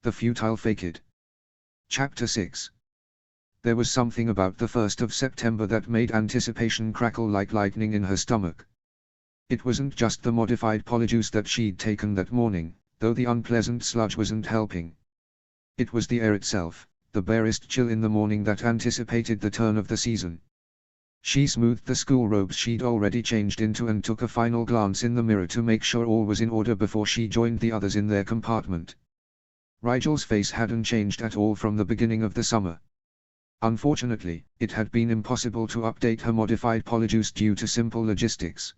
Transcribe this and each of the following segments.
The Futile Facade. Chapter 6. There was something about the 1st of September that made anticipation crackle like lightning in her stomach. It wasn't just the modified polyjuice that she'd taken that morning, though the unpleasant sludge wasn't helping. It was the air itself, the barest chill in the morning that anticipated the turn of the season. She smoothed the school robes she'd already changed into and took a final glance in the mirror to make sure all was in order before she joined the others in their compartment. Rigel's face hadn't changed at all from the beginning of the summer. Unfortunately, it had been impossible to update her modified polyjuice due to simple logistics.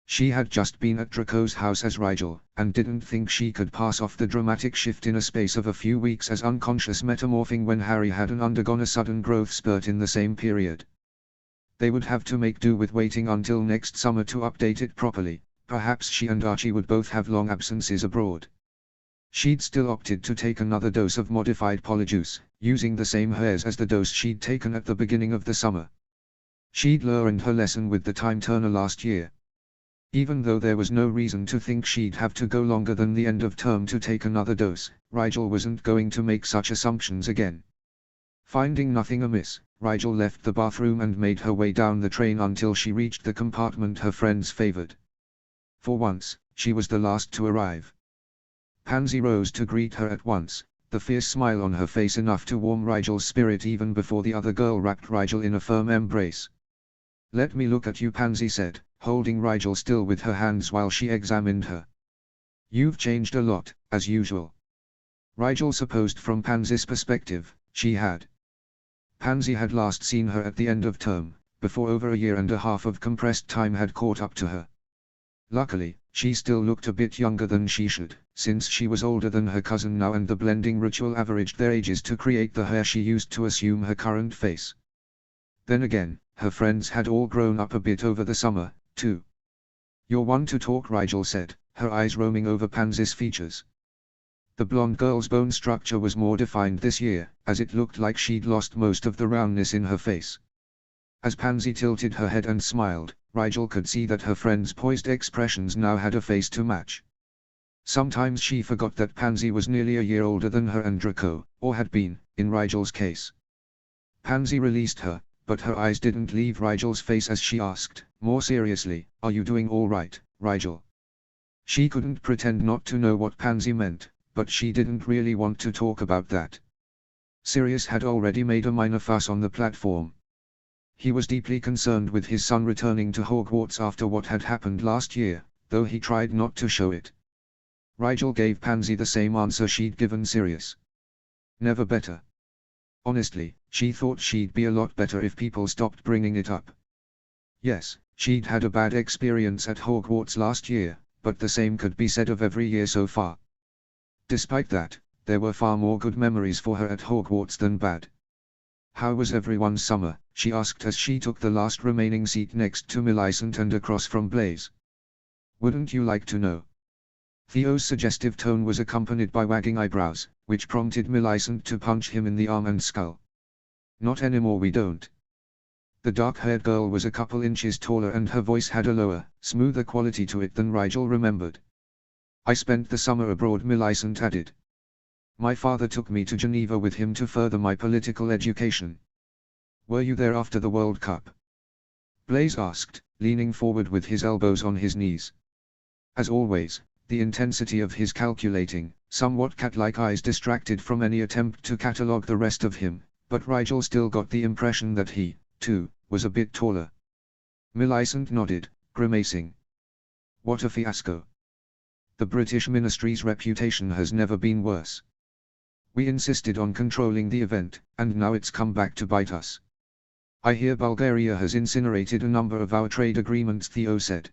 She had just been at Draco's house as Rigel, and didn't think she could pass off the dramatic shift in a space of a few weeks as unconscious metamorphing when Harry hadn't undergone a sudden growth spurt in the same period. They would have to make do with waiting until next summer to update it properly. Perhaps she and Archie would both have long absences abroad. She'd still opted to take another dose of modified polyjuice, using the same hairs as the dose she'd taken at the beginning of the summer. She'd learned her lesson with the time turner last year. Even though there was no reason to think she'd have to go longer than the end of term to take another dose, Rigel wasn't going to make such assumptions again. Finding nothing amiss, Rigel left the bathroom and made her way down the train until she reached the compartment her friends favored. For once, she was the last to arrive. Pansy rose to greet her at once, the fierce smile on her face enough to warm Rigel's spirit even before the other girl wrapped Rigel in a firm embrace. "Let me look at you," Pansy said, holding Rigel still with her hands while she examined her. "You've changed a lot, as usual." Rigel supposed from Pansy's perspective, she had. Pansy had last seen her at the end of term, before over a year and a half of compressed time had caught up to her. Luckily, she still looked a bit younger than she should, since she was older than her cousin now and the blending ritual averaged their ages to create the hair she used to assume her current face. Then again, her friends had all grown up a bit over the summer, too. "You're one to talk," Rigel said, her eyes roaming over Pansy's features. The blonde girl's bone structure was more defined this year, as it looked like she'd lost most of the roundness in her face. As Pansy tilted her head and smiled, Rigel could see that her friend's poised expressions now had a face to match. Sometimes she forgot that Pansy was nearly a year older than her and Draco, or had been, in Rigel's case. Pansy released her, but her eyes didn't leave Rigel's face as she asked, more seriously, "Are you doing all right, Rigel?" She couldn't pretend not to know what Pansy meant, but she didn't really want to talk about that. Sirius had already made a minor fuss on the platform. He was deeply concerned with his son returning to Hogwarts after what had happened last year, though he tried not to show it. Rigel gave Pansy the same answer she'd given Sirius. Never better. Honestly, she thought she'd be a lot better if people stopped bringing it up. Yes, she'd had a bad experience at Hogwarts last year, but the same could be said of every year so far. Despite that, there were far more good memories for her at Hogwarts than bad. "How was everyone's summer?" she asked as she took the last remaining seat next to Millicent and across from Blaise. "Wouldn't you like to know?" Theo's suggestive tone was accompanied by wagging eyebrows, which prompted Millicent to punch him in the arm and skull. "Not anymore, we don't." The dark-haired girl was a couple inches taller and her voice had a lower, smoother quality to it than Rigel remembered. "I spent the summer abroad," Millicent added. "My father took me to Geneva with him to further my political education." "Were you there after the World Cup?" Blaise asked, leaning forward with his elbows on his knees. As always, the intensity of his calculating, somewhat cat-like eyes distracted from any attempt to catalogue the rest of him, but Rigel still got the impression that he, too, was a bit taller. Millicent nodded, grimacing. "What a fiasco. The British ministry's reputation has never been worse. We insisted on controlling the event, and now it's come back to bite us. I hear Bulgaria has incinerated a number of our trade agreements," Theo said.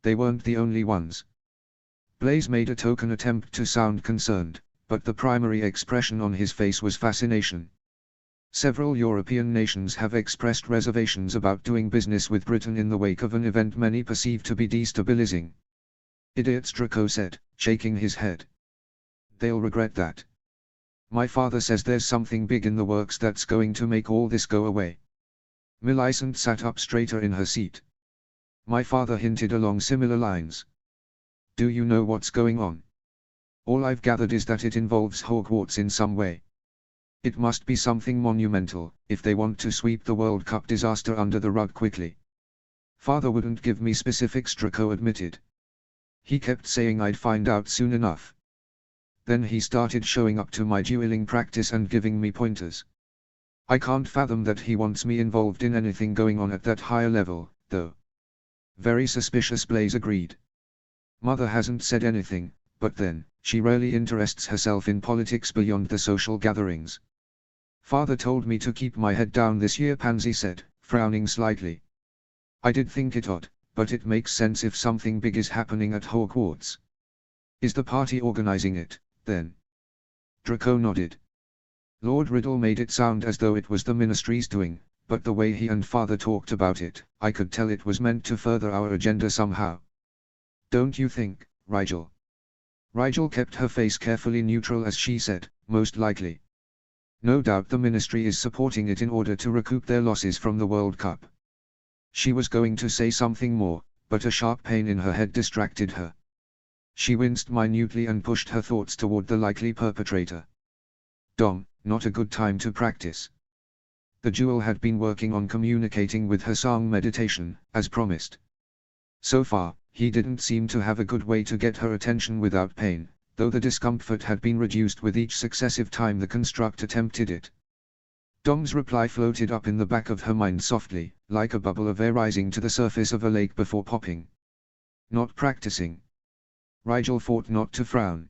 "They weren't the only ones." Blaise made a token attempt to sound concerned, but the primary expression on his face was fascination. "Several European nations have expressed reservations about doing business with Britain in the wake of an event many perceive to be destabilizing." "Idiots," Draco said, shaking his head. "They'll regret that. My father says there's something big in the works that's going to make all this go away." Millicent sat up straighter in her seat. "My father hinted along similar lines. Do you know what's going on?" All I've gathered is that it involves Hogwarts in some way. It must be something monumental, if they want to sweep the World Cup disaster under the rug quickly. Father wouldn't give me specifics, Draco admitted. He kept saying I'd find out soon enough. Then he started showing up to my dueling practice and giving me pointers. I can't fathom that he wants me involved in anything going on at that higher level, though. Very suspicious, Blaze agreed. Mother hasn't said anything, but then, she rarely interests herself in politics beyond the social gatherings. Father told me to keep my head down this year, Pansy said, frowning slightly. I did think it odd, but it makes sense if something big is happening at Hogwarts. Is the party organizing it, then? Draco nodded. Lord Riddle made it sound as though it was the Ministry's doing, but the way he and Father talked about it, I could tell it was meant to further our agenda somehow. Don't you think, Rigel? Rigel kept her face carefully neutral as she said, most likely. No doubt the Ministry is supporting it in order to recoup their losses from the World Cup. She was going to say something more, but a sharp pain in her head distracted her. She winced minutely and pushed her thoughts toward the likely perpetrator. Dom, not a good time to practice. The jewel had been working on communicating with her song meditation, as promised. So far, he didn't seem to have a good way to get her attention without pain, though the discomfort had been reduced with each successive time the construct attempted it. Dom's reply floated up in the back of her mind softly, like a bubble of air rising to the surface of a lake before popping. Not practicing. Rigel fought not to frown.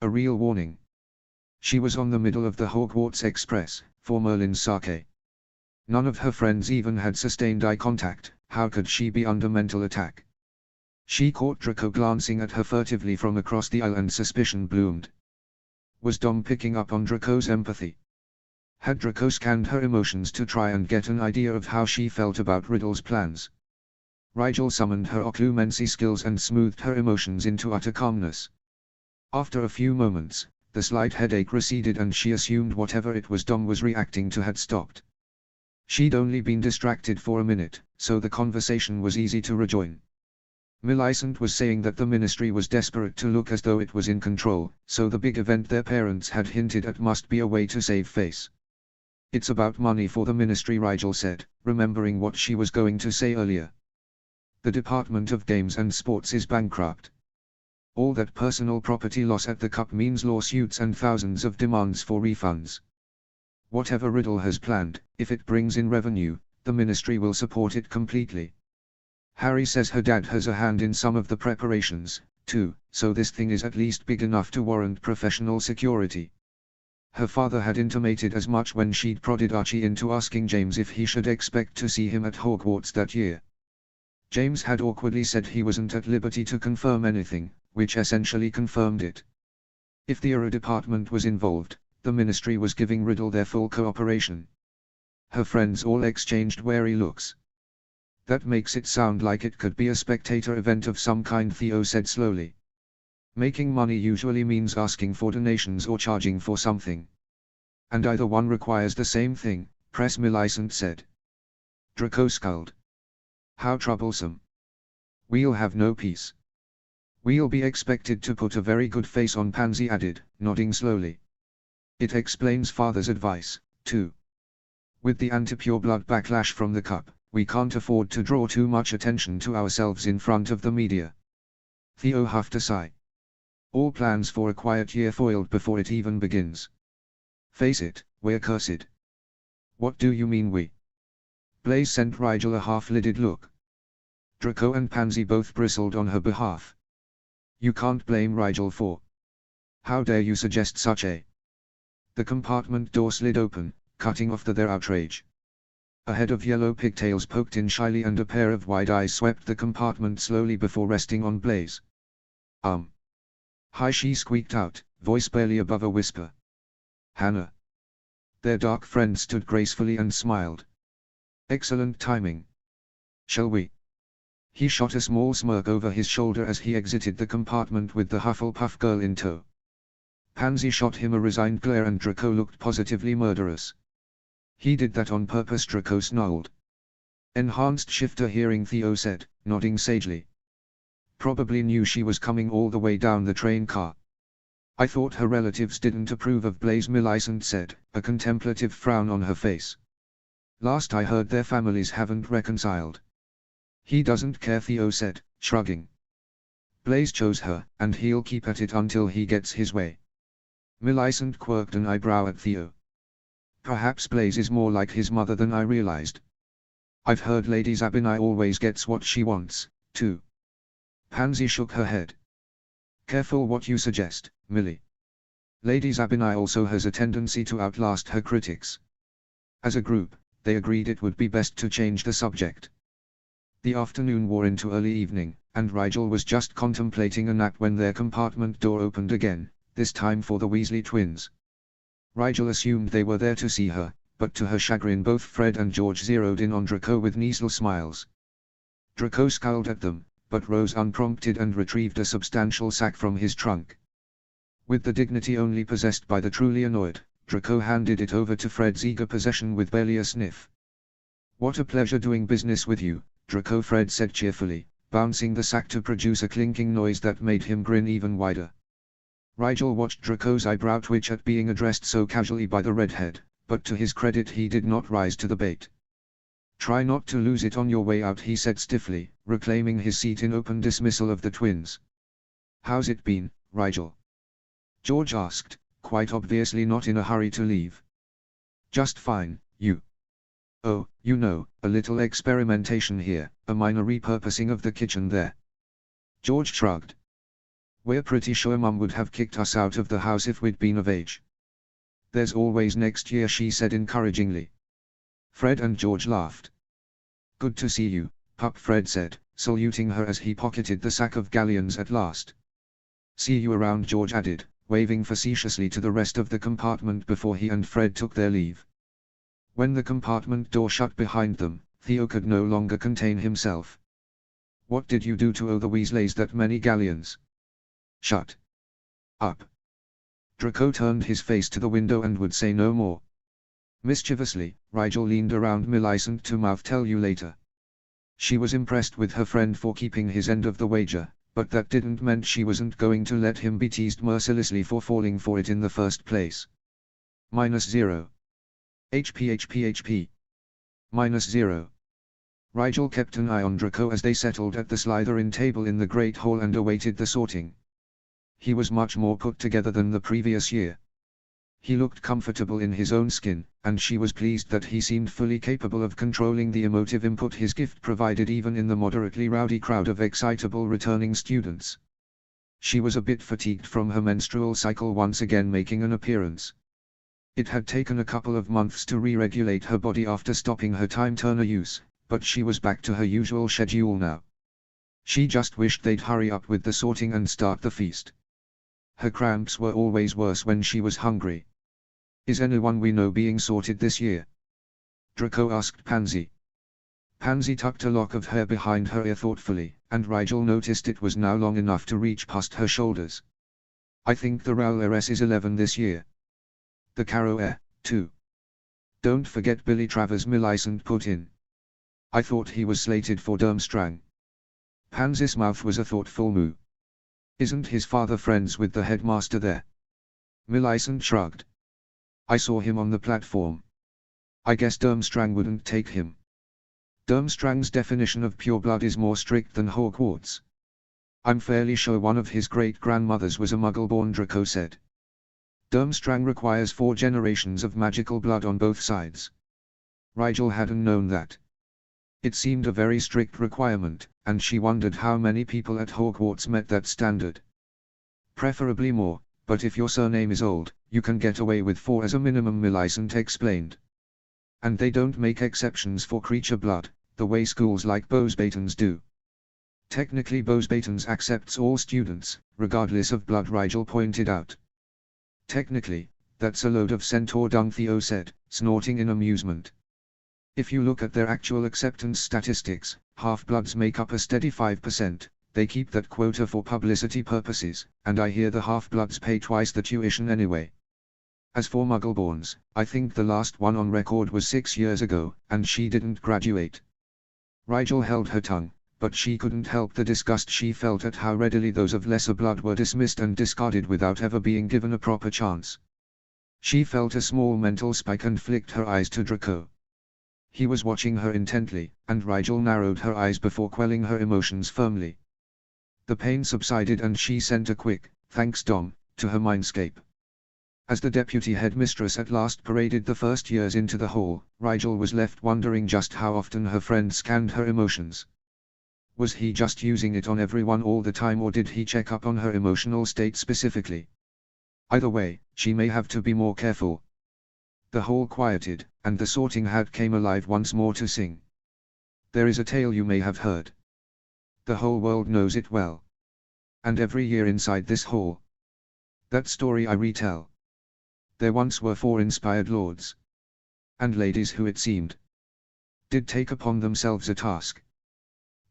A real warning. She was on the middle of the Hogwarts Express, for Merlin's sake. None of her friends even had sustained eye contact, how could she be under mental attack? She caught Draco glancing at her furtively from across the aisle and suspicion bloomed. Was Dom picking up on Draco's empathy? Had Draco scanned her emotions to try and get an idea of how she felt about Riddle's plans? Rigel summoned her occlumency skills and smoothed her emotions into utter calmness. After a few moments, the slight headache receded and she assumed whatever it was Dom was reacting to had stopped. She'd only been distracted for a minute, so the conversation was easy to rejoin. Millicent was saying that the Ministry was desperate to look as though it was in control, so the big event their parents had hinted at must be a way to save face. It's about money for the Ministry, Rigel said, remembering what she was going to say earlier. The Department of Games and Sports is bankrupt. All that personal property loss at the Cup means lawsuits and thousands of demands for refunds. Whatever Riddle has planned, if it brings in revenue, the Ministry will support it completely. Harry says her dad has a hand in some of the preparations, too, so this thing is at least big enough to warrant professional security. Her father had intimated as much when she'd prodded Archie into asking James if he should expect to see him at Hogwarts that year. James had awkwardly said he wasn't at liberty to confirm anything, which essentially confirmed it. If the Aero department was involved, the Ministry was giving Riddle their full cooperation. Her friends all exchanged wary looks. That makes it sound like it could be a spectator event of some kind, Theo said slowly. Making money usually means asking for donations or charging for something. And either one requires the same thing, Press Millicent said. Draco scowled. How troublesome. We'll have no peace. We'll be expected to put a very good face on, Pansy added, nodding slowly. It explains Father's advice, too. With the anti-pure blood backlash from the Cup, we can't afford to draw too much attention to ourselves in front of the media. Theo huffed a sigh. All plans for a quiet year foiled before it even begins. Face it, we're cursed. What do you mean we? Blaze sent Rigel a half-lidded look. Draco and Pansy both bristled on her behalf. You can't blame Rigel for. How dare you suggest such a. The compartment door slid open, cutting off their outrage. A head of yellow pigtails poked in shyly and a pair of wide eyes swept the compartment slowly before resting on Blaze. Hi, she squeaked out, voice barely above a whisper. Hannah. Their dark friend stood gracefully and smiled. Excellent timing. Shall we? He shot a small smirk over his shoulder as he exited the compartment with the Hufflepuff girl in tow. Pansy shot him a resigned glare and Draco looked positively murderous. He did that on purpose, Draco snarled. Enhanced shifter hearing, Theo said, nodding sagely. Probably knew she was coming all the way down the train car. I thought her relatives didn't approve of Blaze, Millicent said, a contemplative frown on her face. Last I heard their families haven't reconciled. He doesn't care, Theo said, shrugging. Blaze chose her, and he'll keep at it until he gets his way. Millicent quirked an eyebrow at Theo. Perhaps Blaze is more like his mother than I realized. I've heard Lady Zabinai always gets what she wants, too. Pansy shook her head. Careful what you suggest, Millie. Lady Zabinai also has a tendency to outlast her critics. As a group, they agreed it would be best to change the subject. The afternoon wore into early evening, and Rigel was just contemplating a nap when their compartment door opened again, this time for the Weasley twins. Rigel assumed they were there to see her, but to her chagrin both Fred and George zeroed in on Draco with nasal smiles. Draco scowled at them, but rose unprompted and retrieved a substantial sack from his trunk. With the dignity only possessed by the truly annoyed, Draco handed it over to Fred's eager possession with barely a sniff. What a pleasure doing business with you, Draco, Fred said cheerfully, bouncing the sack to produce a clinking noise that made him grin even wider. Rigel watched Draco's eyebrow twitch at being addressed so casually by the redhead, but to his credit he did not rise to the bait. Try not to lose it on your way out, he said stiffly, reclaiming his seat in open dismissal of the twins. How's it been, Rigel? George asked, quite obviously not in a hurry to leave. Just fine, you. Oh, you know, a little experimentation here, a minor repurposing of the kitchen there. George shrugged. We're pretty sure Mum would have kicked us out of the house if we'd been of age. There's always next year, she said encouragingly. Fred and George laughed. Good to see you, pup, Fred said, saluting her as he pocketed the sack of galleons at last. See you around, George added, waving facetiously to the rest of the compartment before he and Fred took their leave. When the compartment door shut behind them, Theo could no longer contain himself. What did you do to owe the Weasleys that many galleons? Shut up. Draco turned his face to the window and would say no more. Mischievously, Rigel leaned around Millicent to mouth, tell you later. She was impressed with her friend for keeping his end of the wager, but that didn't mean she wasn't going to let him be teased mercilessly for falling for it in the first place. -0. HP. -0. Rigel kept an eye on Draco as they settled at the Slytherin table in the Great Hall and awaited the sorting. He was much more put together than the previous year. He looked comfortable in his own skin, and she was pleased that he seemed fully capable of controlling the emotive input his gift provided even in the moderately rowdy crowd of excitable returning students. She was a bit fatigued from her menstrual cycle once again making an appearance. It had taken a couple of months to re-regulate her body after stopping her time turner use, but she was back to her usual schedule now. She just wished they'd hurry up with the sorting and start the feast. Her cramps were always worse when she was hungry. Is anyone we know being sorted this year? Draco asked Pansy. Pansy tucked a lock of hair behind her ear thoughtfully, and Rigel noticed it was now long enough to reach past her shoulders. I think the Raoul heiress is 11 this year. The Caro heir, too. Don't forget Billy Travers, Millicent put in. I thought he was slated for Durmstrang. Pansy's mouth was a thoughtful moo. Isn't his father friends with the headmaster there? Millicent shrugged. I saw him on the platform. I guess Durmstrang wouldn't take him. Durmstrang's definition of pure blood is more strict than Hogwarts. I'm fairly sure one of his great-grandmothers was a Muggle-born, Draco said. Durmstrang requires 4 generations of magical blood on both sides. Rigel hadn't known that. It seemed a very strict requirement, and she wondered how many people at Hogwarts met that standard. Preferably more, but if your surname is old, you can get away with 4 as a minimum, Millicent explained. And they don't make exceptions for creature blood, the way schools like Bosbatons do. Technically Bosbatons accepts all students, regardless of blood, Rigel pointed out. Technically, that's a load of centaur dung, Theo said, snorting in amusement. If you look at their actual acceptance statistics, half-bloods make up a steady 5%, they keep that quota for publicity purposes, and I hear the half-bloods pay twice the tuition anyway. As for Muggleborns, I think the last one on record was 6 years ago, and she didn't graduate. Rigel held her tongue, but she couldn't help the disgust she felt at how readily those of lesser blood were dismissed and discarded without ever being given a proper chance. She felt a small mental spike and flicked her eyes to Draco. He was watching her intently, and Rigel narrowed her eyes before quelling her emotions firmly. The pain subsided and she sent a quick, "Thanks Dom," to her mindscape. As the deputy headmistress at last paraded the first years into the hall, Rigel was left wondering just how often her friend scanned her emotions. Was he just using it on everyone all the time, or did he check up on her emotional state specifically? Either way, she may have to be more careful. The hall quieted, and the sorting hat came alive once more to sing. There is a tale you may have heard. The whole world knows it well. And every year inside this hall, that story I retell. There once were 4 inspired lords and ladies who, it seemed, did take upon themselves a task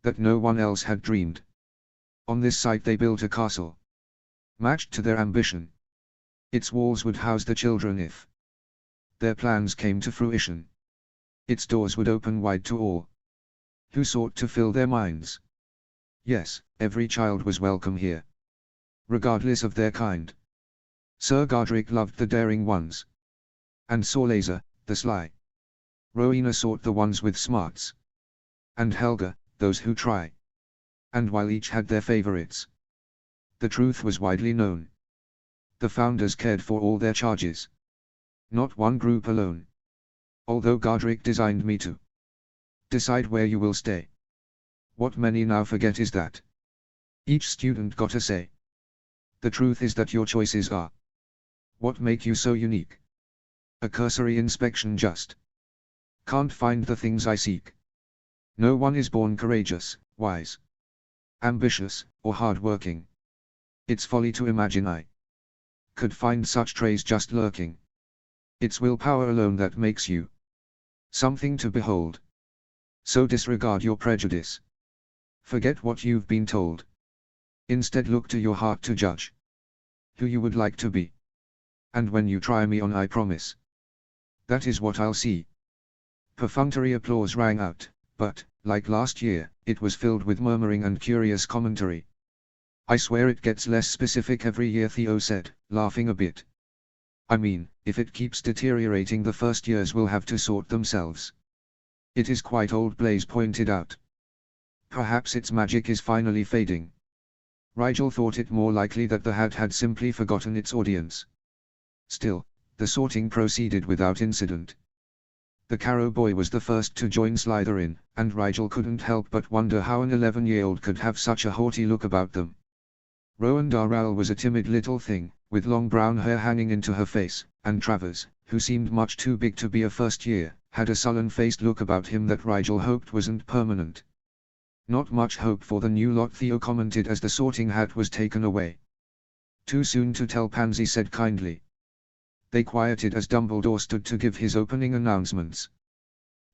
that no one else had dreamed. On this site they built a castle, matched to their ambition. Its walls would house the children if their plans came to fruition. Its doors would open wide to all who sought to fill their minds. Yes, every child was welcome here, regardless of their kind. Sir Godric loved the daring ones, and Sorlaser, the sly. Rowena sought the ones with smarts, and Helga, those who try. And while each had their favorites, the truth was widely known. The founders cared for all their charges, not one group alone. Although Godric designed me to decide where you will stay, what many now forget is that each student got a say. The truth is that your choices are what make you so unique. A cursory inspection just can't find the things I seek. No one is born courageous, wise, ambitious, or hard-working. It's folly to imagine I could find such traits just lurking. It's willpower alone that makes you something to behold. So disregard your prejudice. Forget what you've been told. Instead look to your heart to judge who you would like to be. And when you try me on, I promise that is what I'll see. Perfunctory applause rang out, but, like last year, it was filled with murmuring and curious commentary. I swear it gets less specific every year, Theo said, laughing a bit. I mean, if it keeps deteriorating, the first years will have to sort themselves. It is quite old, Blaze pointed out. Perhaps its magic is finally fading. Rigel thought it more likely that the hat had simply forgotten its audience. Still, the sorting proceeded without incident. The Carrow boy was the first to join Slytherin, and Rigel couldn't help but wonder how an 11-year-old could have such a haughty look about them. Rowan Darrell was a timid little thing, with long brown hair hanging into her face, and Travers, who seemed much too big to be a first year, had a sullen-faced look about him that Rigel hoped wasn't permanent. Not much hope for the new lot, Theo commented as the sorting hat was taken away. Too soon to tell, Pansy said kindly. They quieted as Dumbledore stood to give his opening announcements.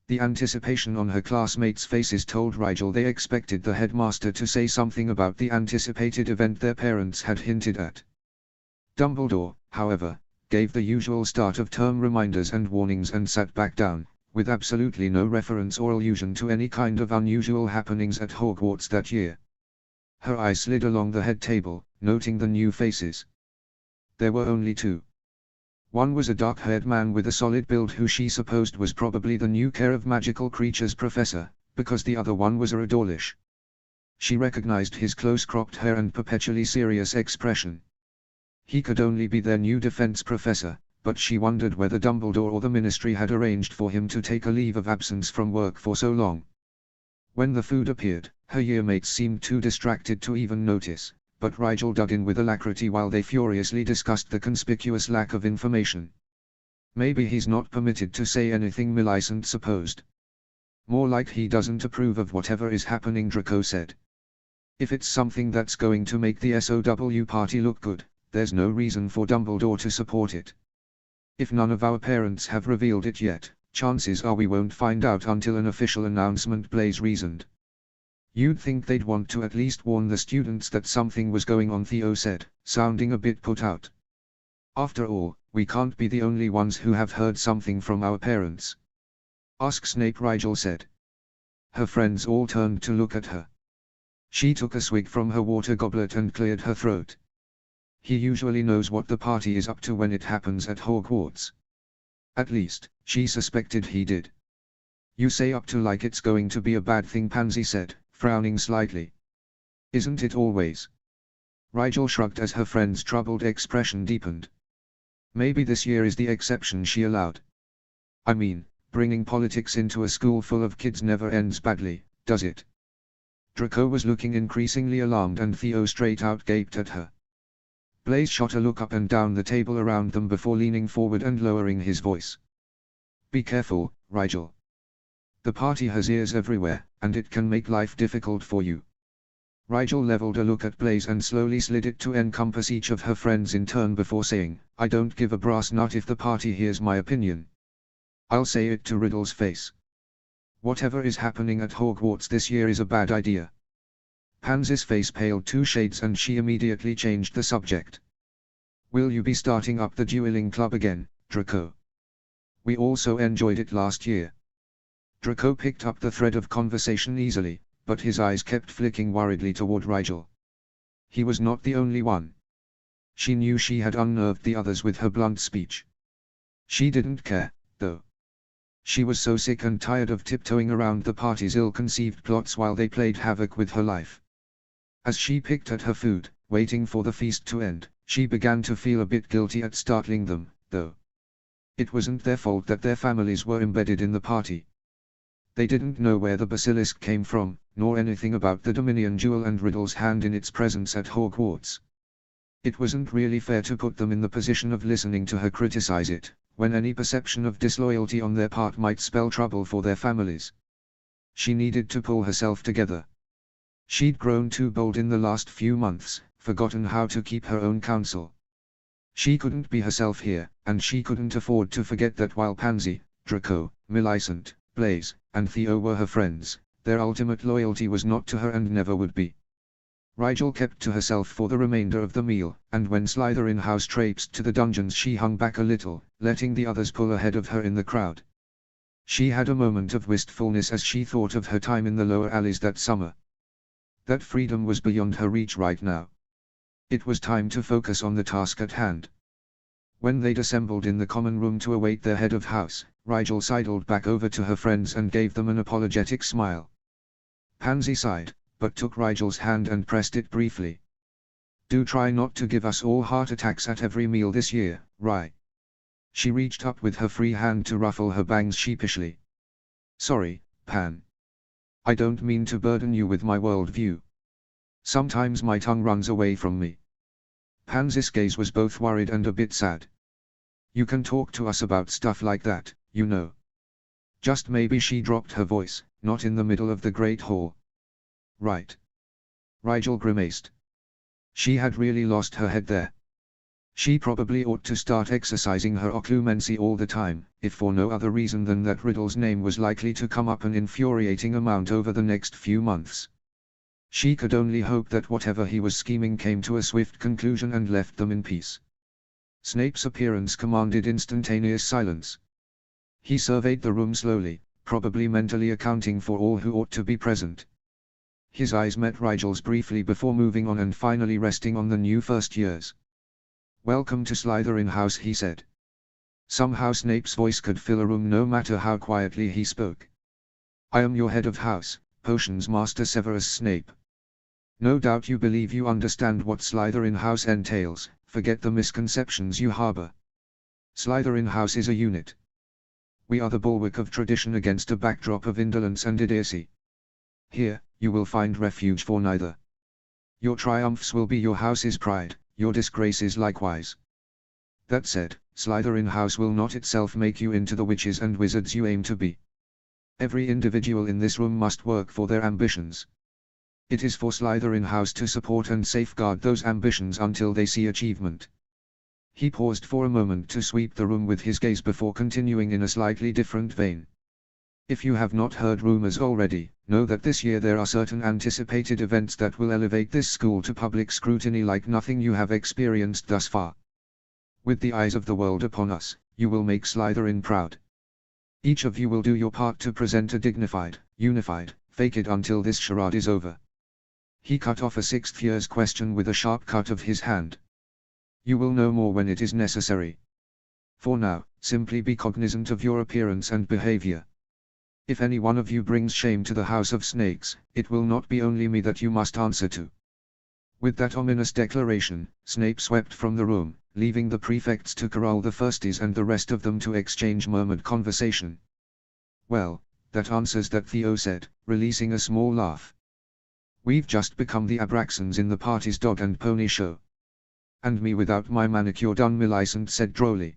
The anticipation on her classmates' faces told Rigel they expected the headmaster to say something about the anticipated event their parents had hinted at. Dumbledore, however, gave the usual start-of-term reminders and warnings and sat back down, with absolutely no reference or allusion to any kind of unusual happenings at Hogwarts that year. Her eyes slid along the head table, noting the new faces. There were only 2. One was a dark-haired man with a solid build who she supposed was probably the new Care of Magical Creatures professor, because the other one was a Redorlish. She recognized his close-cropped hair and perpetually serious expression. He could only be their new defense professor, but she wondered whether Dumbledore or the Ministry had arranged for him to take a leave of absence from work for so long. When the food appeared, her yearmates seemed too distracted to even notice, but Rigel dug in with alacrity while they furiously discussed the conspicuous lack of information. Maybe he's not permitted to say anything, Millicent supposed. More like he doesn't approve of whatever is happening, Draco said. If it's something that's going to make the SOW party look good, there's no reason for Dumbledore to support it. If none of our parents have revealed it yet, chances are we won't find out until an official announcement, Blaze reasoned. You'd think they'd want to at least warn the students that something was going on, Theo said, sounding a bit put out. After all, we can't be the only ones who have heard something from our parents. Ask Snape, Rigel said. Her friends all turned to look at her. She took a swig from her water goblet and cleared her throat. He usually knows what the party is up to when it happens at Hogwarts. At least, she suspected he did. You say up to like it's going to be a bad thing, Pansy said, frowning slightly. Isn't it always? Rigel shrugged as her friend's troubled expression deepened. Maybe this year is the exception, she allowed. I mean, bringing politics into a school full of kids never ends badly, does it? Draco was looking increasingly alarmed and Theo straight out gaped at her. Blaise shot a look up and down the table around them before leaning forward and lowering his voice. Be careful, Rigel. The party has ears everywhere, and it can make life difficult for you. Rigel leveled a look at Blaise and slowly slid it to encompass each of her friends in turn before saying, I don't give a brass nut if the party hears my opinion. I'll say it to Riddle's face. Whatever is happening at Hogwarts this year is a bad idea. Pansy's face paled 2 shades and she immediately changed the subject. Will you be starting up the dueling club again, Draco? We also enjoyed it last year. Draco picked up the thread of conversation easily, but his eyes kept flicking worriedly toward Rigel. He was not the only one. She knew she had unnerved the others with her blunt speech. She didn't care, though. She was so sick and tired of tiptoeing around the party's ill-conceived plots while they played havoc with her life. As she picked at her food, waiting for the feast to end, she began to feel a bit guilty at startling them, though. It wasn't their fault that their families were embedded in the party. They didn't know where the basilisk came from, nor anything about the Dominion Jewel and Riddle's hand in its presence at Hogwarts. It wasn't really fair to put them in the position of listening to her criticize it, when any perception of disloyalty on their part might spell trouble for their families. She needed to pull herself together. She'd grown too bold in the last few months, forgotten how to keep her own counsel. She couldn't be herself here, and she couldn't afford to forget that while Pansy, Draco, Millicent, Blaise, and Theo were her friends, their ultimate loyalty was not to her and never would be. Rigel kept to herself for the remainder of the meal, and when Slytherin House traipsed to the dungeons she hung back a little, letting the others pull ahead of her in the crowd. She had a moment of wistfulness as she thought of her time in the lower alleys that summer. That freedom was beyond her reach right now. It was time to focus on the task at hand. When they'd assembled in the common room to await their head of house, Rigel sidled back over to her friends and gave them an apologetic smile. Pansy sighed, but took Rigel's hand and pressed it briefly. Do try not to give us all heart attacks at every meal this year, Ry. She reached up with her free hand to ruffle her bangs sheepishly. Sorry, Pan. I don't mean to burden you with my worldview. Sometimes my tongue runs away from me. Pansy's gaze was both worried and a bit sad. You can talk to us about stuff like that, you know. Just maybe she dropped her voice, not in the middle of the Great Hall. Right. Rigel grimaced. She had really lost her head there. She probably ought to start exercising her occlumency all the time, if for no other reason than that Riddle's name was likely to come up an infuriating amount over the next few months. She could only hope that whatever he was scheming came to a swift conclusion and left them in peace. Snape's appearance commanded instantaneous silence. He surveyed the room slowly, probably mentally accounting for all who ought to be present. His eyes met Rigel's briefly before moving on and finally resting on the new first years. Welcome to Slytherin House, he said. Somehow Snape's voice could fill a room no matter how quietly he spoke. I am your head of house, Potions Master Severus Snape. No doubt you believe you understand what Slytherin House entails, forget the misconceptions you harbor. Slytherin House is a unit. We are the bulwark of tradition against a backdrop of indolence and idiocy. Here, you will find refuge for neither. Your triumphs will be your house's pride, your disgraces likewise. That said, Slytherin House will not itself make you into the witches and wizards you aim to be. Every individual in this room must work for their ambitions. It is for Slytherin House to support and safeguard those ambitions until they see achievement. He paused for a moment to sweep the room with his gaze before continuing in a slightly different vein. If you have not heard rumors already, know that this year there are certain anticipated events that will elevate this school to public scrutiny like nothing you have experienced thus far. With the eyes of the world upon us, you will make Slytherin proud. Each of you will do your part to present a dignified, unified, fake it until this charade is over. He cut off a sixth year's question with a sharp cut of his hand. You will know more when it is necessary. For now, simply be cognizant of your appearance and behavior. If any one of you brings shame to the House of Snakes, it will not be only me that you must answer to. With that ominous declaration, Snape swept from the room, leaving the prefects to corral the firsties and the rest of them to exchange murmured conversation. Well, that answers that, Theo said, releasing a small laugh. We've just become the Abraxans in the party's dog and pony show. And me without my manicure done, Millicent said drolly.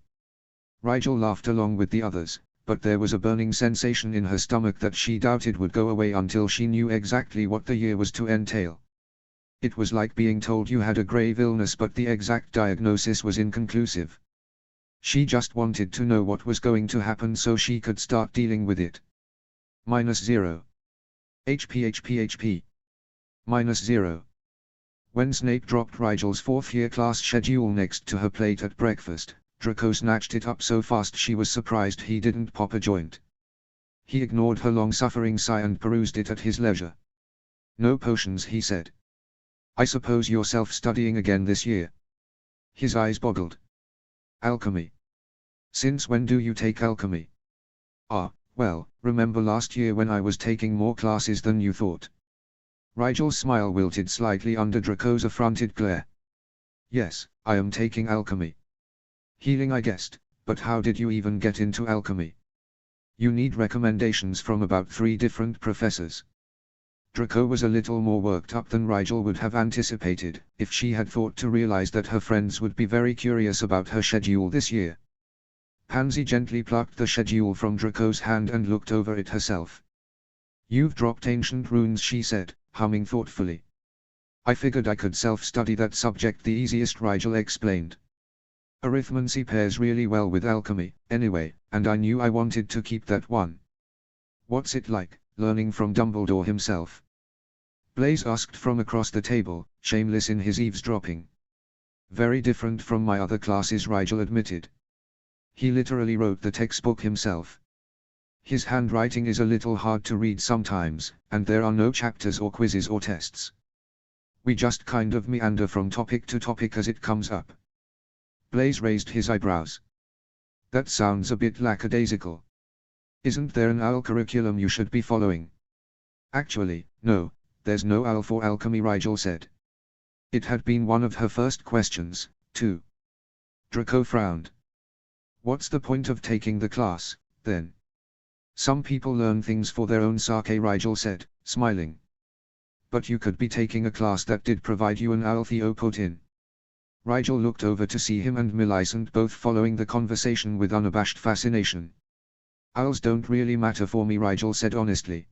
Rigel laughed along with the others, but there was a burning sensation in her stomach that she doubted would go away until she knew exactly what the year was to entail. It was like being told you had a grave illness but the exact diagnosis was inconclusive. She just wanted to know what was going to happen so she could start dealing with it. -0. HP. -0. When Snape dropped Rigel's fourth-year class schedule next to her plate at breakfast, Draco snatched it up so fast she was surprised he didn't pop a joint. He ignored her long-suffering sigh and perused it at his leisure. No potions, he said. I suppose you're self-studying again this year. His eyes boggled. Alchemy. Since when do you take alchemy? Ah, well, remember last year when I was taking more classes than you thought? Rigel's smile wilted slightly under Draco's affronted glare. Yes, I am taking alchemy. Healing, I guessed, but how did you even get into alchemy? You need recommendations from about 3 different professors. Draco was a little more worked up than Rigel would have anticipated, if she had thought to realize that her friends would be very curious about her schedule this year. Pansy gently plucked the schedule from Draco's hand and looked over it herself. You've dropped ancient runes, she said, humming thoughtfully. I figured I could self-study that subject the easiest, Rigel explained. Arithmancy pairs really well with alchemy, anyway, and I knew I wanted to keep that one. What's it like, learning from Dumbledore himself? Blaise asked from across the table, shameless in his eavesdropping. Very different from my other classes, Rigel admitted. He literally wrote the textbook himself. His handwriting is a little hard to read sometimes, and there are no chapters or quizzes or tests. We just kind of meander from topic to topic as it comes up. Blaise raised his eyebrows. That sounds a bit lackadaisical. Isn't there an OWL curriculum you should be following? Actually, no, there's no OWL for alchemy, Rigel said. It had been one of her first questions, too. Draco frowned. What's the point of taking the class, then? Some people learn things for their own sake, Rigel said, smiling. But you could be taking a class that did provide you an OWL, Theo put in. Rigel looked over to see him and Millicent both following the conversation with unabashed fascination. Owls don't really matter for me, Rigel said honestly.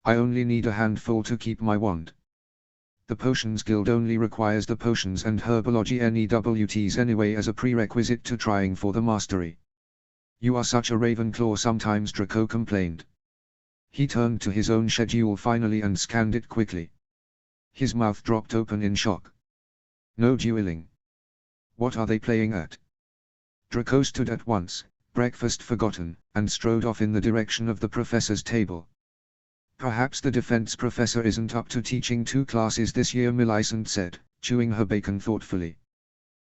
I only need a handful to keep my wand. The Potions Guild only requires the potions and herbology NEWTs anyway as a prerequisite to trying for the mastery. You are such a Ravenclaw sometimes, Draco complained. He turned to his own schedule finally and scanned it quickly. His mouth dropped open in shock. No dueling. What are they playing at? Draco stood at once, breakfast forgotten, and strode off in the direction of the professor's table. Perhaps the defense professor isn't up to teaching 2 classes this year, Millicent said, chewing her bacon thoughtfully.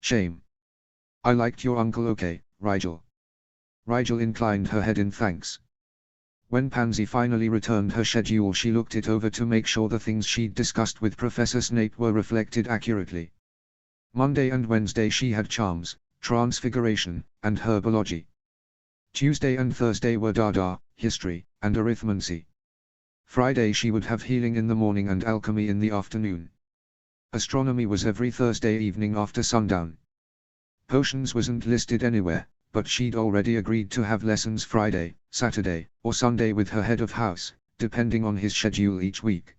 Shame. I liked your uncle, okay, Rigel. Rigel inclined her head in thanks. When Pansy finally returned her schedule, she looked it over to make sure the things she'd discussed with Professor Snape were reflected accurately. Monday and Wednesday she had charms, transfiguration, and herbology. Tuesday and Thursday were Dada, history, and arithmancy. Friday she would have healing in the morning and alchemy in the afternoon. Astronomy was every Thursday evening after sundown. Potions wasn't listed anywhere, but she'd already agreed to have lessons Friday, Saturday, or Sunday with her head of house, depending on his schedule each week.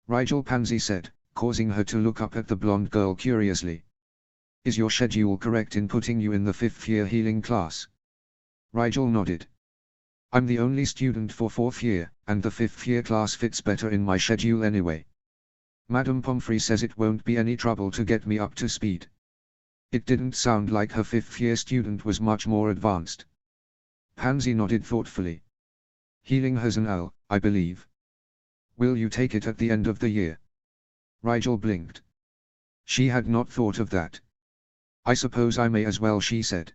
Rigel, Pansy said, causing her to look up at the blonde girl curiously. Is your schedule correct in putting you in the 5th year healing class? Rigel nodded. I'm the only student for 4th year, and the 5th year class fits better in my schedule anyway. Madame Pomfrey says it won't be any trouble to get me up to speed. It didn't sound like her 5th year student was much more advanced. Pansy nodded thoughtfully. Healing has an OWL, I believe. Will you take it at the end of the year? Rigel blinked. She had not thought of that. I suppose I may as well, she said.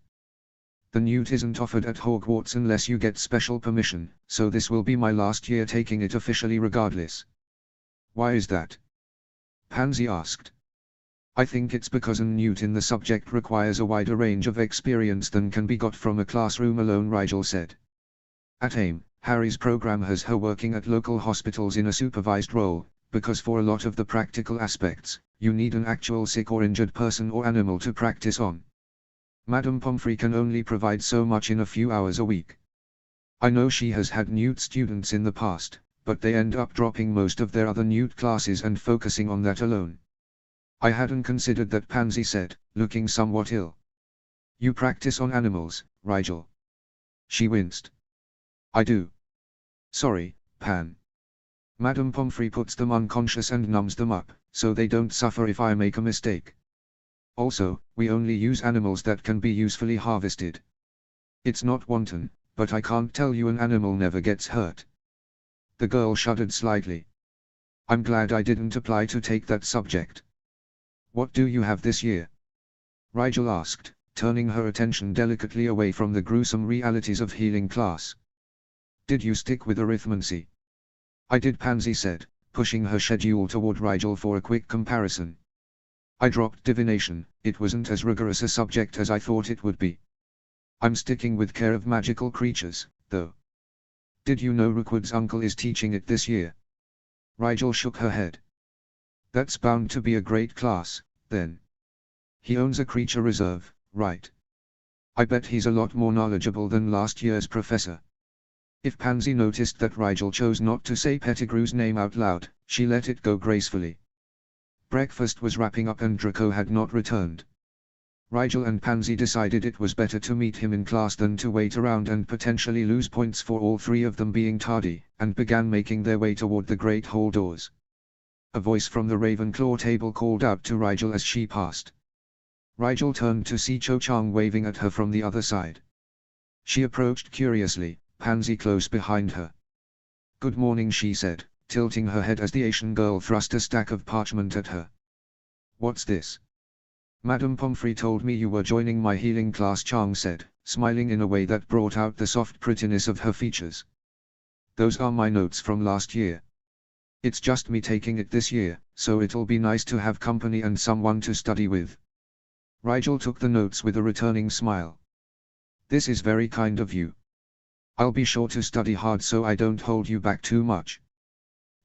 The newt isn't offered at Hogwarts unless you get special permission, so this will be my last year taking it officially regardless. Why is that? Pansy asked. I think it's because a newt in the subject requires a wider range of experience than can be got from a classroom alone, Rigel said. At AIM, Harry's program has her working at local hospitals in a supervised role, because for a lot of the practical aspects, you need an actual sick or injured person or animal to practice on. Madame Pomfrey can only provide so much in a few hours a week. I know she has had newt students in the past, but they end up dropping most of their other newt classes and focusing on that alone. I hadn't considered that, Pansy said, looking somewhat ill. You practice on animals, Rigel? She winced. I do. Sorry, Pan. Madame Pomfrey puts them unconscious and numbs them up, so they don't suffer if I make a mistake. Also, we only use animals that can be usefully harvested. It's not wanton, but I can't tell you an animal never gets hurt. The girl shuddered slightly. I'm glad I didn't apply to take that subject. What do you have this year? Rigel asked, turning her attention delicately away from the gruesome realities of healing class. Did you stick with arithmancy? I did, Pansy said, pushing her schedule toward Rigel for a quick comparison. I dropped divination, it wasn't as rigorous a subject as I thought it would be. I'm sticking with care of magical creatures, though. Did you know Rookwood's uncle is teaching it this year? Rigel shook her head. That's bound to be a great class, then. He owns a creature reserve, right? I bet he's a lot more knowledgeable than last year's professor. If Pansy noticed that Rigel chose not to say Pettigrew's name out loud, she let it go gracefully. Breakfast was wrapping up and Draco had not returned. Rigel and Pansy decided it was better to meet him in class than to wait around and potentially lose points for all three of them being tardy, and began making their way toward the great hall doors. A voice from the Ravenclaw table called out to Rigel as she passed. Rigel turned to see Cho Chang waving at her from the other side. She approached curiously, Pansy close behind her. Good morning, she said, tilting her head as the Asian girl thrust a stack of parchment at her. What's this? Madame Pomfrey told me you were joining my healing class, Chang said, smiling in a way that brought out the soft prettiness of her features. Those are my notes from last year. It's just me taking it this year, so it'll be nice to have company and someone to study with. Rigel took the notes with a returning smile. This is very kind of you. I'll be sure to study hard so I don't hold you back too much.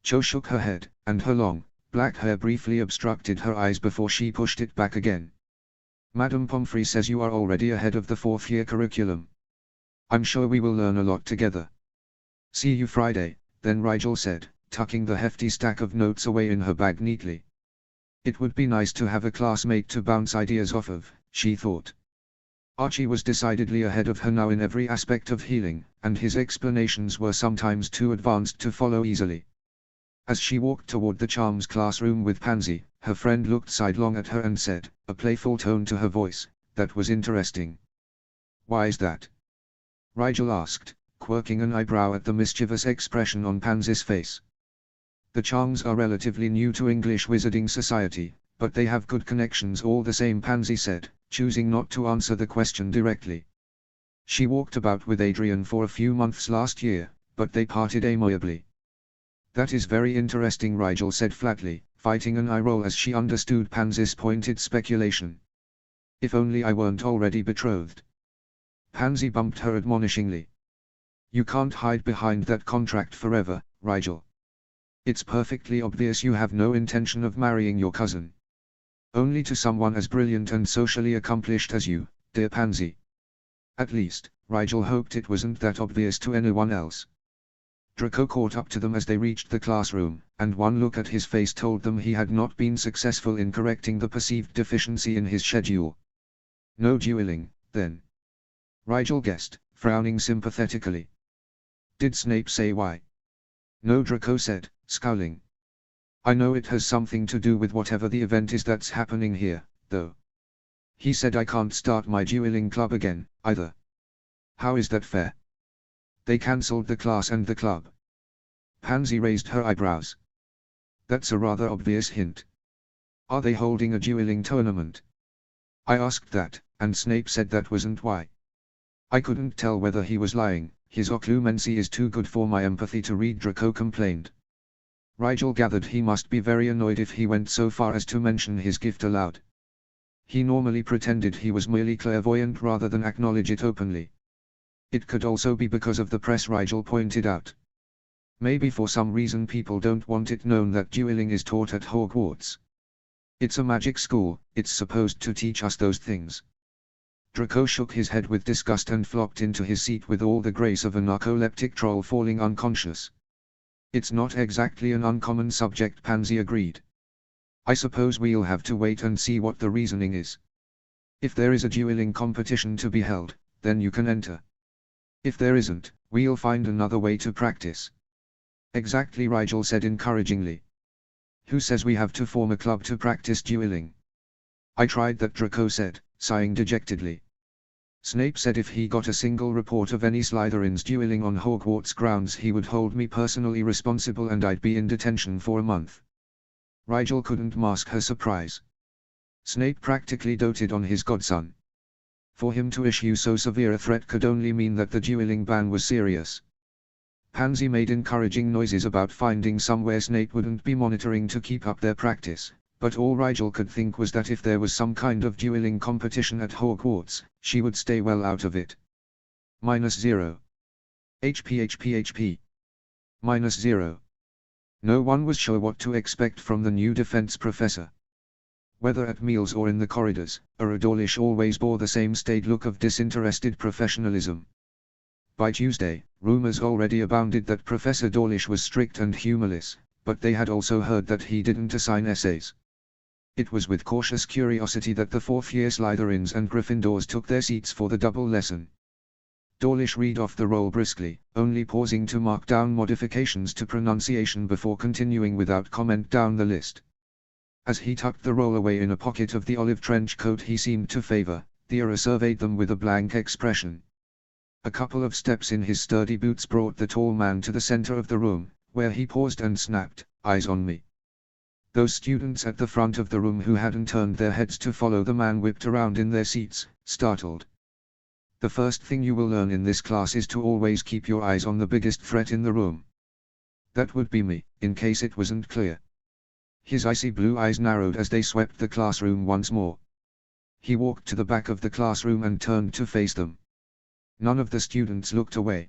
Cho shook her head, and her long, black hair briefly obstructed her eyes before she pushed it back again. Madame Pomfrey says you are already ahead of the fourth-year curriculum. I'm sure we will learn a lot together. See you Friday, then, Rigel said, tucking the hefty stack of notes away in her bag neatly. It would be nice to have a classmate to bounce ideas off of, she thought. Archie was decidedly ahead of her now in every aspect of healing, and his explanations were sometimes too advanced to follow easily. As she walked toward the charms classroom with Pansy, her friend looked sidelong at her and said, a playful tone to her voice, "That was interesting." "Why is that?" Rigel asked, quirking an eyebrow at the mischievous expression on Pansy's face. "The charms are relatively new to English wizarding society, but they have good connections all the same," Pansy said, choosing not to answer the question directly. She walked about with Adrian for a few months last year, but they parted amicably. "That is very interesting," Rigel said flatly, fighting an eye roll as she understood Pansy's pointed speculation. "If only I weren't already betrothed." Pansy bumped her admonishingly. "You can't hide behind that contract forever, Rigel. It's perfectly obvious you have no intention of marrying your cousin. Only to someone as brilliant and socially accomplished as you, dear Pansy." At least, Rigel hoped it wasn't that obvious to anyone else. Draco caught up to them as they reached the classroom, and one look at his face told them he had not been successful in correcting the perceived deficiency in his schedule. "No dueling, then?" Rigel guessed, frowning sympathetically. "Did Snape say why?" "No," Draco said, scowling. "I know it has something to do with whatever the event is that's happening here, though. He said I can't start my dueling club again, either. How is that fair? They cancelled the class and the club." Pansy raised her eyebrows. "That's a rather obvious hint." Are they holding a dueling tournament? I asked that, and Snape said that wasn't why. I couldn't tell whether he was lying. His occlumency is too good for my empathy to read, Draco complained. Rigel gathered he must be very annoyed if he went so far as to mention his gift aloud. He normally pretended he was merely clairvoyant rather than acknowledge it openly. It could also be because of the press, Rigel pointed out. Maybe for some reason people don't want it known that dueling is taught at Hogwarts. It's a magic school, it's supposed to teach us those things. Draco shook his head with disgust and flopped into his seat with all the grace of a narcoleptic troll falling unconscious. It's not exactly an uncommon subject, Pansy agreed. I suppose we'll have to wait and see what the reasoning is. If there is a dueling competition to be held, then you can enter. If there isn't, we'll find another way to practice. Exactly, Rigel said encouragingly. Who says we have to form a club to practice dueling? I tried that, Draco said, sighing dejectedly. Snape said if he got a single report of any Slytherins dueling on Hogwarts grounds he would hold me personally responsible and I'd be in detention for a month. Rigel couldn't mask her surprise. Snape practically doted on his godson. For him to issue so severe a threat could only mean that the dueling ban was serious. Pansy made encouraging noises about finding somewhere Snape wouldn't be monitoring to keep up their practice, but all Rigel could think was that if there was some kind of dueling competition at Hogwarts, she would stay well out of it. -0. HP. -0. No one was sure what to expect from the new defense professor. Whether at meals or in the corridors, Dawlish always bore the same staid look of disinterested professionalism. By Tuesday, rumors already abounded that Professor Dawlish was strict and humorless, but they had also heard that he didn't assign essays. It was with cautious curiosity that the fourth-year Slytherins and Gryffindors took their seats for the double lesson. Dawlish read off the roll briskly, only pausing to mark down modifications to pronunciation before continuing without comment down the list. As he tucked the roll away in a pocket of the olive trench coat he seemed to favor, the Auror surveyed them with a blank expression. A couple of steps in his sturdy boots brought the tall man to the center of the room, where he paused and snapped, "Eyes on me." Those students at the front of the room who hadn't turned their heads to follow the man whipped around in their seats, startled. The first thing you will learn in this class is to always keep your eyes on the biggest threat in the room. That would be me, in case it wasn't clear. His icy blue eyes narrowed as they swept the classroom once more. He walked to the back of the classroom and turned to face them. None of the students looked away.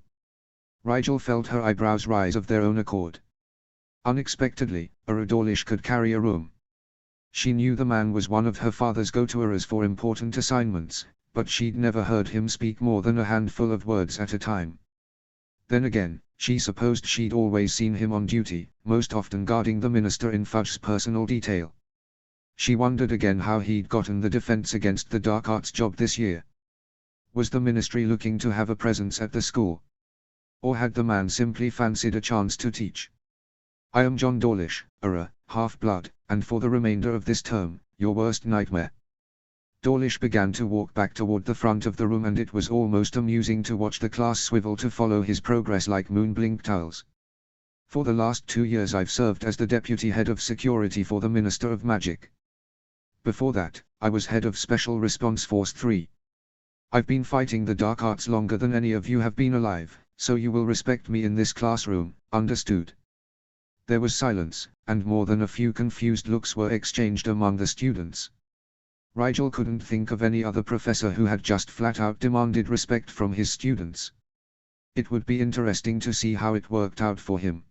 Rigel felt her eyebrows rise of their own accord. Unexpectedly, Dawlish could carry a room. She knew the man was one of her father's go-to-errors for important assignments, but she'd never heard him speak more than a handful of words at a time. Then again, she supposed she'd always seen him on duty, most often guarding the minister in Fudge's personal detail. She wondered again how he'd gotten the Defense Against the Dark Arts job this year. Was the ministry looking to have a presence at the school? Or had the man simply fancied a chance to teach? "I am John Dawlish, Auror, half-blood, and for the remainder of this term, your worst nightmare." Dawlish began to walk back toward the front of the room and it was almost amusing to watch the class swivel to follow his progress like moon-blinked owls. "For the last 2 years I've served as the deputy head of security for the Minister of Magic. Before that, I was head of Special Response Force 3. I've been fighting the dark arts longer than any of you have been alive, so you will respect me in this classroom, understood?" There was silence, and more than a few confused looks were exchanged among the students. Rigel couldn't think of any other professor who had just flat-out demanded respect from his students. It would be interesting to see how it worked out for him.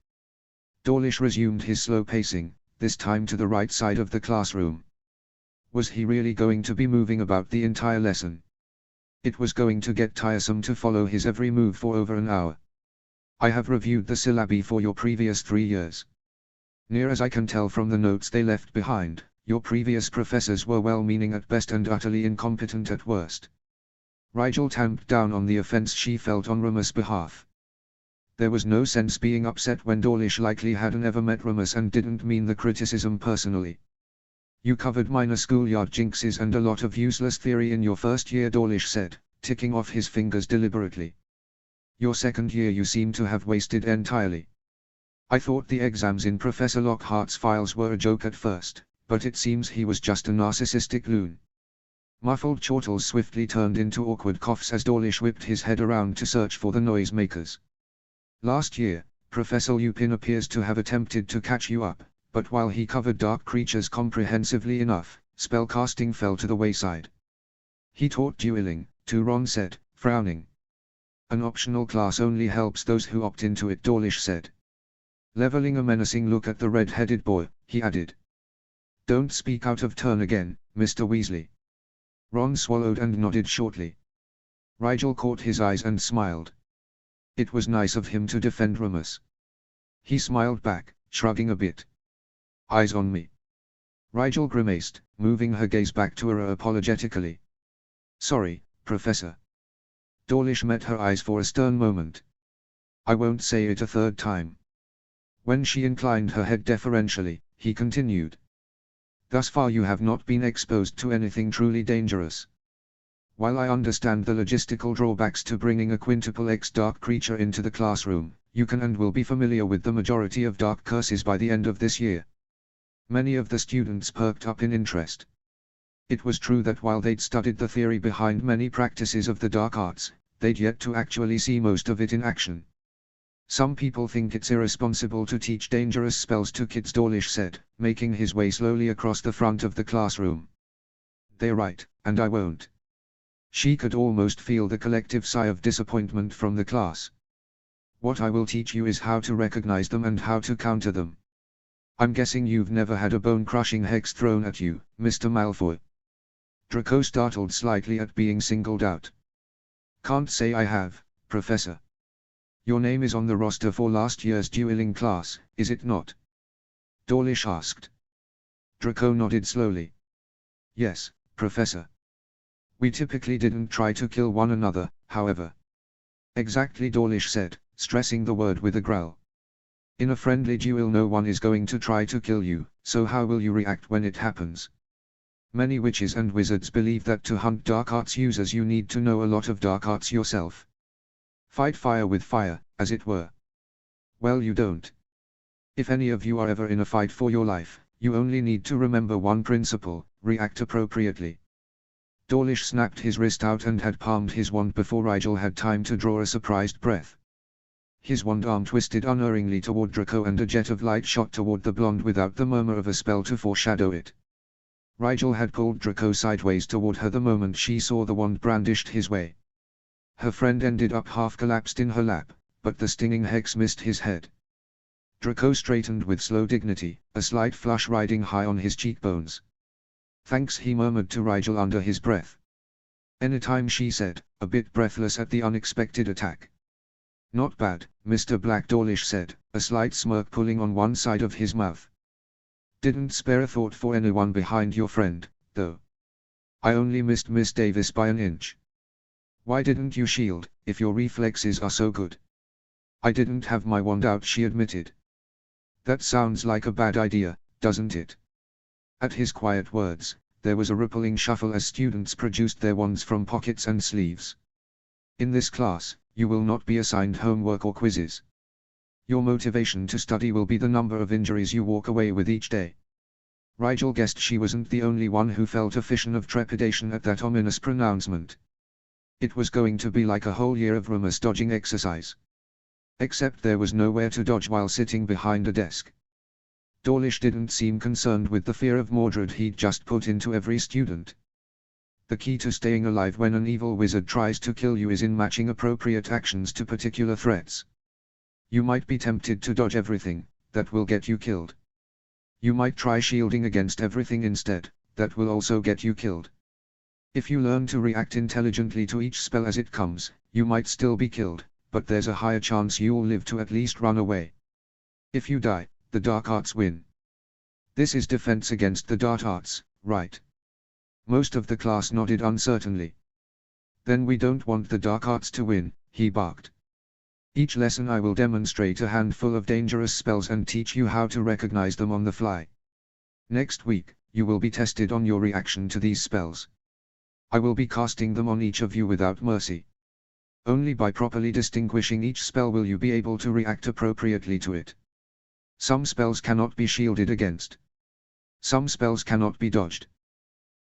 Dawlish resumed his slow pacing, this time to the right side of the classroom. Was he really going to be moving about the entire lesson? It was going to get tiresome to follow his every move for over an hour. "I have reviewed the syllabi for your previous 3 years. Near as I can tell from the notes they left behind, your previous professors were well-meaning at best and utterly incompetent at worst." Rigel tamped down on the offense she felt on Remus' behalf. There was no sense being upset when Dawlish likely hadn't ever met Remus and didn't mean the criticism personally. "You covered minor schoolyard jinxes and a lot of useless theory in your first year," Dawlish said, ticking off his fingers deliberately. "Your second year you seem to have wasted entirely. I thought the exams in Professor Lockhart's files were a joke at first, but it seems he was just a narcissistic loon. Muffled chortles swiftly turned into awkward coughs as Dawlish whipped his head around to search for the noisemakers. Last year, Professor Lupin appears to have attempted to catch you up, but while he covered dark creatures comprehensively enough, spellcasting fell to the wayside. He taught dueling, too, Ron said, frowning. An optional class only helps those who opt into it, Dawlish said. Leveling a menacing look at the red-headed boy, he added. Don't speak out of turn again, Mr. Weasley. Ron swallowed and nodded shortly. Rigel caught his eyes and smiled. It was nice of him to defend Remus. He smiled back, shrugging a bit. Eyes on me. Rigel grimaced, moving her gaze back to Aurora apologetically. Sorry, Professor. Dawlish met her eyes for a stern moment. I won't say it a third time. When she inclined her head deferentially, he continued. Thus far you have not been exposed to anything truly dangerous. While I understand the logistical drawbacks to bringing a quintuple X dark creature into the classroom, you can and will be familiar with the majority of dark curses by the end of this year. Many of the students perked up in interest. It was true that while they'd studied the theory behind many practices of the dark arts, they'd yet to actually see most of it in action. Some people think it's irresponsible to teach dangerous spells to kids, Dawlish said, making his way slowly across the front of the classroom. They're right, and I won't. She could almost feel the collective sigh of disappointment from the class. What I will teach you is how to recognize them and how to counter them. I'm guessing you've never had a bone-crushing hex thrown at you, Mr. Malfoy. Draco startled slightly at being singled out. Can't say I have, Professor. Your name is on the roster for last year's dueling class, is it not? Dawlish asked. Draco nodded slowly. Yes, Professor. We typically didn't try to kill one another, however. Exactly, Dawlish said, stressing the word with a growl. In a friendly duel no one is going to try to kill you, so how will you react when it happens? Many witches and wizards believe that to hunt dark arts users you need to know a lot of dark arts yourself. Fight fire with fire, as it were. Well, you don't. If any of you are ever in a fight for your life, you only need to remember one principle: react appropriately. Dawlish snapped his wrist out and had palmed his wand before Rigel had time to draw a surprised breath. His wand arm twisted unerringly toward Draco and a jet of light shot toward the blonde without the murmur of a spell to foreshadow it. Rigel had pulled Draco sideways toward her the moment she saw the wand brandished his way. Her friend ended up half collapsed in her lap, but the stinging hex missed his head. Draco straightened with slow dignity, a slight flush riding high on his cheekbones. Thanks, he murmured to Rigel under his breath. Anytime, she said, a bit breathless at the unexpected attack. Not bad, Mr. Black, Dawlish said, a slight smirk pulling on one side of his mouth. Didn't spare a thought for anyone behind your friend, though. I only missed Miss Davis by an inch. Why didn't you shield, if your reflexes are so good? I didn't have my wand out, she admitted. That sounds like a bad idea, doesn't it? At his quiet words, there was a rippling shuffle as students produced their wands from pockets and sleeves. In this class, you will not be assigned homework or quizzes. Your motivation to study will be the number of injuries you walk away with each day. Rigel guessed she wasn't the only one who felt a fission of trepidation at that ominous pronouncement. It was going to be like a whole year of Remus dodging exercise. Except there was nowhere to dodge while sitting behind a desk. Dawlish didn't seem concerned with the fear of Mordred he'd just put into every student. The key to staying alive when an evil wizard tries to kill you is in matching appropriate actions to particular threats. You might be tempted to dodge everything, that will get you killed. You might try shielding against everything instead, that will also get you killed. If you learn to react intelligently to each spell as it comes, you might still be killed, but there's a higher chance you'll live to at least run away. If you die, the dark arts win. This is defense against the dark arts, right? Most of the class nodded uncertainly. Then we don't want the dark arts to win, he barked. Each lesson I will demonstrate a handful of dangerous spells and teach you how to recognize them on the fly. Next week, you will be tested on your reaction to these spells. I will be casting them on each of you without mercy. Only by properly distinguishing each spell will you be able to react appropriately to it. Some spells cannot be shielded against. Some spells cannot be dodged.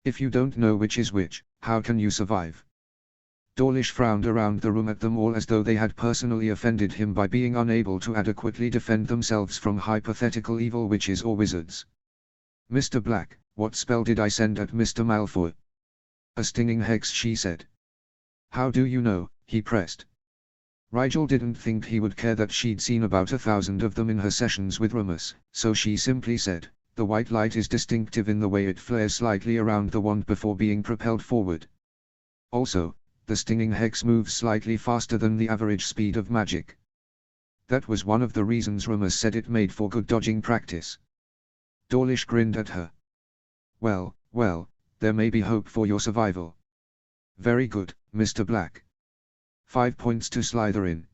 If you don't know which is which, how can you survive? Dawlish frowned around the room at them all as though they had personally offended him by being unable to adequately defend themselves from hypothetical evil witches or wizards. Mr. Black, what spell did I send at Mr. Malfoy? A stinging hex, she said. How do you know? He pressed. Rigel didn't think he would care that she'd seen about 1,000 of them in her sessions with Remus, so she simply said, the white light is distinctive in the way it flares slightly around the wand before being propelled forward. Also, the stinging hex moves slightly faster than the average speed of magic. That was one of the reasons Remus said it made for good dodging practice. Dawlish grinned at her. Well, there may be hope for your survival. Very good, Mr. Black. 5 points to Slytherin.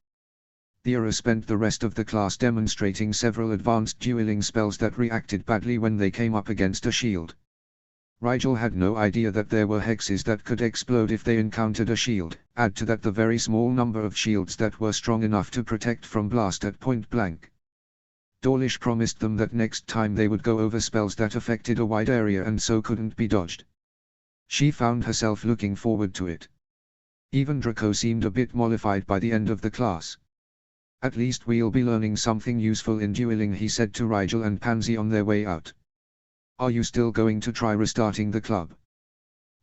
The Auror spent the rest of the class demonstrating several advanced dueling spells that reacted badly when they came up against a shield. Rigel had no idea that there were hexes that could explode if they encountered a shield, add to that the very small number of shields that were strong enough to protect from blast at point blank. Dawlish promised them that next time they would go over spells that affected a wide area and so couldn't be dodged. She found herself looking forward to it. Even Draco seemed a bit mollified by the end of the class. At least we'll be learning something useful in dueling, he said to Rigel and Pansy on their way out. Are you still going to try restarting the club?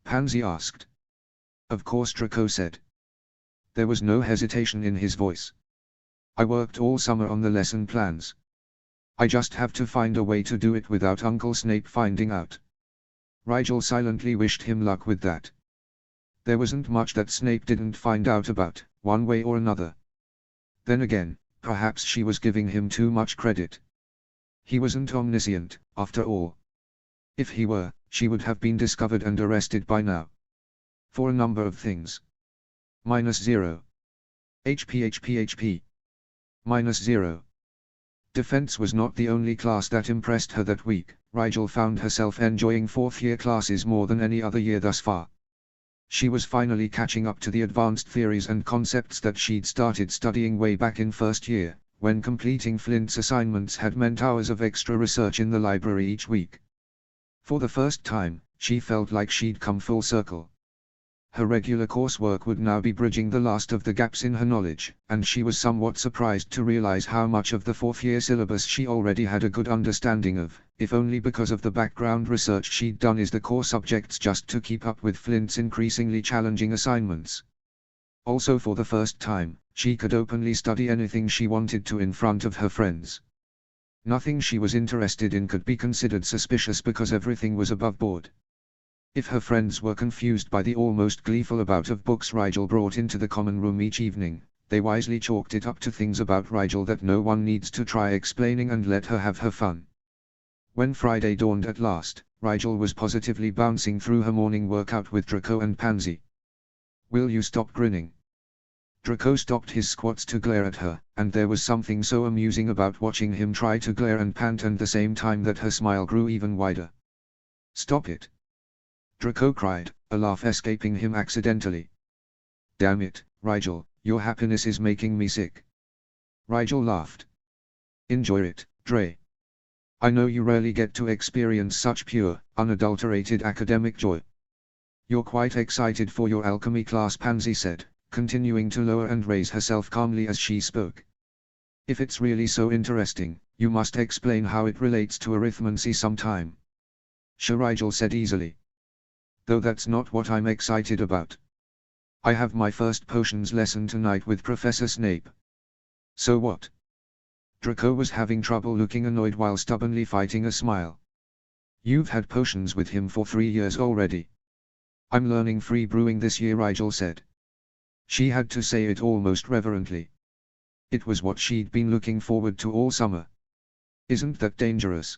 Pansy asked. Of course, Draco said. There was no hesitation in his voice. I worked all summer on the lesson plans. I just have to find a way to do it without Uncle Snape finding out. Rigel silently wished him luck with that. There wasn't much that Snape didn't find out about, one way or another. Then again, perhaps she was giving him too much credit. He wasn't omniscient, after all. If he were, she would have been discovered and arrested by now. For a number of things. -0. HP. -0. Defense was not the only class that impressed her that week. Rigel found herself enjoying fourth-year classes more than any other year thus far. She was finally catching up to the advanced theories and concepts that she'd started studying way back in first year, when completing Flint's assignments had meant hours of extra research in the library each week. For the first time, she felt like she'd come full circle. Her regular coursework would now be bridging the last of the gaps in her knowledge, and she was somewhat surprised to realize how much of the fourth-year syllabus she already had a good understanding of, if only because of the background research she'd done in the core subjects just to keep up with Flint's increasingly challenging assignments. Also, for the first time, she could openly study anything she wanted to in front of her friends. Nothing she was interested in could be considered suspicious because everything was above board. If her friends were confused by the almost gleeful amount of books Rigel brought into the common room each evening, they wisely chalked it up to things about Rigel that no one needs to try explaining and let her have her fun. When Friday dawned at last, Rigel was positively bouncing through her morning workout with Draco and Pansy. Will you stop grinning? Draco stopped his squats to glare at her, and there was something so amusing about watching him try to glare and pant at the same time that her smile grew even wider. Stop it! Draco cried, a laugh escaping him accidentally. Damn it, Rigel, your happiness is making me sick. Rigel laughed. Enjoy it, Dre. I know you rarely get to experience such pure, unadulterated academic joy. You're quite excited for your alchemy class, Pansy said, continuing to lower and raise herself calmly as she spoke. If it's really so interesting, you must explain how it relates to arithmancy sometime. Sure, Rigel said easily. Though that's not what I'm excited about. I have my first potions lesson tonight with Professor Snape. So what? Draco was having trouble looking annoyed while stubbornly fighting a smile. You've had potions with him for 3 years already. I'm learning free brewing this year, Rigel said. She had to say it almost reverently. It was what she'd been looking forward to all summer. Isn't that dangerous?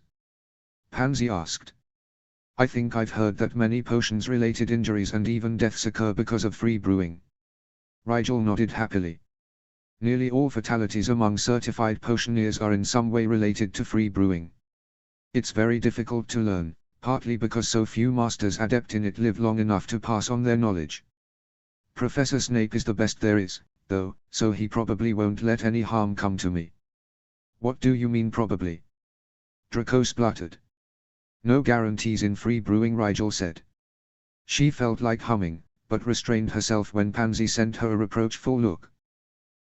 Pansy asked. I think I've heard that many potions-related injuries and even deaths occur because of free brewing. Rigel nodded happily. Nearly all fatalities among certified potioneers are in some way related to free brewing. It's very difficult to learn, partly because so few masters adept in it live long enough to pass on their knowledge. Professor Snape is the best there is, though, so he probably won't let any harm come to me. What do you mean probably? Draco spluttered. No guarantees in free brewing, Rigel said. She felt like humming, but restrained herself when Pansy sent her a reproachful look.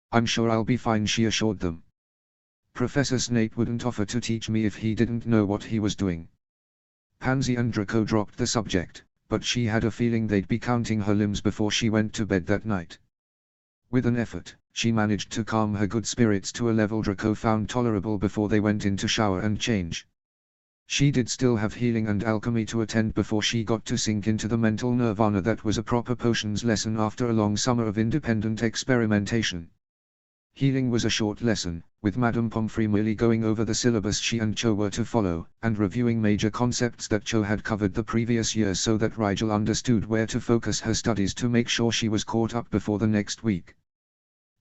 I'm sure I'll be fine, she assured them. Professor Snape wouldn't offer to teach me if he didn't know what he was doing. Pansy and Draco dropped the subject, but she had a feeling they'd be counting her limbs before she went to bed that night. With an effort, she managed to calm her good spirits to a level Draco found tolerable before they went in to shower and change. She did still have healing and alchemy to attend before she got to sink into the mental nirvana that was a proper potions lesson after a long summer of independent experimentation. Healing was a short lesson, with Madame Pomfrey merely going over the syllabus she and Cho were to follow, and reviewing major concepts that Cho had covered the previous year so that Rigel understood where to focus her studies to make sure she was caught up before the next week.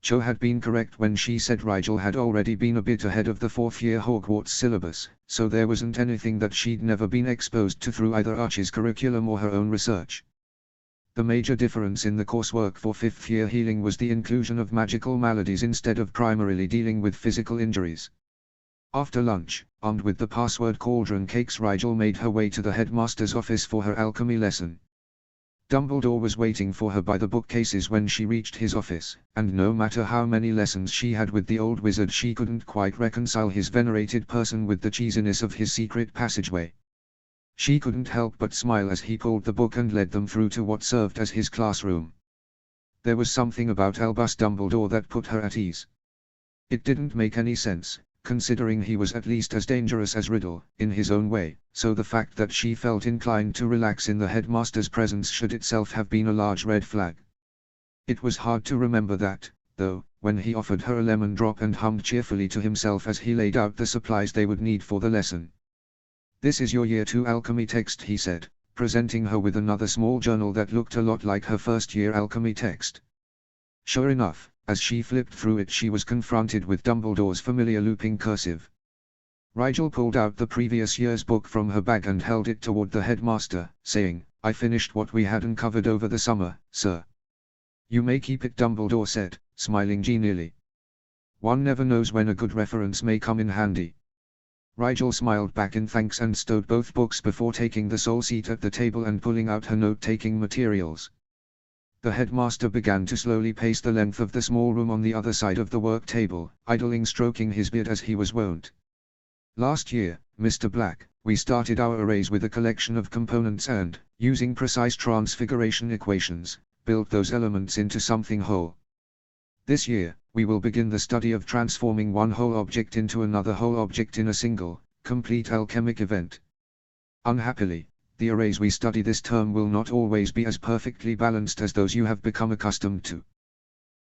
Cho had been correct when she said Rigel had already been a bit ahead of the fourth-year Hogwarts syllabus, so there wasn't anything that she'd never been exposed to through either Archie's curriculum or her own research. The major difference in the coursework for fifth-year healing was the inclusion of magical maladies instead of primarily dealing with physical injuries. After lunch, armed with the password cauldron cakes, Rigel made her way to the headmaster's office for her alchemy lesson. Dumbledore was waiting for her by the bookcases when she reached his office, and no matter how many lessons she had with the old wizard, she couldn't quite reconcile his venerated person with the cheesiness of his secret passageway. She couldn't help but smile as he pulled the book and led them through to what served as his classroom. There was something about Albus Dumbledore that put her at ease. It didn't make any sense, considering he was at least as dangerous as Riddle, in his own way, so the fact that she felt inclined to relax in the headmaster's presence should itself have been a large red flag. It was hard to remember that, though, when he offered her a lemon drop and hummed cheerfully to himself as he laid out the supplies they would need for the lesson. "This is your Year 2 alchemy text," he said, presenting her with another small journal that looked a lot like her first-year alchemy text. Sure enough, as she flipped through it, she was confronted with Dumbledore's familiar looping cursive. Rigel pulled out the previous year's book from her bag and held it toward the headmaster, saying, "I finished what we had uncovered over the summer, sir." "You may keep it," Dumbledore said, smiling genially. "One never knows when a good reference may come in handy." Rigel smiled back in thanks and stowed both books before taking the sole seat at the table and pulling out her note-taking materials. The headmaster began to slowly pace the length of the small room on the other side of the work table, idling, stroking his beard as he was wont. "Last year, Mr. Black, we started our arrays with a collection of components and, using precise transfiguration equations, built those elements into something whole. This year, we will begin the study of transforming one whole object into another whole object in a single, complete alchemic event. Unhappily, the arrays we study this term will not always be as perfectly balanced as those you have become accustomed to.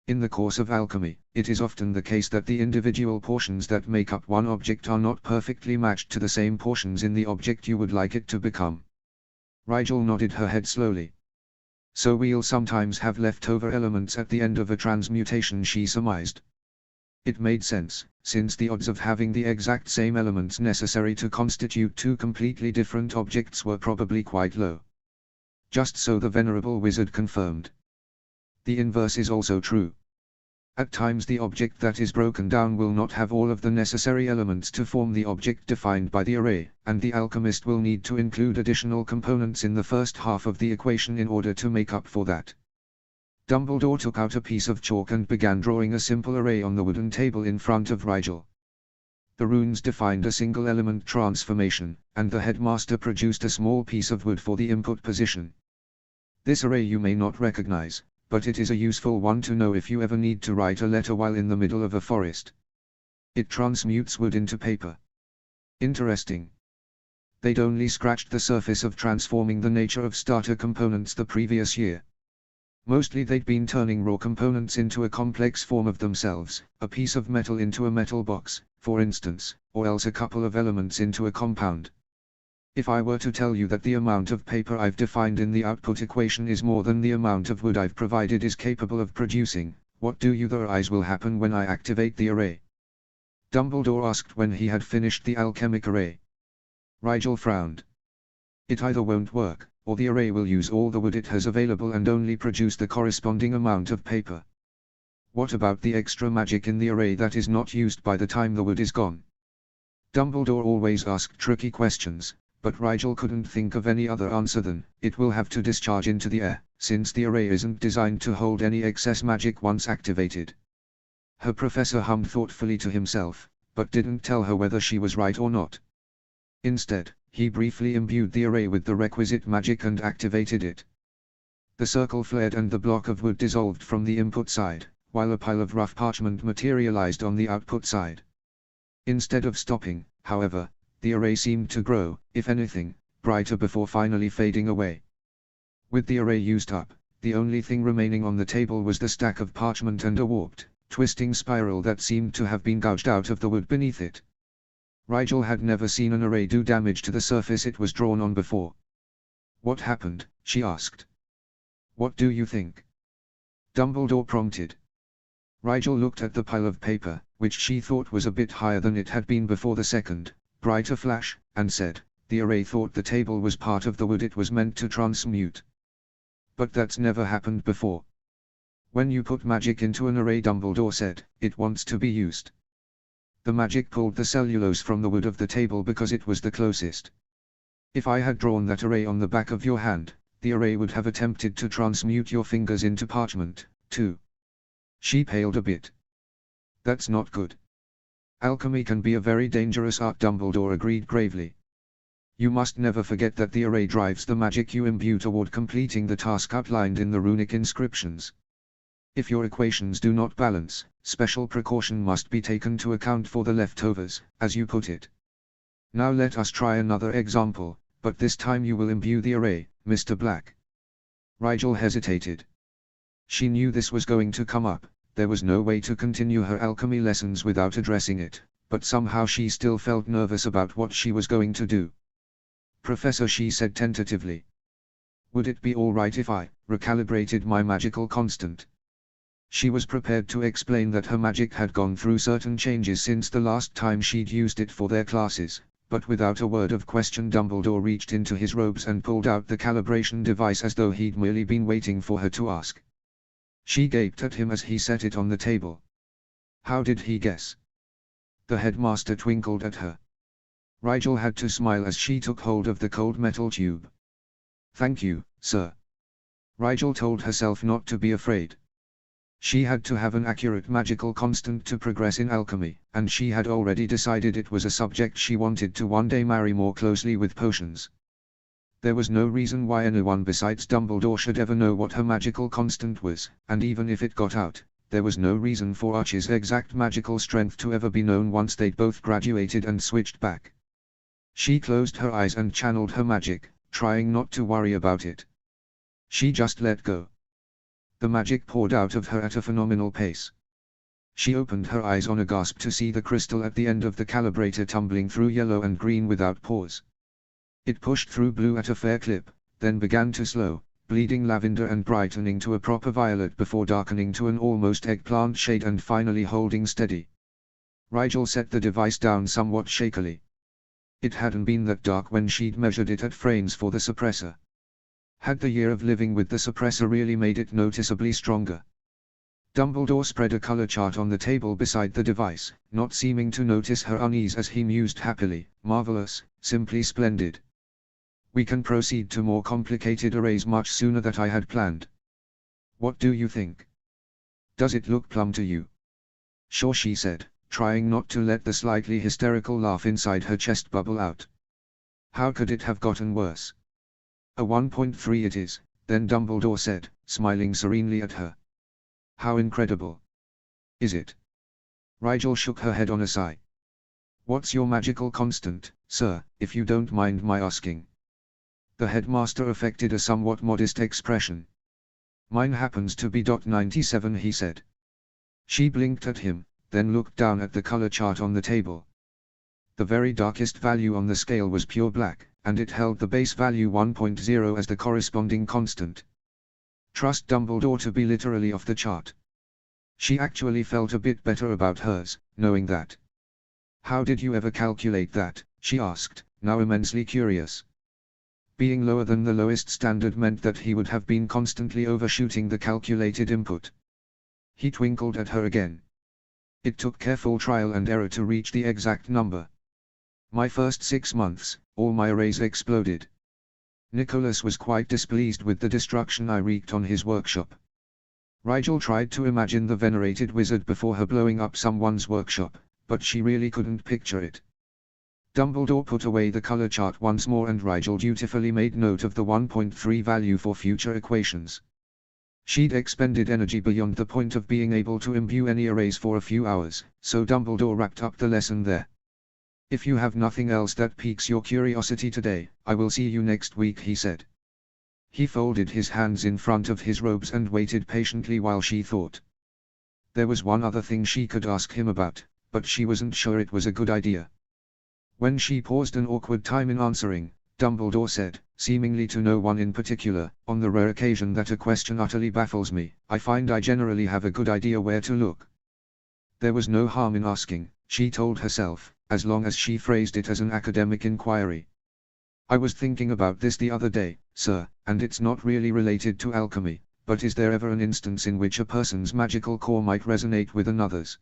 In the course of alchemy, it is often the case that the individual portions that make up one object are not perfectly matched to the same portions in the object you would like it to become." Rigel nodded her head slowly. "So we'll sometimes have leftover elements at the end of a transmutation," she surmised. It made sense, since the odds of having the exact same elements necessary to constitute two completely different objects were probably quite low. Just so the venerable wizard confirmed. The inverse is also true. At times the object that is broken down will not have all of the necessary elements to form the object defined by the array, and the alchemist will need to include additional components in the first half of the equation in order to make up for that. Dumbledore took out a piece of chalk and began drawing a simple array on the wooden table in front of Rigel. The runes defined a single element transformation, and the headmaster produced a small piece of wood for the input position. "This array you may not recognize, but it is a useful one to know if you ever need to write a letter while in the middle of a forest. It transmutes wood into paper." Interesting. They'd only scratched the surface of transforming the nature of starter components the previous year. Mostly they'd been turning raw components into a complex form of themselves, a piece of metal into a metal box, for instance, or else a couple of elements into a compound. "If I were to tell you that the amount of paper I've defined in the output equation is more than the amount of wood I've provided is capable of producing, what do you theorize will happen when I activate the array?" Dumbledore asked when he had finished the alchemic array. Rigel frowned. "It either won't work, or the array will use all the wood it has available and only produce the corresponding amount of paper." "What about the extra magic in the array that is not used by the time the wood is gone?" Dumbledore always asked tricky questions, but Rigel couldn't think of any other answer than, it will have to discharge into the air, since the array isn't designed to hold any excess magic once activated. Her professor hummed thoughtfully to himself, but didn't tell her whether she was right or not. Instead, he briefly imbued the array with the requisite magic and activated it. The circle flared and the block of wood dissolved from the input side, while a pile of rough parchment materialized on the output side. Instead of stopping, however, the array seemed to grow, if anything, brighter before finally fading away. With the array used up, the only thing remaining on the table was the stack of parchment and a warped, twisting spiral that seemed to have been gouged out of the wood beneath it. Rigel had never seen an array do damage to the surface it was drawn on before. "What happened?" she asked. "What do you think?" Dumbledore prompted. Rigel looked at the pile of paper, which she thought was a bit higher than it had been before the second, brighter flash, and said, "The array thought the table was part of the wood it was meant to transmute. But that's never happened before. When you put magic into an array," Dumbledore said, "it wants to be used. The magic pulled the cellulose from the wood of the table because it was the closest. If I had drawn that array on the back of your hand, the array would have attempted to transmute your fingers into parchment, too." She paled a bit. "That's not good. Alchemy can be a very dangerous art," Dumbledore agreed gravely. "You must never forget that the array drives the magic you imbue toward completing the task outlined in the runic inscriptions. If your equations do not balance, special precaution must be taken to account for the leftovers, as you put it. Now let us try another example, but this time you will imbue the array, Mr. Black." Rigel hesitated. She knew this was going to come up. There was no way to continue her alchemy lessons without addressing it, but somehow she still felt nervous about what she was going to do. "Professor," she said tentatively, "would it be all right if I recalibrated my magical constant?" She was prepared to explain that her magic had gone through certain changes since the last time she'd used it for their classes, but without a word of question Dumbledore reached into his robes and pulled out the calibration device as though he'd merely been waiting for her to ask. She gaped at him as he set it on the table. How did he guess? The headmaster twinkled at her. Rigel had to smile as she took hold of the cold metal tube. "Thank you, sir." Rigel told herself not to be afraid. She had to have an accurate magical constant to progress in alchemy, and she had already decided it was a subject she wanted to one day marry more closely with potions. There was no reason why anyone besides Dumbledore should ever know what her magical constant was, and even if it got out, there was no reason for Archie's exact magical strength to ever be known once they'd both graduated and switched back. She closed her eyes and channeled her magic, trying not to worry about it. She just let go. The magic poured out of her at a phenomenal pace. She opened her eyes on a gasp to see the crystal at the end of the calibrator tumbling through yellow and green without pause. It pushed through blue at a fair clip, then began to slow, bleeding lavender and brightening to a proper violet before darkening to an almost eggplant shade and finally holding steady. Rigel set the device down somewhat shakily. It hadn't been that dark when she'd measured it at frames for the suppressor. Had the year of living with the suppressor really made it noticeably stronger? Dumbledore spread a color chart on the table beside the device, not seeming to notice her unease as he mused happily, "Marvelous, simply splendid. We can proceed to more complicated arrays much sooner than I had planned. What do you think? Does it look plumb to you?" "Sure," she said, trying not to let the slightly hysterical laugh inside her chest bubble out. "How could it have gotten worse?" "A 1.3 it is," then Dumbledore said, smiling serenely at her. "How incredible. Is it?" Rigel shook her head on a sigh. "What's your magical constant, sir, if you don't mind my asking?" The headmaster affected a somewhat modest expression. "Mine happens to be .97, he said. She blinked at him, then looked down at the color chart on the table. The very darkest value on the scale was pure black, and it held the base value 1.0 as the corresponding constant. Trust Dumbledore to be literally off the chart. She actually felt a bit better about hers, knowing that. "How did you ever calculate that?" she asked, now immensely curious. Being lower than the lowest standard meant that he would have been constantly overshooting the calculated input. He twinkled at her again. "It took careful trial and error to reach the exact number. My first 6 months, all my arrays exploded. Nicholas was quite displeased with the destruction I wreaked on his workshop. Rigel tried to imagine the venerated wizard before her blowing up someone's workshop, but she really couldn't picture it. Dumbledore put away the color chart once more and Rigel dutifully made note of the 1.3 value for future equations. She'd expended energy beyond the point of being able to imbue any arrays for a few hours, so Dumbledore wrapped up the lesson there. "If you have nothing else that piques your curiosity today, I will see you next week," he said. He folded his hands in front of his robes and waited patiently while she thought. There was one other thing she could ask him about, but she wasn't sure it was a good idea. When she paused an awkward time in answering, Dumbledore said, seemingly to no one in particular, "On the rare occasion that a question utterly baffles me, I find I generally have a good idea where to look." There was no harm in asking, she told herself, as long as she phrased it as an academic inquiry. "I was thinking about this the other day, sir, and it's not really related to alchemy, but is there ever an instance in which a person's magical core might resonate with another's?"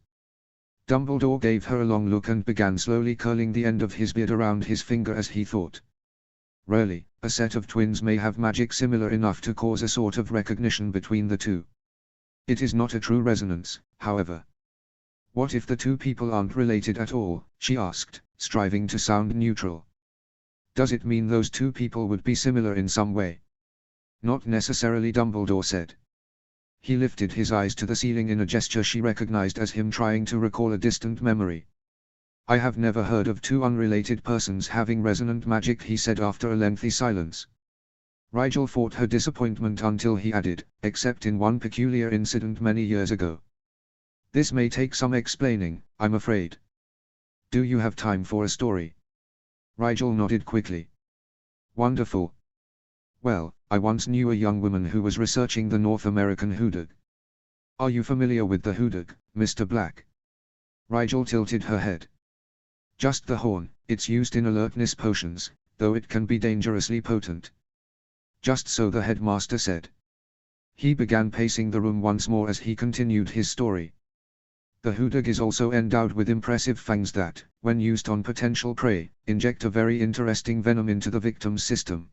Dumbledore gave her a long look and began slowly curling the end of his beard around his finger as he thought. "Really, a set of twins may have magic similar enough to cause a sort of recognition between the two. It is not a true resonance, however." "What if the two people aren't related at all?" she asked, striving to sound neutral. "Does it mean those two people would be similar in some way?" "Not necessarily," Dumbledore said. He lifted his eyes to the ceiling in a gesture she recognized as him trying to recall a distant memory. "I have never heard of two unrelated persons having resonant magic," he said after a lengthy silence. Rigel fought her disappointment until he added, "except in one peculiar incident many years ago. This may take some explaining, I'm afraid. Do you have time for a story?" Rigel nodded quickly. "Wonderful. Well, I once knew a young woman who was researching the North American hoodoo. Are you familiar with the hoodoo, Mr. Black?" Rigel tilted her head. "Just the horn, it's used in alertness potions, though it can be dangerously potent." "Just so," the headmaster said. He began pacing the room once more as he continued his story. "The hoodoo is also endowed with impressive fangs that, when used on potential prey, inject a very interesting venom into the victim's system.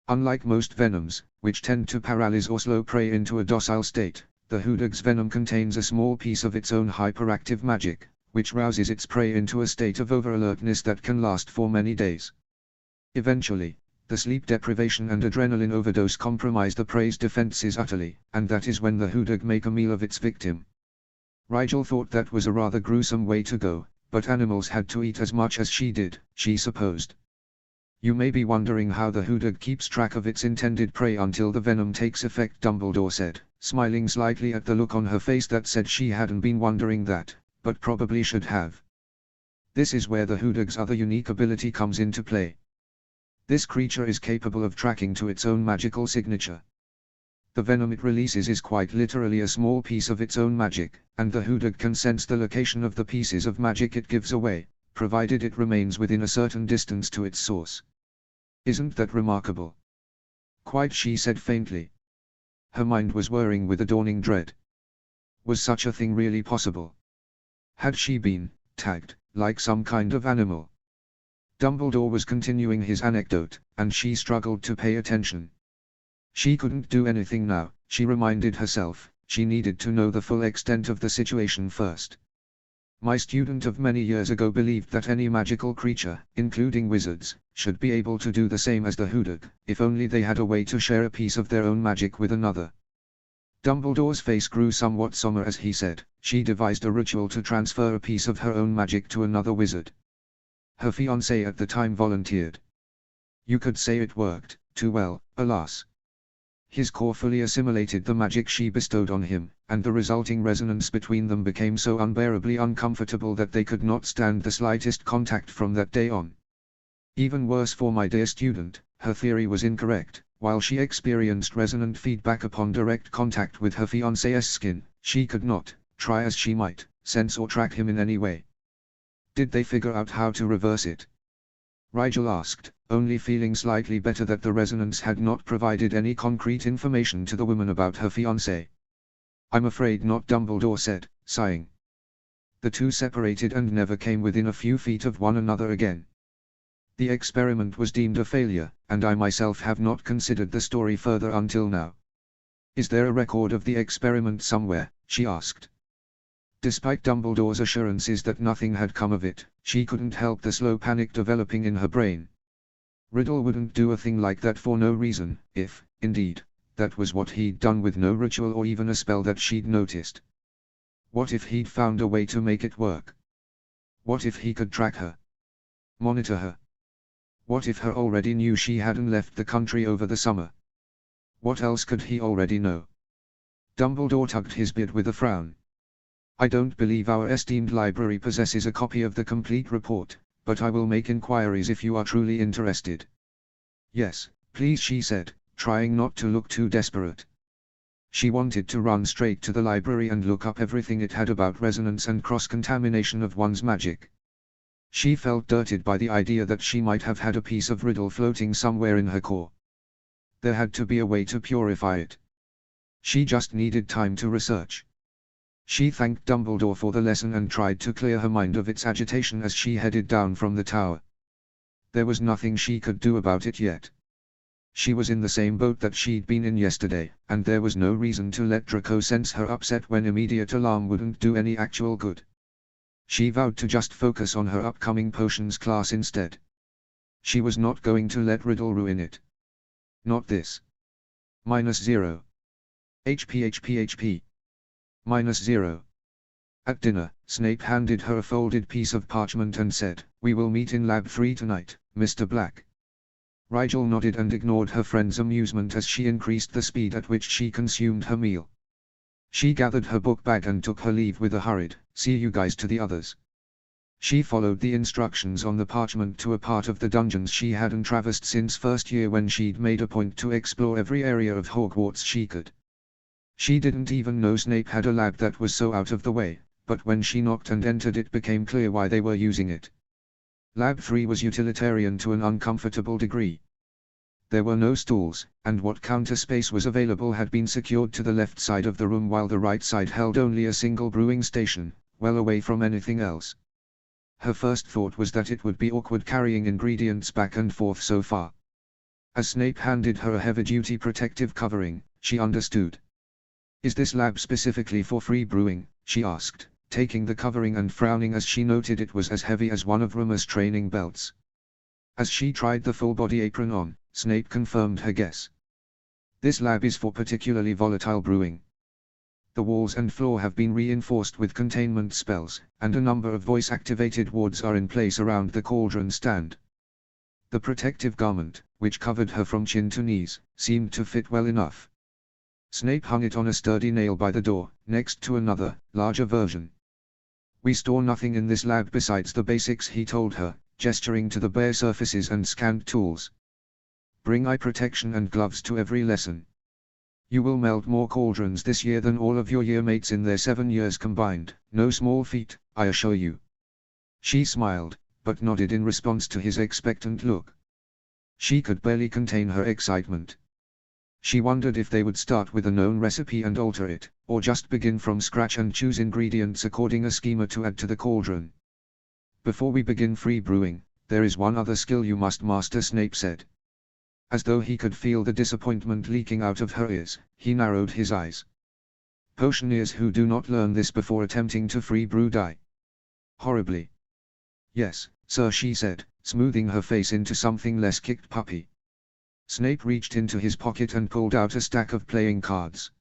Unlike most venoms, which tend to paralyze or slow prey into a docile state, the hoodoo's venom contains a small piece of its own hyperactive magic, which rouses its prey into a state of over-alertness that can last for many days. Eventually, the sleep deprivation and adrenaline overdose compromise the prey's defenses utterly, and that is when the hoodoo make a meal of its victim." Rigel thought that was a rather gruesome way to go, but animals had to eat as much as she did, she supposed. "You may be wondering how the hoodoo keeps track of its intended prey until the venom takes effect," Dumbledore said, smiling slightly at the look on her face that said she hadn't been wondering that, but probably should have. "This is where the hoodoo's other unique ability comes into play. This creature is capable of tracking to its own magical signature. The venom it releases is quite literally a small piece of its own magic, and the hoodoo can sense the location of the pieces of magic it gives away, provided it remains within a certain distance to its source. Isn't that remarkable?" "Quite," she said faintly. Her mind was whirring with a dawning dread. Was such a thing really possible? Had she been tagged like some kind of animal? Dumbledore was continuing his anecdote, and she struggled to pay attention. She couldn't do anything now, she reminded herself, she needed to know the full extent of the situation first. "My student of many years ago believed that any magical creature, including wizards, should be able to do the same as the hoodoo, if only they had a way to share a piece of their own magic with another." Dumbledore's face grew somewhat somber as he said, "She devised a ritual to transfer a piece of her own magic to another wizard. Her fiancé at the time volunteered. You could say it worked, too well, alas. His core fully assimilated the magic she bestowed on him, and the resulting resonance between them became so unbearably uncomfortable that they could not stand the slightest contact from that day on. Even worse for my dear student, her theory was incorrect. While she experienced resonant feedback upon direct contact with her fiancé's skin, she could not, try as she might, sense or track him in any way." "Did they figure out how to reverse it?" Rigel asked, only feeling slightly better that the resonance had not provided any concrete information to the woman about her fiancé. "I'm afraid not," Dumbledore said, sighing. "The two separated and never came within a few feet of one another again. The experiment was deemed a failure, and I myself have not considered the story further until now. Is there a record of the experiment somewhere? She asked. Despite Dumbledore's assurances that nothing had come of it, she couldn't help the slow panic developing in her brain. Riddle wouldn't do a thing like that for no reason, if, indeed, that was what he'd done with no ritual or even a spell that she'd noticed. What if he'd found a way to make it work? What if he could track her? Monitor her? What if her already knew she hadn't left the country over the summer? What else could he already know? Dumbledore tugged his beard with a frown. I don't believe our esteemed library possesses a copy of the complete report, but I will make inquiries if you are truly interested. Yes, please, she said, trying not to look too desperate. She wanted to run straight to the library and look up everything it had about resonance and cross-contamination of one's magic. She felt dirted by the idea that she might have had a piece of riddle floating somewhere in her core. There had to be a way to purify it. She just needed time to research. She thanked Dumbledore for the lesson and tried to clear her mind of its agitation as she headed down from the tower. There was nothing she could do about it yet. She was in the same boat that she'd been in yesterday, and there was no reason to let Draco sense her upset when immediate alarm wouldn't do any actual good. She vowed to just focus on her upcoming potions class instead. She was not going to let Riddle ruin it. Not this. -0. HP. -0. At dinner, Snape handed her a folded piece of parchment and said, "We will meet in Lab 3 tonight, Mr. Black." Rigel nodded and ignored her friend's amusement as she increased the speed at which she consumed her meal. She gathered her book bag and took her leave with a hurried, "See you guys" to the others. She followed the instructions on the parchment to a part of the dungeons she hadn't traversed since first year when she'd made a point to explore every area of Hogwarts she could. She didn't even know Snape had a lab that was so out of the way, but when she knocked and entered it became clear why they were using it. Lab 3 was utilitarian to an uncomfortable degree. There were no stools, and what counter space was available had been secured to the left side of the room while the right side held only a single brewing station, well away from anything else. Her first thought was that it would be awkward carrying ingredients back and forth so far. As Snape handed her a heavy-duty protective covering, she understood. "Is this lab specifically for free brewing?" she asked, taking the covering and frowning as she noted it was as heavy as one of Remus' training belts. As she tried the full-body apron on, Snape confirmed her guess. "This lab is for particularly volatile brewing. The walls and floor have been reinforced with containment spells, and a number of voice-activated wards are in place around the cauldron stand." The protective garment, which covered her from chin to knees, seemed to fit well enough. Snape hung it on a sturdy nail by the door, next to another, larger version. "We store nothing in this lab besides the basics," he told her, gesturing to the bare surfaces and scanned tools. "Bring eye protection and gloves to every lesson. You will meld more cauldrons this year than all of your yearmates in their 7 years combined, no small feat, I assure you." She smiled, but nodded in response to his expectant look. She could barely contain her excitement. She wondered if they would start with a known recipe and alter it, or just begin from scratch and choose ingredients according a schema to add to the cauldron. "Before we begin free brewing, there is one other skill you must master," Snape said. As though he could feel the disappointment leaking out of her ears, he narrowed his eyes. "Potioneers who do not learn this before attempting to free brew die horribly." "Yes, sir," she said, smoothing her face into something less kicked puppy. Snape reached into his pocket and pulled out a stack of playing cards.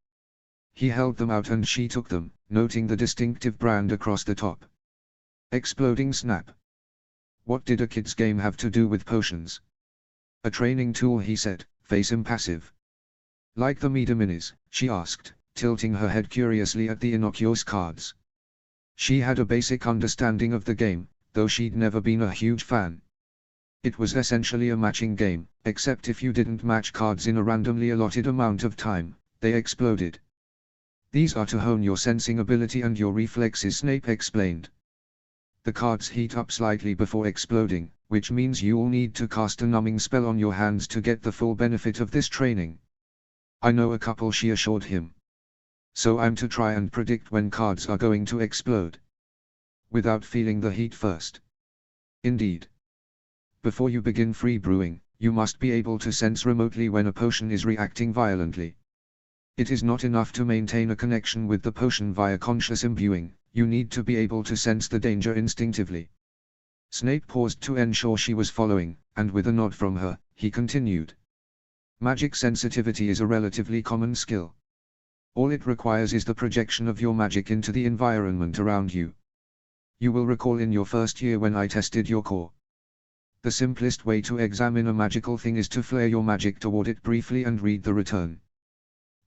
He held them out and she took them, noting the distinctive brand across the top. Exploding Snap. What did a kid's game have to do with potions? "A training tool," he said, face impassive. "Like the Meter Minis?" she asked, tilting her head curiously at the innocuous cards. She had a basic understanding of the game, though she'd never been a huge fan. It was essentially a matching game, except if you didn't match cards in a randomly allotted amount of time, they exploded. "These are to hone your sensing ability and your reflexes," Snape explained. "The cards heat up slightly before exploding, which means you'll need to cast a numbing spell on your hands to get the full benefit of this training." "I know a couple," she assured him. "So I'm to try and predict when cards are going to explode, without feeling the heat first." "Indeed. Before you begin free brewing, you must be able to sense remotely when a potion is reacting violently. It is not enough to maintain a connection with the potion via conscious imbuing, you need to be able to sense the danger instinctively. Snape paused to ensure she was following, and with a nod from her, he continued. Magic sensitivity is a relatively common skill. All it requires is the projection of your magic into the environment around you. You will recall in your first year when I tested your core. The simplest way to examine a magical thing is to flare your magic toward it briefly and read the return.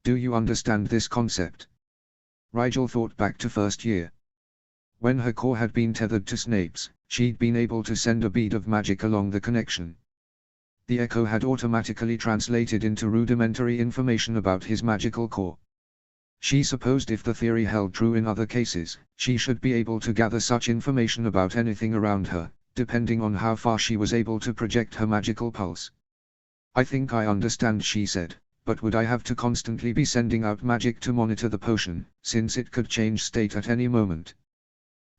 Do you understand this concept? Rigel thought back to first year. When her core had been tethered to Snape's, she'd been able to send a bead of magic along the connection. The echo had automatically translated into rudimentary information about his magical core. She supposed if the theory held true in other cases, she should be able to gather such information about anything around her, depending on how far she was able to project her magical pulse. I think I understand, she said, but would I have to constantly be sending out magic to monitor the potion, since it could change state at any moment?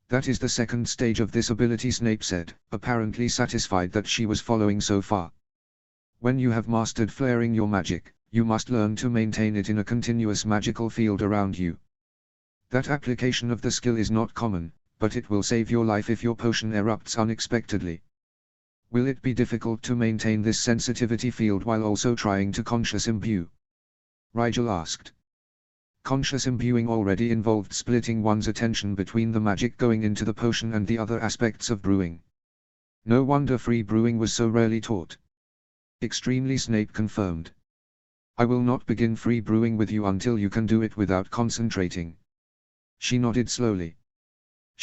That is the second stage of this ability, Snape said, apparently satisfied that she was following so far. When you have mastered flaring your magic, you must learn to maintain it in a continuous magical field around you. That application of the skill is not common, but it will save your life if your potion erupts unexpectedly. Will it be difficult to maintain this sensitivity field while also trying to conscious imbue? Rigel asked. Conscious imbuing already involved splitting one's attention between the magic going into the potion and the other aspects of brewing. No wonder free brewing was so rarely taught. Extremely, Snape confirmed. I will not begin free brewing with you until you can do it without concentrating. She nodded slowly.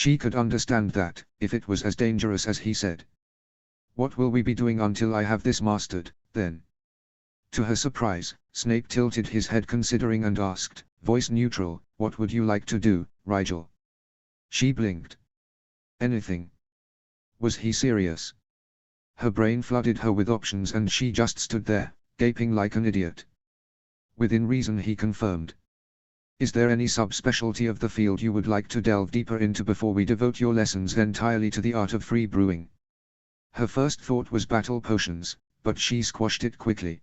She could understand that, if it was as dangerous as he said. What will we be doing until I have this mastered, then? To her surprise, Snape tilted his head considering and asked, voice neutral, what would you like to do, Rigel? She blinked. Anything. Was he serious? Her brain flooded her with options and she just stood there, gaping like an idiot. Within reason, he confirmed. Is there any subspecialty of the field you would like to delve deeper into before we devote your lessons entirely to the art of free brewing? Her first thought was battle potions, but she squashed it quickly.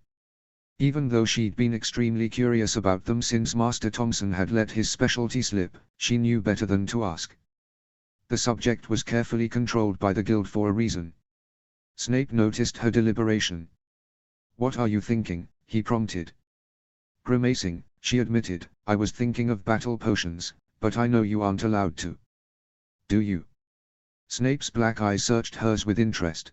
Even though she'd been extremely curious about them since Master Thompson had let his specialty slip, she knew better than to ask. The subject was carefully controlled by the guild for a reason. Snape noticed her deliberation. What are you thinking? He prompted. Grimacing, she admitted, I was thinking of battle potions, but I know you aren't allowed to. Do you? Snape's black eyes searched hers with interest.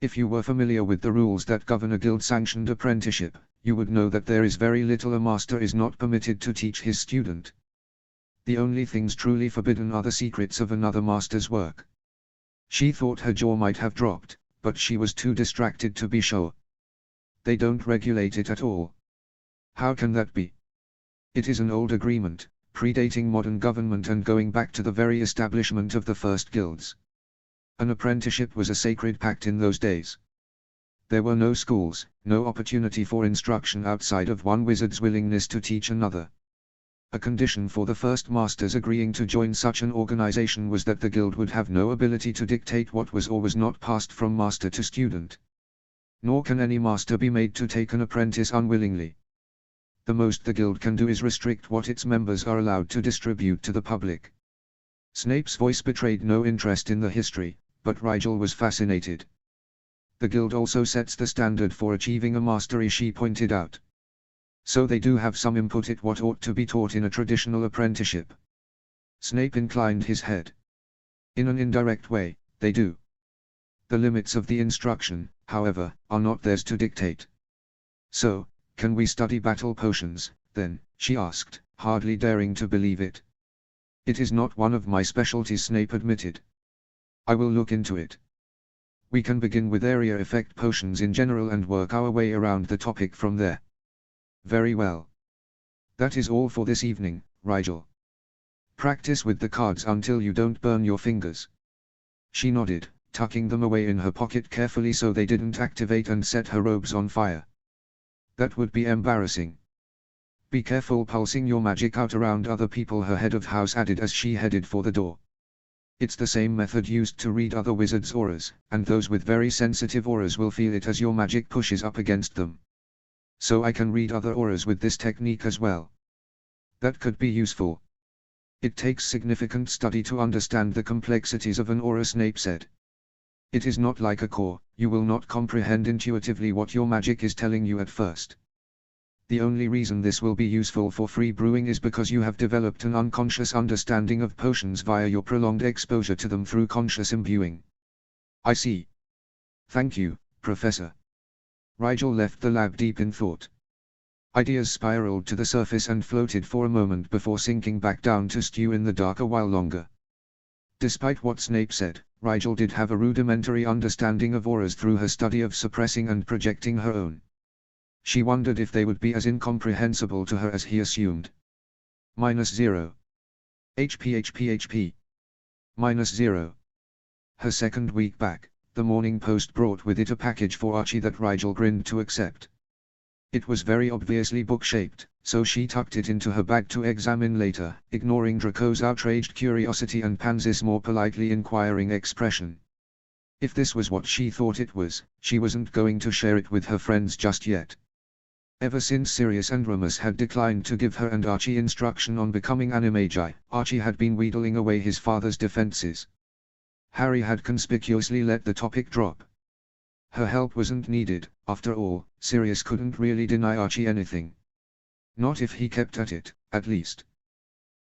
If you were familiar with the rules that govern a guild-sanctioned apprenticeship, you would know that there is very little a master is not permitted to teach his student. The only things truly forbidden are the secrets of another master's work. She thought her jaw might have dropped, but she was too distracted to be sure. They don't regulate it at all. How can that be? It is an old agreement, predating modern government and going back to the very establishment of the first guilds. An apprenticeship was a sacred pact in those days. There were no schools, no opportunity for instruction outside of one wizard's willingness to teach another. A condition for the first masters agreeing to join such an organization was that the guild would have no ability to dictate what was or was not passed from master to student. Nor can any master be made to take an apprentice unwillingly. The most the guild can do is restrict what its members are allowed to distribute to the public. Snape's voice betrayed no interest in the history, but Rigel was fascinated. The guild also sets the standard for achieving a mastery, she pointed out. So they do have some input at what ought to be taught in a traditional apprenticeship. Snape inclined his head. In an indirect way, they do. The limits of the instruction, however, are not theirs to dictate. So, can we study battle potions, then? She asked, hardly daring to believe it. It is not one of my specialties, Snape admitted. I will look into it. We can begin with area effect potions in general and work our way around the topic from there. Very well. That is all for this evening, Rigel. Practice with the cards until you don't burn your fingers. She nodded, tucking them away in her pocket carefully so they didn't activate and set her robes on fire. That would be embarrassing. Be careful pulsing your magic out around other people, her head of house added as she headed for the door. It's the same method used to read other wizards' auras, and those with very sensitive auras will feel it as your magic pushes up against them. So I can read other auras with this technique as well. That could be useful. It takes significant study to understand the complexities of an aura, Snape said. It is not like a core, you will not comprehend intuitively what your magic is telling you at first. The only reason this will be useful for free brewing is because you have developed an unconscious understanding of potions via your prolonged exposure to them through conscious imbuing. I see. Thank you, Professor. Rigel left the lab deep in thought. Ideas spiraled to the surface and floated for a moment before sinking back down to stew in the dark a while longer. Despite what Snape said, Rigel did have a rudimentary understanding of auras through her study of suppressing and projecting her own. She wondered if they would be as incomprehensible to her as he assumed. -0. HP. -0. Her second week back, the Morning Post brought with it a package for Archie that Rigel grinned to accept. It was very obviously book-shaped, so she tucked it into her bag to examine later, ignoring Draco's outraged curiosity and Pansy's more politely inquiring expression. If this was what she thought it was, she wasn't going to share it with her friends just yet. Ever since Sirius and Remus had declined to give her and Archie instruction on becoming animagi, Archie had been wheedling away his father's defenses. Harry had conspicuously let the topic drop. Her help wasn't needed, after all, Sirius couldn't really deny Archie anything. Not if he kept at it, at least.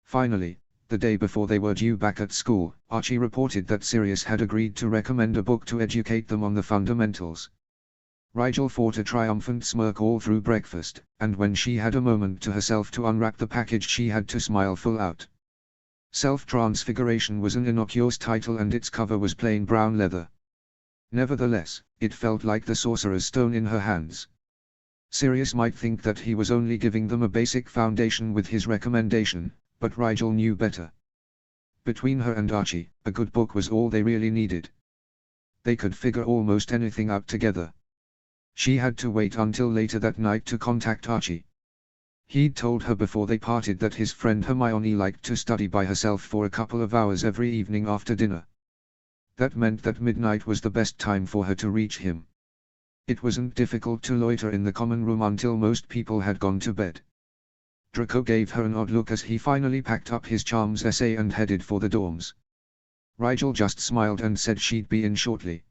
Finally, the day before they were due back at school, Archie reported that Sirius had agreed to recommend a book to educate them on the fundamentals. Rigel fought a triumphant smirk all through breakfast, and when she had a moment to herself to unwrap the package she had to smile full out. Self-Transfiguration was an innocuous title and its cover was plain brown leather. Nevertheless, it felt like the Sorcerer's Stone in her hands. Sirius might think that he was only giving them a basic foundation with his recommendation, but Rigel knew better. Between her and Archie, a good book was all they really needed. They could figure almost anything out together. She had to wait until later that night to contact Archie. He'd told her before they parted that his friend Hermione liked to study by herself for a couple of hours every evening after dinner. That meant that midnight was the best time for her to reach him. It wasn't difficult to loiter in the common room until most people had gone to bed. Draco gave her an odd look as he finally packed up his charms essay and headed for the dorms. Rigel just smiled and said she'd be in shortly.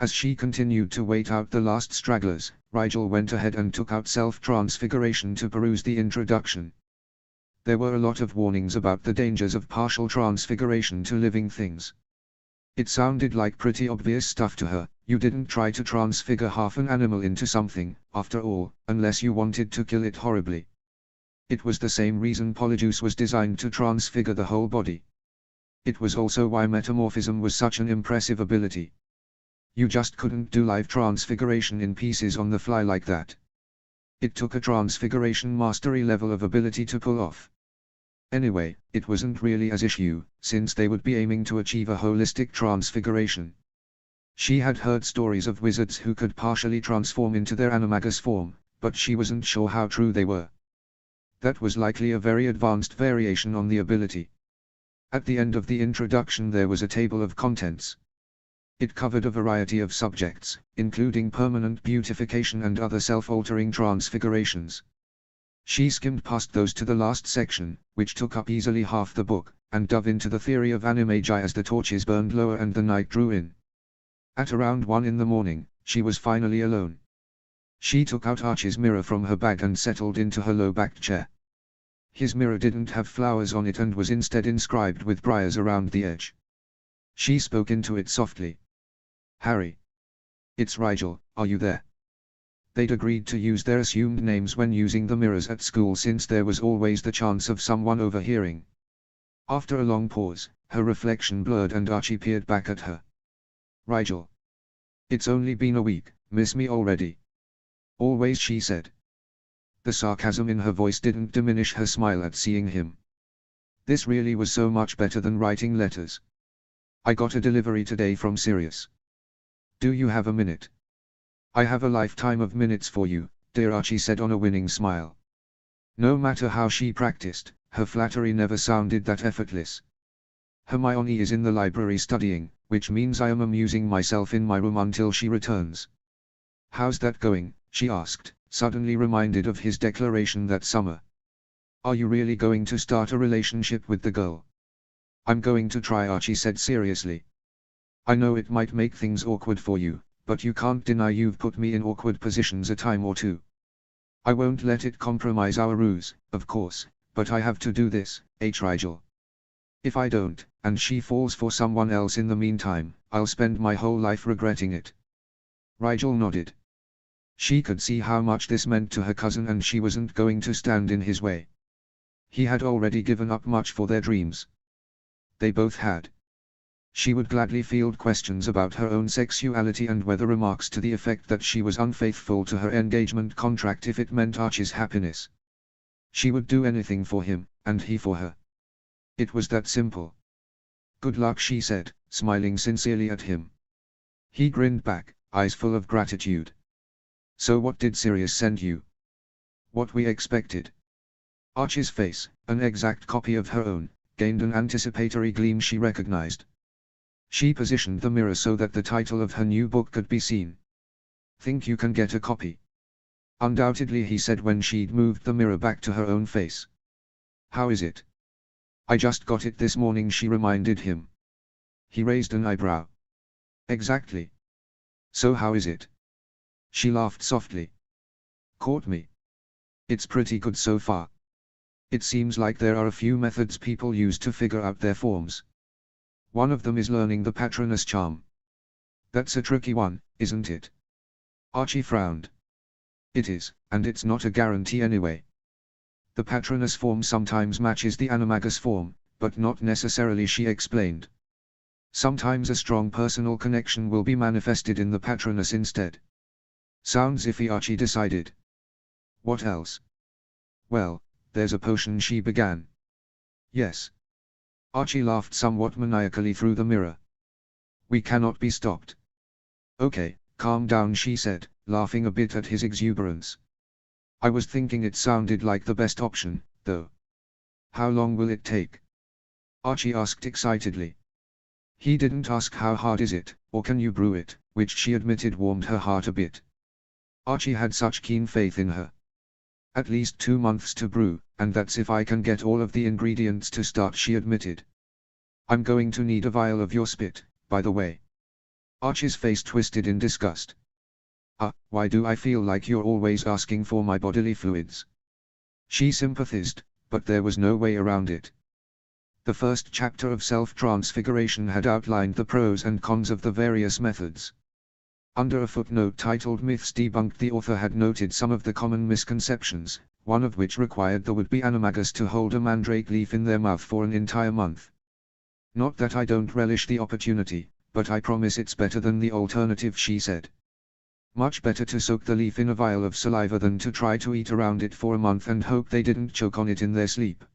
As she continued to wait out the last stragglers, Rigel went ahead and took out Self-Transfiguration to peruse the introduction. There were a lot of warnings about the dangers of partial transfiguration to living things. It sounded like pretty obvious stuff to her. You didn't try to transfigure half an animal into something, after all, unless you wanted to kill it horribly. It was the same reason Polyjuice was designed to transfigure the whole body. It was also why metamorphism was such an impressive ability. You just couldn't do live transfiguration in pieces on the fly like that. It took a transfiguration mastery level of ability to pull off. Anyway, it wasn't really as issue, since they would be aiming to achieve a holistic transfiguration. She had heard stories of wizards who could partially transform into their animagus form, but she wasn't sure how true they were. That was likely a very advanced variation on the ability. At the end of the introduction there was a table of contents. It covered a variety of subjects, including permanent beautification and other self-altering transfigurations. She skimmed past those to the last section, which took up easily half the book, and dove into the theory of animagi as the torches burned lower and the night drew in. At around 1 in the morning, she was finally alone. She took out Archie's mirror from her bag and settled into her low-backed chair. His mirror didn't have flowers on it and was instead inscribed with briars around the edge. She spoke into it softly. "Harry. It's Rigel, are you there?" They'd agreed to use their assumed names when using the mirrors at school since there was always the chance of someone overhearing. After a long pause, her reflection blurred and Archie peered back at her. "Rigel. It's only been a week, miss me already?" "Always," she said. The sarcasm in her voice didn't diminish her smile at seeing him. This really was so much better than writing letters. "I got a delivery today from Sirius. Do you have a minute?" "I have a lifetime of minutes for you," dear Archie said on a winning smile. No matter how she practiced, her flattery never sounded that effortless. Hermione is in the library studying, which means I am amusing myself in my room until she returns. How's that going? She asked, suddenly reminded of his declaration that summer. Are you really going to start a relationship with the girl? I'm going to try, Archie said seriously. I know it might make things awkward for you, but you can't deny you've put me in awkward positions a time or two. I won't let it compromise our ruse, of course, but I have to do this, Rigel. If I don't, and she falls for someone else in the meantime, I'll spend my whole life regretting it. Rigel nodded. She could see how much this meant to her cousin and she wasn't going to stand in his way. He had already given up much for their dreams. They both had. She would gladly field questions about her own sexuality and whether remarks to the effect that she was unfaithful to her engagement contract if it meant Archie's happiness. She would do anything for him, and he for her. It was that simple. Good luck, she said, smiling sincerely at him. He grinned back, eyes full of gratitude. So what did Sirius send you? What we expected. Archie's face, an exact copy of her own, gained an anticipatory gleam she recognized. She positioned the mirror so that the title of her new book could be seen. Think you can get a copy? Undoubtedly, he said when she'd moved the mirror back to her own face. How is it? I just got it this morning, she reminded him. He raised an eyebrow. Exactly. So how is it? She laughed softly. Caught me. It's pretty good so far. It seems like there are a few methods people use to figure out their forms. One of them is learning the Patronus charm. That's a tricky one, isn't it? Archie frowned. It is, and it's not a guarantee anyway. The Patronus form sometimes matches the Animagus form, but not necessarily, she explained. Sometimes a strong personal connection will be manifested in the Patronus instead. Sounds iffy, Archie decided. What else? Well, there's a potion, she began. Yes. Archie laughed somewhat maniacally through the mirror. We cannot be stopped. Okay, calm down, she said, laughing a bit at his exuberance. I was thinking it sounded like the best option, though. How long will it take? Archie asked excitedly. He didn't ask how hard is it, or can you brew it, which she admitted warmed her heart a bit. Archie had such keen faith in her. At least 2 months to brew, and that's if I can get all of the ingredients to start, she admitted. I'm going to need a vial of your spit, by the way. Archie's face twisted in disgust. Why do I feel like you're always asking for my bodily fluids? She sympathized, but there was no way around it. The first chapter of Self-Transfiguration had outlined the pros and cons of the various methods. Under a footnote titled Myths Debunked, the author had noted some of the common misconceptions, one of which required the would-be animagus to hold a mandrake leaf in their mouth for an entire month. Not that I don't relish the opportunity, but I promise it's better than the alternative, she said. Much better to soak the leaf in a vial of saliva than to try to eat around it for a month and hope they didn't choke on it in their sleep.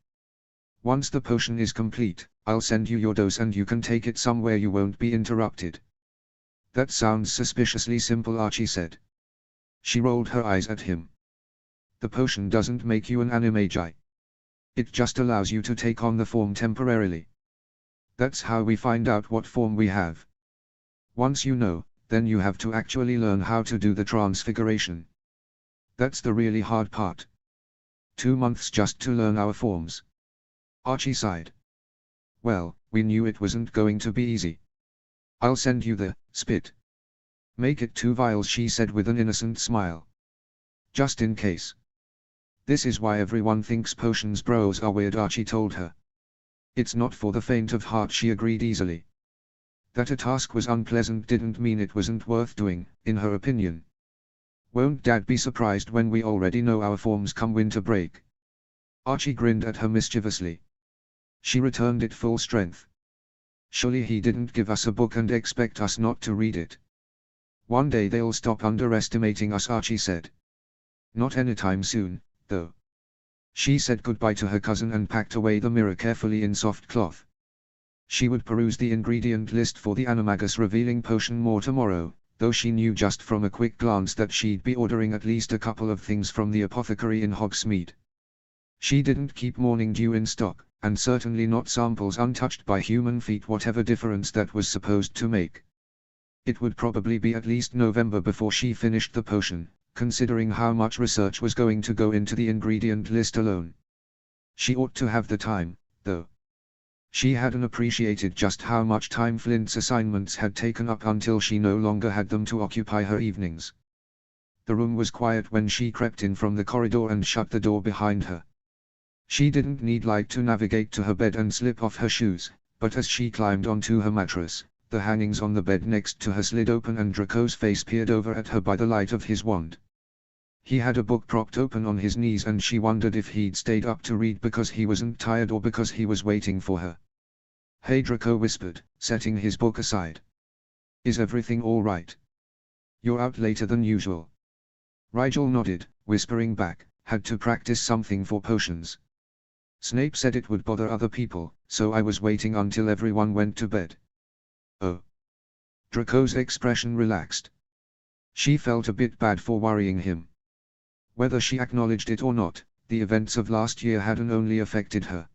Once the potion is complete, I'll send you your dose and you can take it somewhere you won't be interrupted. That sounds suspiciously simple, Archie said. She rolled her eyes at him. The potion doesn't make you an animagi. It just allows you to take on the form temporarily. That's how we find out what form we have. Once you know, then you have to actually learn how to do the transfiguration. That's the really hard part. 2 months just to learn our forms. Archie sighed. Well, we knew it wasn't going to be easy. I'll send you the spit. Make it 2 vials, she said with an innocent smile. Just in case. This is why everyone thinks potions bros are weird, Archie told her. It's not for the faint of heart, she agreed easily. That a task was unpleasant didn't mean it wasn't worth doing, in her opinion. Won't Dad be surprised when we already know our forms come winter break? Archie grinned at her mischievously. She returned it full strength. Surely he didn't give us a book and expect us not to read it. One day they'll stop underestimating us, Archie said. Not anytime soon, though. She said goodbye to her cousin and packed away the mirror carefully in soft cloth. She would peruse the ingredient list for the Animagus revealing potion more tomorrow, though she knew just from a quick glance that she'd be ordering at least a couple of things from the apothecary in Hogsmeade. She didn't keep morning dew in stock, and certainly not samples untouched by human feet, whatever difference that was supposed to make. It would probably be at least November before she finished the potion, considering how much research was going to go into the ingredient list alone. She ought to have the time, though. She hadn't appreciated just how much time Flint's assignments had taken up until she no longer had them to occupy her evenings. The room was quiet when she crept in from the corridor and shut the door behind her. She didn't need light to navigate to her bed and slip off her shoes, but as she climbed onto her mattress, the hangings on the bed next to her slid open and Draco's face peered over at her by the light of his wand. He had a book propped open on his knees and she wondered if he'd stayed up to read because he wasn't tired or because he was waiting for her. "Hey," Draco whispered, setting his book aside. "Is everything all right? You're out later than usual." Rigel nodded, whispering back, "Had to practice something for potions. Snape said it would bother other people, so I was waiting until everyone went to bed." "Oh." Draco's expression relaxed. She felt a bit bad for worrying him. Whether she acknowledged it or not, the events of last year hadn't only affected her.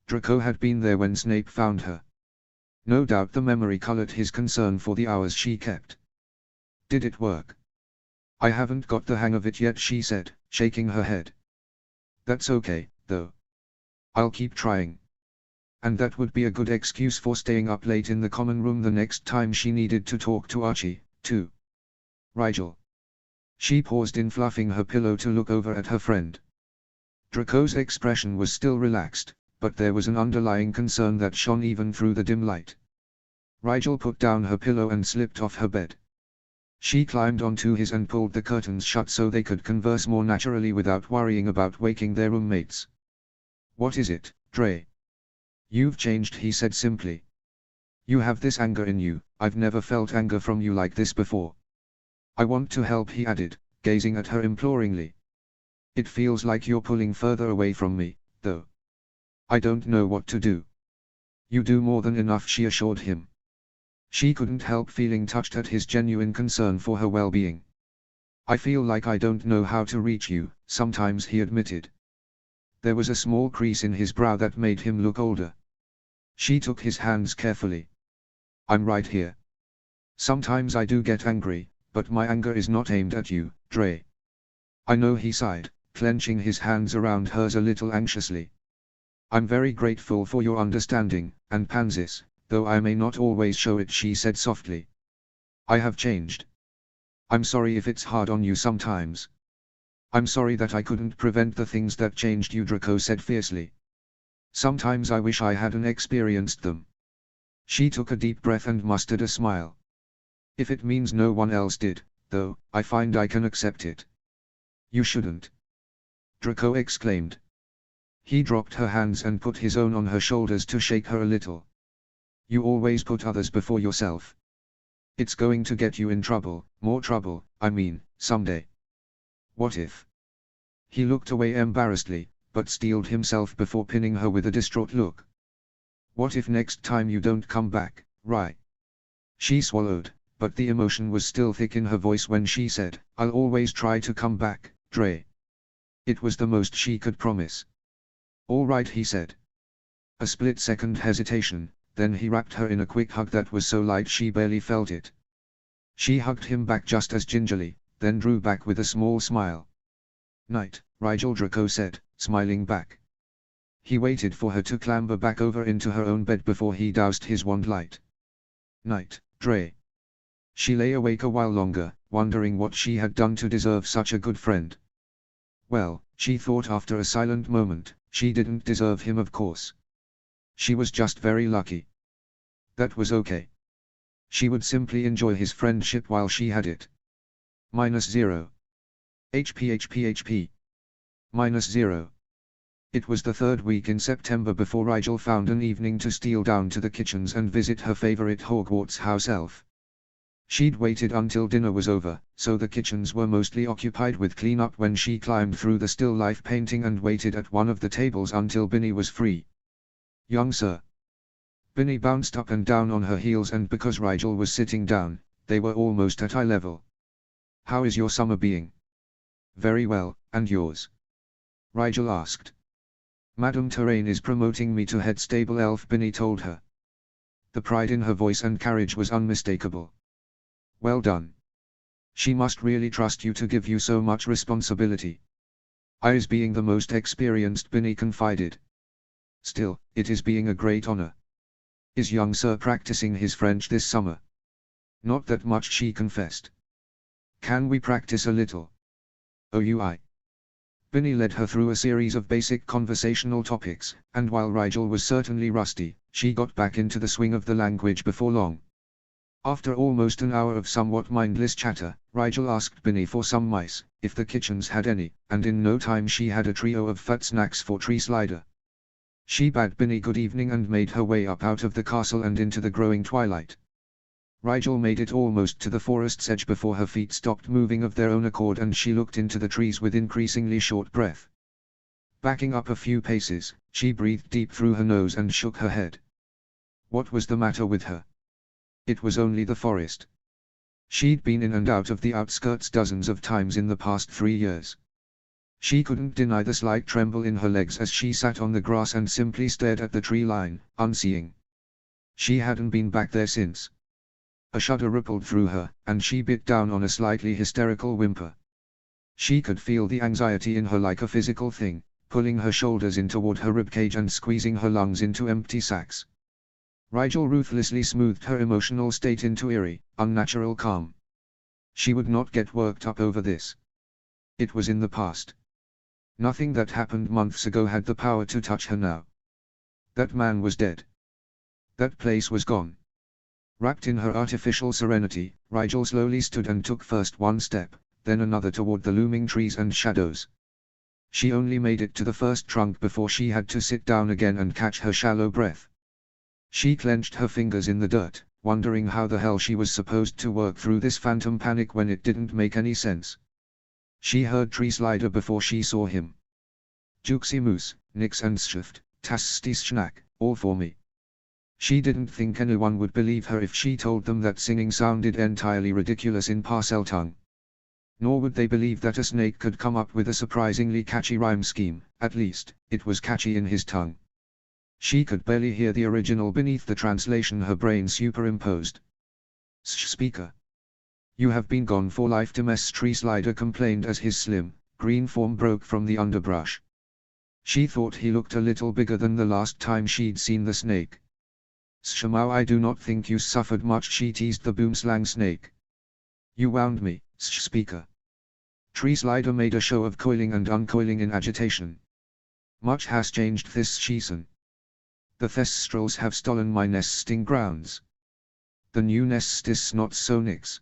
Draco had been there when Snape found her. No doubt the memory colored his concern for the hours she kept. "Did it work?" "I haven't got the hang of it yet," she said, shaking her head. "That's okay, though. I'll keep trying." And that would be a good excuse for staying up late in the common room the next time she needed to talk to Archie, too. "Rigel." She paused in fluffing her pillow to look over at her friend. Draco's expression was still relaxed, but there was an underlying concern that shone even through the dim light. Rigel put down her pillow and slipped off her bed. She climbed onto his and pulled the curtains shut so they could converse more naturally without worrying about waking their roommates. "What is it, Dre?" "You've changed," he said simply. "You have this anger in you. I've never felt anger from you like this before." "I want to help," he added, gazing at her imploringly. "It feels like you're pulling further away from me, though. I don't know what to do." "You do more than enough," she assured him. She couldn't help feeling touched at his genuine concern for her well-being. "I feel like I don't know how to reach you," sometimes he admitted. There was a small crease in his brow that made him look older. She took his hands carefully. "I'm right here. Sometimes I do get angry, but my anger is not aimed at you, Dre." "I know," he sighed, clenching his hands around hers a little anxiously. "I'm very grateful for your understanding, and Pansis, though I may not always show it," she said softly. "I have changed. I'm sorry if it's hard on you sometimes." "I'm sorry that I couldn't prevent the things that changed you," Draco said fiercely. "Sometimes I wish I hadn't experienced them." She took a deep breath and mustered a smile. "If it means no one else did, though, I find I can accept it." "You shouldn't," Draco exclaimed. He dropped her hands and put his own on her shoulders to shake her a little. "You always put others before yourself. It's going to get you in trouble, more trouble, I mean, someday." "What if?" He looked away embarrassedly, but steeled himself before pinning her with a distraught look. "What if next time you don't come back, right?" She swallowed, but the emotion was still thick in her voice when she said, "I'll always try to come back, Dre." It was the most she could promise. "All right," he said. A split-second hesitation, then he wrapped her in a quick hug that was so light she barely felt it. She hugged him back just as gingerly, then drew back with a small smile. "Night," Rigel Draco said, smiling back. He waited for her to clamber back over into her own bed before he doused his wand light. "Night, Dre." She lay awake a while longer, wondering what she had done to deserve such a good friend. Well, she thought after a silent moment, she didn't deserve him, of course. She was just very lucky. That was okay. She would simply enjoy his friendship while she had it. -0. HP. -0. It was the third week in September before Rigel found an evening to steal down to the kitchens and visit her favorite Hogwarts house elf. She'd waited until dinner was over, so the kitchens were mostly occupied with cleanup when she climbed through the still life painting and waited at one of the tables until Binny was free. "Young sir." Binny bounced up and down on her heels, and because Rigel was sitting down, they were almost at eye level. "How is your summer being?" "Very well, and yours?" Rigel asked. Madame Terrain is promoting me to head stable elf, Binny told her. The pride in her voice and carriage was unmistakable. Well done. She must really trust you to give you so much responsibility. I is being the most experienced, Binny confided. Still, it is being a great honor. Is young sir practicing his French this summer? Not that much, she confessed. Can we practice a little? OUI. Binny led her through a series of basic conversational topics, and while Rigel was certainly rusty, she got back into the swing of the language before long. After almost an hour of somewhat mindless chatter, Rigel asked Binny for some mice, if the kitchens had any, and in no time she had a trio of fat snacks for Tree Slider. She bade Binny good evening and made her way up out of the castle and into the growing twilight. Rigel made it almost to the forest's edge before her feet stopped moving of their own accord and she looked into the trees with increasingly short breath. Backing up a few paces, she breathed deep through her nose and shook her head. What was the matter with her? It was only the forest. She'd been in and out of the outskirts dozens of times in the past 3 years. She couldn't deny the slight tremble in her legs as she sat on the grass and simply stared at the tree line, unseeing. She hadn't been back there since. A shudder rippled through her, and she bit down on a slightly hysterical whimper. She could feel the anxiety in her like a physical thing, pulling her shoulders in toward her ribcage and squeezing her lungs into empty sacs. Rigel ruthlessly smoothed her emotional state into eerie, unnatural calm. She would not get worked up over this. It was in the past. Nothing that happened months ago had the power to touch her now. That man was dead. That place was gone. Wrapped in her artificial serenity, Rigel slowly stood and took first one step, then another toward the looming trees and shadows. She only made it to the first trunk before she had to sit down again and catch her shallow breath. She clenched her fingers in the dirt, wondering how the hell she was supposed to work through this phantom panic when it didn't make any sense. She heard Tree Slider before she saw him. Juxi Moose, nix and Schift, Tastis Schnack, all for me. She didn't think anyone would believe her if she told them that singing sounded entirely ridiculous in Parcel tongue. Nor would they believe that a snake could come up with a surprisingly catchy rhyme scheme, at least, it was catchy in his tongue. She could barely hear the original beneath the translation her brain superimposed. Speaker. You have been gone for life, Ms. Tree Slider complained as his slim, green form broke from the underbrush. She thought he looked a little bigger than the last time she'd seen the snake. Shemau, I do not think you suffered much, she teased the boomslang snake. You wound me, Speaker. Tree Slider made a show of coiling and uncoiling in agitation. Much has changed this season. The Thestrals have stolen my nesting grounds. The new nest is not so nix.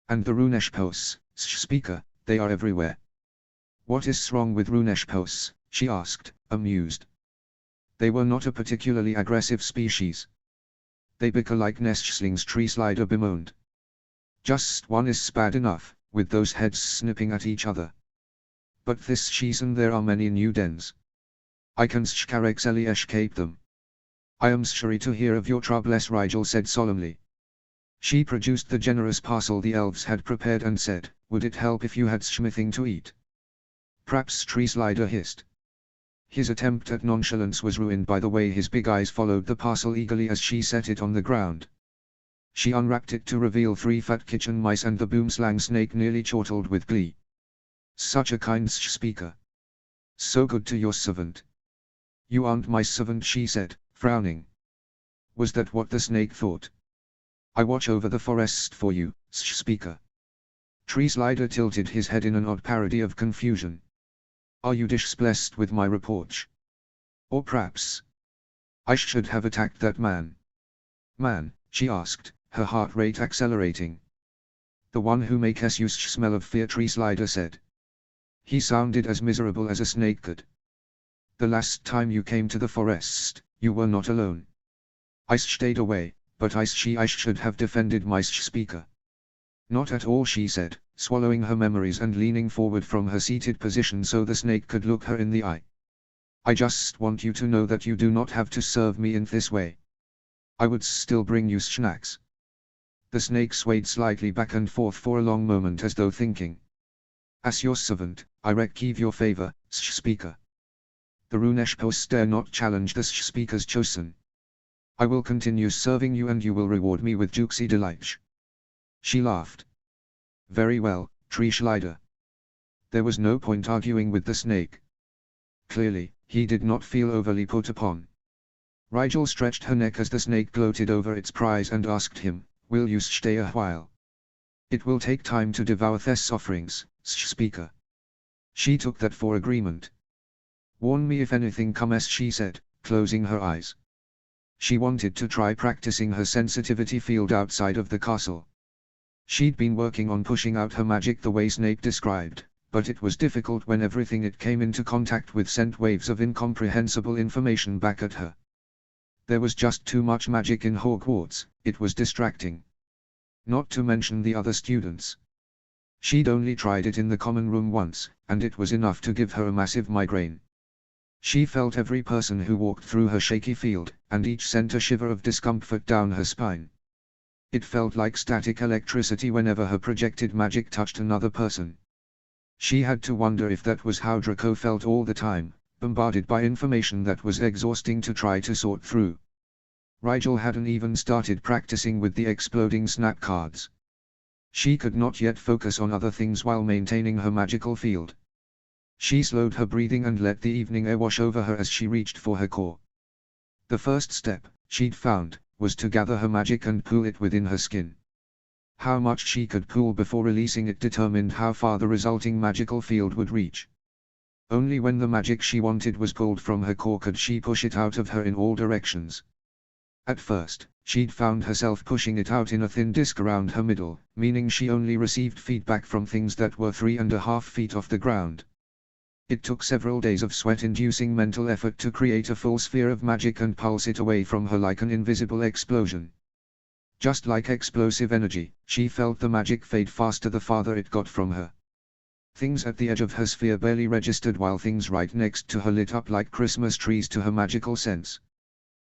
And the Runeshpos, Speaker, they are everywhere. What is wrong with Runeshpos? She asked, amused. They were not a particularly aggressive species. They bicker like nestlings, Tree Slider bemoaned. Just one is bad enough, with those heads snipping at each other. But this season there are many new dens. I can scarcely escape them. I am sorry to hear of your trouble, Rigel said solemnly. She produced the generous parcel the elves had prepared and said, would it help if you had something to eat? Perhaps, Tree Slider hissed. His attempt at nonchalance was ruined by the way his big eyes followed the parcel eagerly as she set it on the ground. She unwrapped it to reveal 3 fat kitchen mice and the boomslang snake nearly chortled with glee. Such a kind speaker. So good to your servant. You aren't my servant, she said, frowning. Was that what the snake thought? I watch over the forest for you, speaker. Tree Slider tilted his head in an odd parody of confusion. Are you displeased with my report? Or perhaps I should have attacked that man. Man, she asked, her heart rate accelerating. The one who makes you smell of fear, Tree Slider said. He sounded as miserable as a snake could. The last time you came to the forest, you were not alone. I stayed away, but I should have defended my speaker. Not at all, she said, swallowing her memories and leaning forward from her seated position so the snake could look her in the eye. I just want you to know that you do not have to serve me in this way. I would still bring you snacks. The snake swayed slightly back and forth for a long moment as though thinking. As your servant, I receive your favor, speaker. The Runesh posts dare not challenge the speaker's chosen. I will continue serving you and you will reward me with juicy delight. She laughed. Very well, Tree Slider. There was no point arguing with the snake. Clearly, he did not feel overly put upon. Rigel stretched her neck as the snake gloated over its prize and asked him, will you stay a while? It will take time to devour Thess offerings, speaker. She took that for agreement. Warn me if anything comes, she said, closing her eyes. She wanted to try practicing her sensitivity field outside of the castle. She'd been working on pushing out her magic the way Snape described, but it was difficult when everything it came into contact with sent waves of incomprehensible information back at her. There was just too much magic in Hogwarts, it was distracting. Not to mention the other students. She'd only tried it in the common room once, and it was enough to give her a massive migraine. She felt every person who walked through her shaky field, and each sent a shiver of discomfort down her spine. It felt like static electricity whenever her projected magic touched another person. She had to wonder if that was how Draco felt all the time, bombarded by information that was exhausting to try to sort through. Rigel hadn't even started practicing with the exploding snap cards. She could not yet focus on other things while maintaining her magical field. She slowed her breathing and let the evening air wash over her as she reached for her core. The first step, she'd found, was to gather her magic and pool it within her skin. How much she could pool before releasing it determined how far the resulting magical field would reach. Only when the magic she wanted was pulled from her core could she push it out of her in all directions. At first, she'd found herself pushing it out in a thin disc around her middle, meaning she only received feedback from things that were 3.5 feet off the ground. It took several days of sweat-inducing mental effort to create a full sphere of magic and pulse it away from her like an invisible explosion. Just like explosive energy, she felt the magic fade faster the farther it got from her. Things at the edge of her sphere barely registered while things right next to her lit up like Christmas trees to her magical sense.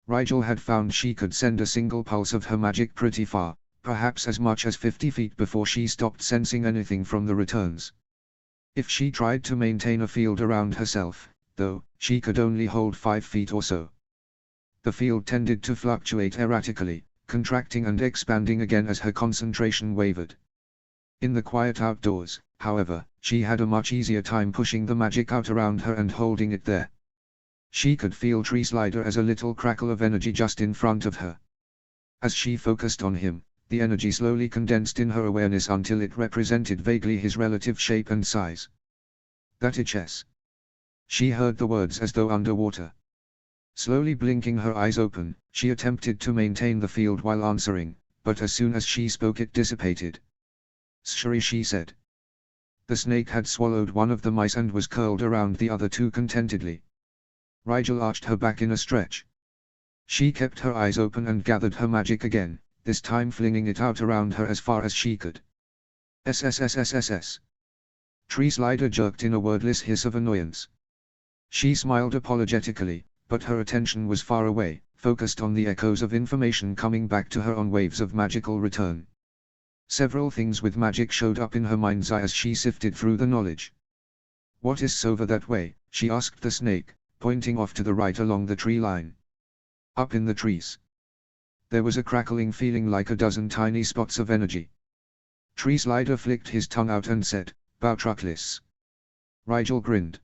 Rigel had found she could send a single pulse of her magic pretty far, perhaps as much as 50 feet before she stopped sensing anything from the returns. If she tried to maintain a field around herself, though, she could only hold 5 feet or so. The field tended to fluctuate erratically, contracting and expanding again as her concentration wavered. In the quiet outdoors, however, she had a much easier time pushing the magic out around her and holding it there. She could feel Tree Slider as a little crackle of energy just in front of her. As she focused on him, the energy slowly condensed in her awareness until it represented vaguely his relative shape and size. That itches. She heard the words as though underwater. Slowly blinking her eyes open, she attempted to maintain the field while answering, but as soon as she spoke it dissipated. Sorry, she said. The snake had swallowed one of the mice and was curled around the other two contentedly. Rigel arched her back in a stretch. She kept her eyes open and gathered her magic again, this time flinging it out around her as far as she could. SSSSSS. Tree Slider jerked in a wordless hiss of annoyance. She smiled apologetically, but her attention was far away, focused on the echoes of information coming back to her on waves of magical return. Several things with magic showed up in her mind's eye as she sifted through the knowledge. What is over that way? She asked the snake, pointing off to the right along the tree line. Up in the trees. There was a crackling feeling like a dozen tiny spots of energy. Tree Slider flicked his tongue out and said, Bowtrucklis. Rigel grinned.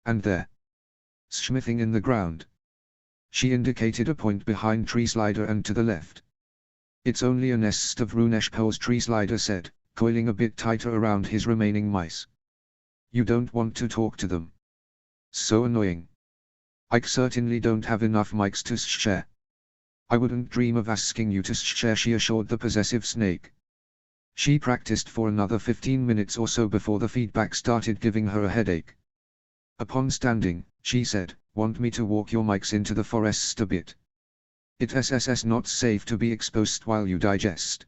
And there. Smithing in the ground. She indicated a point behind Tree Slider and to the left. It's only a nest of Runesh pearls, Tree Slider said, coiling a bit tighter around his remaining mice. You don't want to talk to them. So annoying. I certainly don't have enough mics to share. I wouldn't dream of asking you to share, she assured the possessive snake. She practiced for another 15 minutes or so before the feedback started giving her a headache. Upon standing, she said, want me to walk your mics into the forest a bit? It's not safe to be exposed while you digest.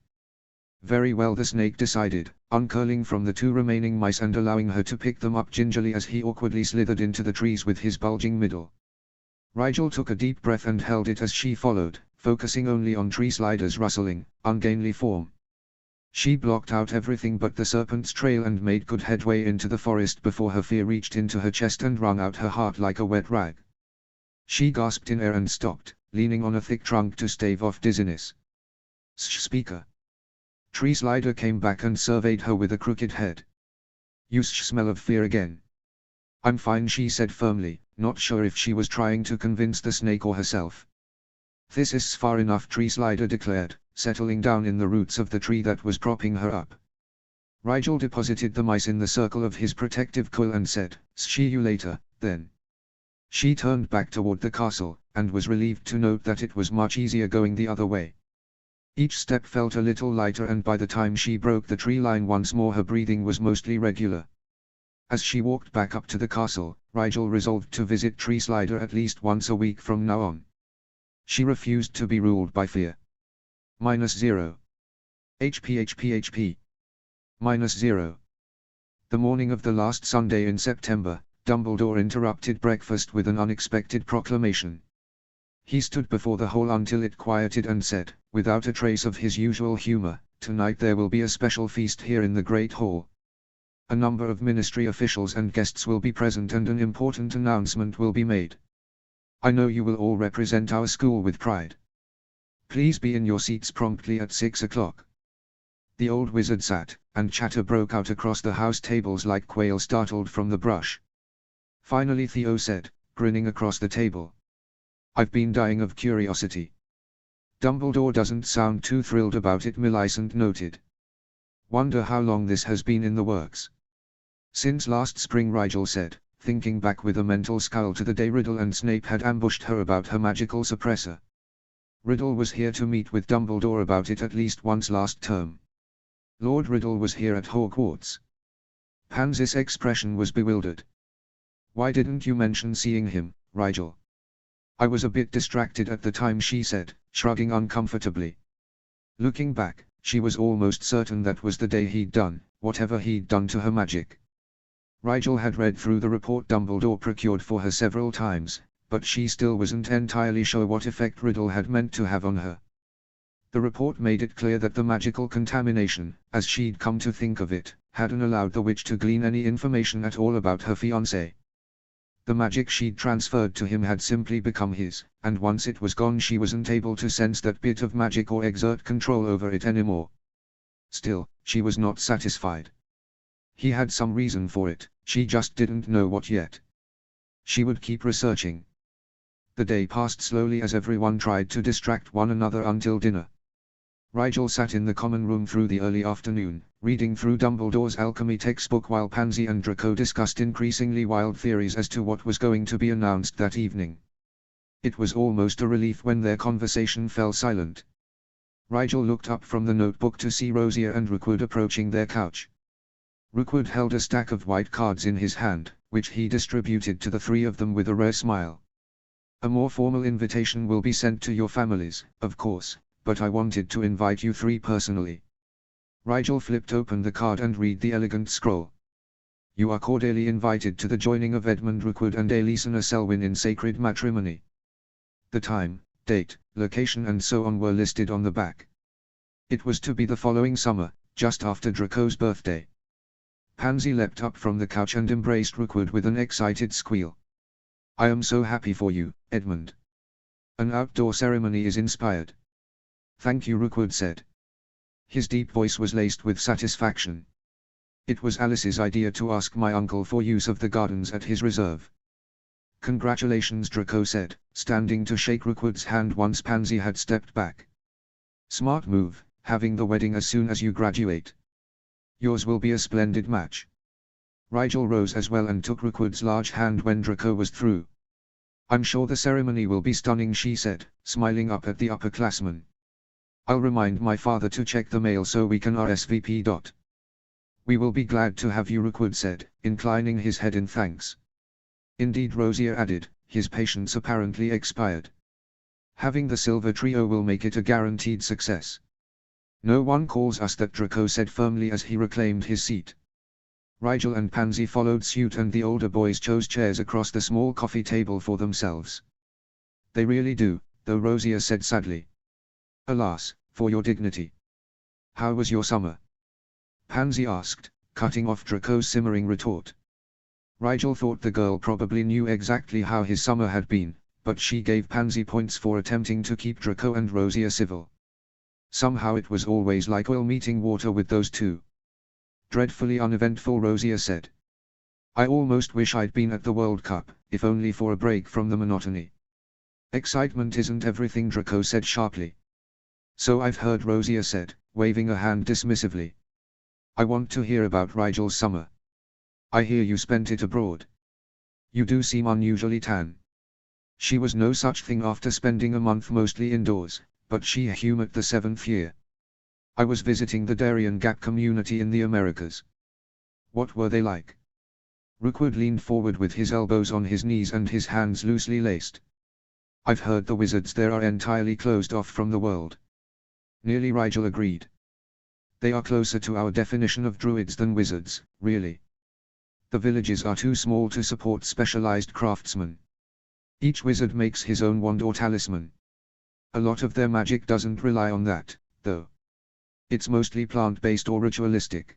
Very well, the snake decided, uncurling from the two remaining mice and allowing her to pick them up gingerly as he awkwardly slithered into the trees with his bulging middle. Rigel took a deep breath and held it as she followed, focusing only on Tree Slider's rustling, ungainly form. She blocked out everything but the serpent's trail and made good headway into the forest before her fear reached into her chest and wrung out her heart like a wet rag. She gasped in air and stopped, leaning on a thick trunk to stave off dizziness. Speaker. Tree Slider came back and surveyed her with a crooked head. You smell of fear again. I'm fine, she said firmly, not sure if she was trying to convince the snake or herself. This is far enough, Tree Slider declared, settling down in the roots of the tree that was propping her up. Rigel deposited the mice in the circle of his protective coil and said, "See you later, then." She turned back toward the castle, and was relieved to note that it was much easier going the other way. Each step felt a little lighter, and by the time she broke the tree line once more her breathing was mostly regular. As she walked back up to the castle, Rigel resolved to visit Tree Slider at least once a week from now on. She refused to be ruled by fear. -0. HP. -0. The morning of the last Sunday in September, Dumbledore interrupted breakfast with an unexpected proclamation. He stood before the hole until it quieted and said, without a trace of his usual humor, "Tonight there will be a special feast here in the Great Hall. A number of ministry officials and guests will be present and an important announcement will be made. I know you will all represent our school with pride. Please be in your seats promptly at 6 o'clock. The old wizard sat, and chatter broke out across the house tables like quail startled from the brush. Finally Theo said, grinning across the table, "I've been dying of curiosity." "Dumbledore doesn't sound too thrilled about it," Millicent noted. "Wonder how long this has been in the works." "Since last spring," Rigel said, thinking back with a mental scowl to the day Riddle and Snape had ambushed her about her magical suppressor. Riddle was here to meet with Dumbledore about it at least once last term. Lord Riddle was here at Hogwarts. Pansy's expression was bewildered. "Why didn't you mention seeing him, Rigel?" "I was a bit distracted at the time," she said, shrugging uncomfortably. Looking back, she was almost certain that was the day he'd done whatever he'd done to her magic. Rigel had read through the report Dumbledore procured for her several times, but she still wasn't entirely sure what effect Riddle had meant to have on her. The report made it clear that the magical contamination, as she'd come to think of it, hadn't allowed the witch to glean any information at all about her fiancé. The magic she'd transferred to him had simply become his, and once it was gone she wasn't able to sense that bit of magic or exert control over it anymore. Still, she was not satisfied. He had some reason for it, she just didn't know what yet. She would keep researching. The day passed slowly as everyone tried to distract one another until dinner. Rigel sat in the common room through the early afternoon, reading through Dumbledore's alchemy textbook while Pansy and Draco discussed increasingly wild theories as to what was going to be announced that evening. It was almost a relief when their conversation fell silent. Rigel looked up from the notebook to see Rosier and Rookwood approaching their couch. Rookwood held a stack of white cards in his hand, which he distributed to the three of them with a rare smile. "A more formal invitation will be sent to your families, of course, but I wanted to invite you three personally." Rigel flipped open the card and read the elegant scroll. "You are cordially invited to the joining of Edmund Rookwood and Elisana Selwyn in sacred matrimony." The time, date, location and so on were listed on the back. It was to be the following summer, just after Draco's birthday. Pansy leapt up from the couch and embraced Rookwood with an excited squeal. "I am so happy for you, Edmund. An outdoor ceremony is inspired." "Thank you," Rookwood said. His deep voice was laced with satisfaction. "It was Alice's idea to ask my uncle for use of the gardens at his reserve." "Congratulations," Draco said, standing to shake Rookwood's hand once Pansy had stepped back. "Smart move, having the wedding as soon as you graduate. Yours will be a splendid match." Rigel rose as well and took Rookwood's large hand when Draco was through. "I'm sure the ceremony will be stunning," she said, smiling up at the upperclassmen. "I'll remind my father to check the mail so we can RSVP. "We will be glad to have you," Rookwood said, inclining his head in thanks. "Indeed," Rosier added, his patience apparently expired. "Having the silver trio will make it a guaranteed success." "No one calls us that," Draco said firmly as he reclaimed his seat. Rigel and Pansy followed suit and the older boys chose chairs across the small coffee table for themselves. "They really do," though, Rosier said sadly. "Alas, for your dignity. How was your summer?" Pansy asked, cutting off Draco's simmering retort. Rigel thought the girl probably knew exactly how his summer had been, but she gave Pansy points for attempting to keep Draco and Rosier civil. Somehow it was always like oil meeting water with those two. Dreadfully uneventful, Rosier said. I almost wish I'd been at the World Cup, if only for a break from the monotony. Excitement isn't everything, Draco said sharply. So I've heard, Rosier said, waving a hand dismissively. I want to hear about Rigel's summer. I hear you spent it abroad. You do seem unusually tan. She was no such thing after spending a month mostly indoors, but she humoured the 7th year. I was visiting the Darien Gap community in the Americas. What were they like? Rookwood leaned forward with his elbows on his knees and his hands loosely laced. I've heard the wizards there are entirely closed off from the world. Nearly, Rigel agreed. They are closer to our definition of druids than wizards, really. The villages are too small to support specialized craftsmen. Each wizard makes his own wand or talisman. A lot of their magic doesn't rely on that, though. It's mostly plant-based or ritualistic.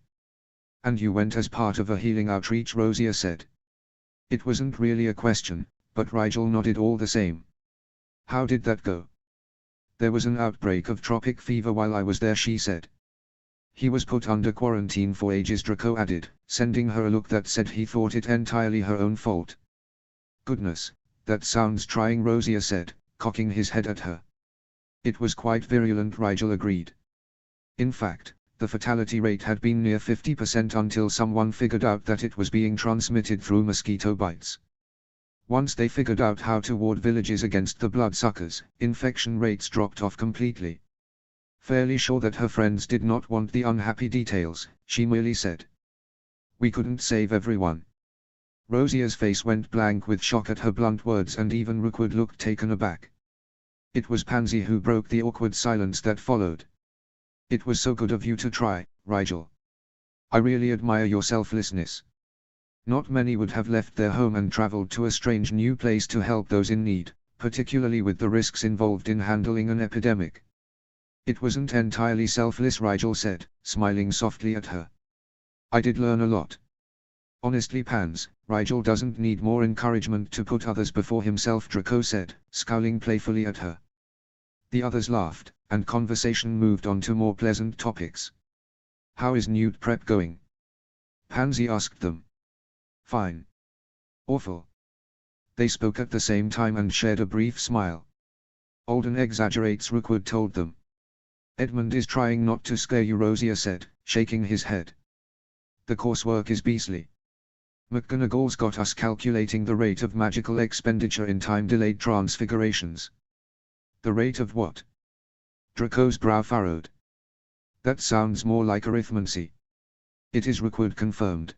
And you went as part of a healing outreach, Rosier said. It wasn't really a question, but Rigel nodded all the same. How did that go? There was an outbreak of tropic fever while I was there, she said. He was put under quarantine for ages, Draco added, sending her a look that said he thought it entirely her own fault. Goodness, that sounds trying, Rosier said, cocking his head at her. It was quite virulent, Rigel agreed. In fact, the fatality rate had been near 50% until someone figured out that it was being transmitted through mosquito bites. Once they figured out how to ward villages against the bloodsuckers, infection rates dropped off completely. Fairly sure that her friends did not want the unhappy details, she merely said. We couldn't save everyone. Rosier's face went blank with shock at her blunt words, and even Rookwood looked taken aback. It was Pansy who broke the awkward silence that followed. It was so good of you to try, Rigel. I really admire your selflessness. Not many would have left their home and traveled to a strange new place to help those in need, particularly with the risks involved in handling an epidemic. It wasn't entirely selfless, Rigel said, smiling softly at her. I did learn a lot. Honestly, Pans, Rigel doesn't need more encouragement to put others before himself, Draco said, scowling playfully at her. The others laughed, and conversation moved on to more pleasant topics. How is Newt prep going? Pansy asked them. Fine. Awful. They spoke at the same time and shared a brief smile. Alden exaggerates, Rookwood told them. Edmund is trying not to scare you, Rosier said, shaking his head. The coursework is beastly. McGonagall's got us calculating the rate of magical expenditure in time-delayed transfigurations. The rate of what? Draco's brow furrowed. That sounds more like arithmancy. It is, Rookwood confirmed.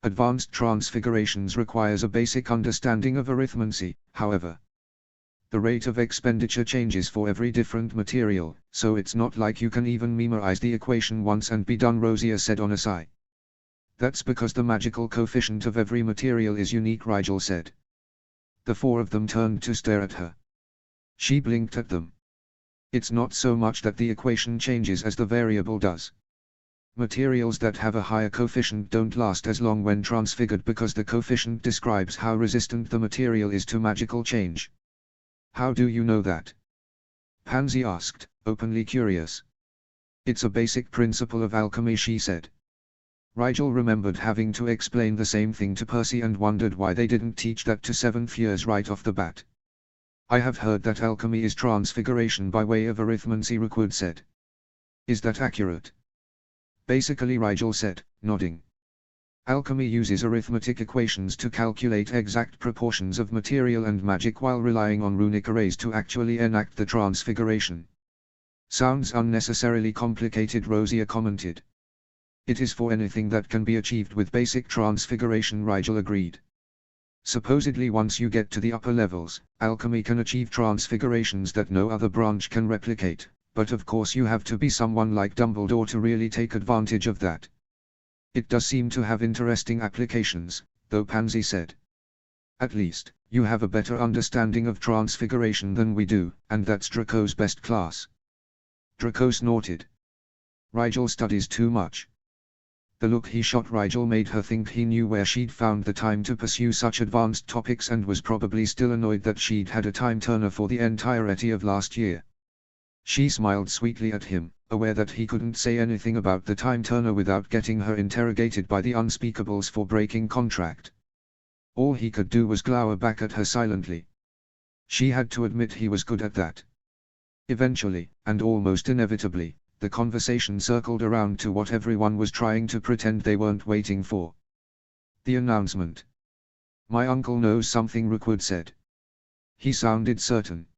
Advanced transfigurations requires a basic understanding of arithmancy, however. The rate of expenditure changes for every different material, so it's not like you can even memorize the equation once and be done, Rosier said on a sigh. That's because the magical coefficient of every material is unique, Rigel said. The four of them turned to stare at her. She blinked at them. It's not so much that the equation changes as the variable does. Materials that have a higher coefficient don't last as long when transfigured because the coefficient describes how resistant the material is to magical change. How do you know that? Pansy asked, openly curious. It's a basic principle of alchemy, she said. Rigel remembered having to explain the same thing to Percy and wondered why they didn't teach that to 7th years right off the bat. I have heard that alchemy is transfiguration by way of arithmancy, Rookwood said. Is that accurate? Basically, Rigel said, nodding. Alchemy uses arithmetic equations to calculate exact proportions of material and magic while relying on runic arrays to actually enact the transfiguration. Sounds unnecessarily complicated, Rosier commented. It is for anything that can be achieved with basic transfiguration, Rigel agreed. Supposedly once you get to the upper levels, alchemy can achieve transfigurations that no other branch can replicate, but of course you have to be someone like Dumbledore to really take advantage of that. It does seem to have interesting applications, though, Pansy said. At least, you have a better understanding of transfiguration than we do, and that's Draco's best class. Draco snorted. Rigel studies too much. The look he shot Rigel made her think he knew where she'd found the time to pursue such advanced topics and was probably still annoyed that she'd had a time-turner for the entirety of last year. She smiled sweetly at him, aware that he couldn't say anything about the time-turner without getting her interrogated by the unspeakables for breaking contract. All he could do was glower back at her silently. She had to admit he was good at that. Eventually, and almost inevitably, the conversation circled around to what everyone was trying to pretend they weren't waiting for. The announcement. "My uncle knows something," Rookwood said. He sounded certain.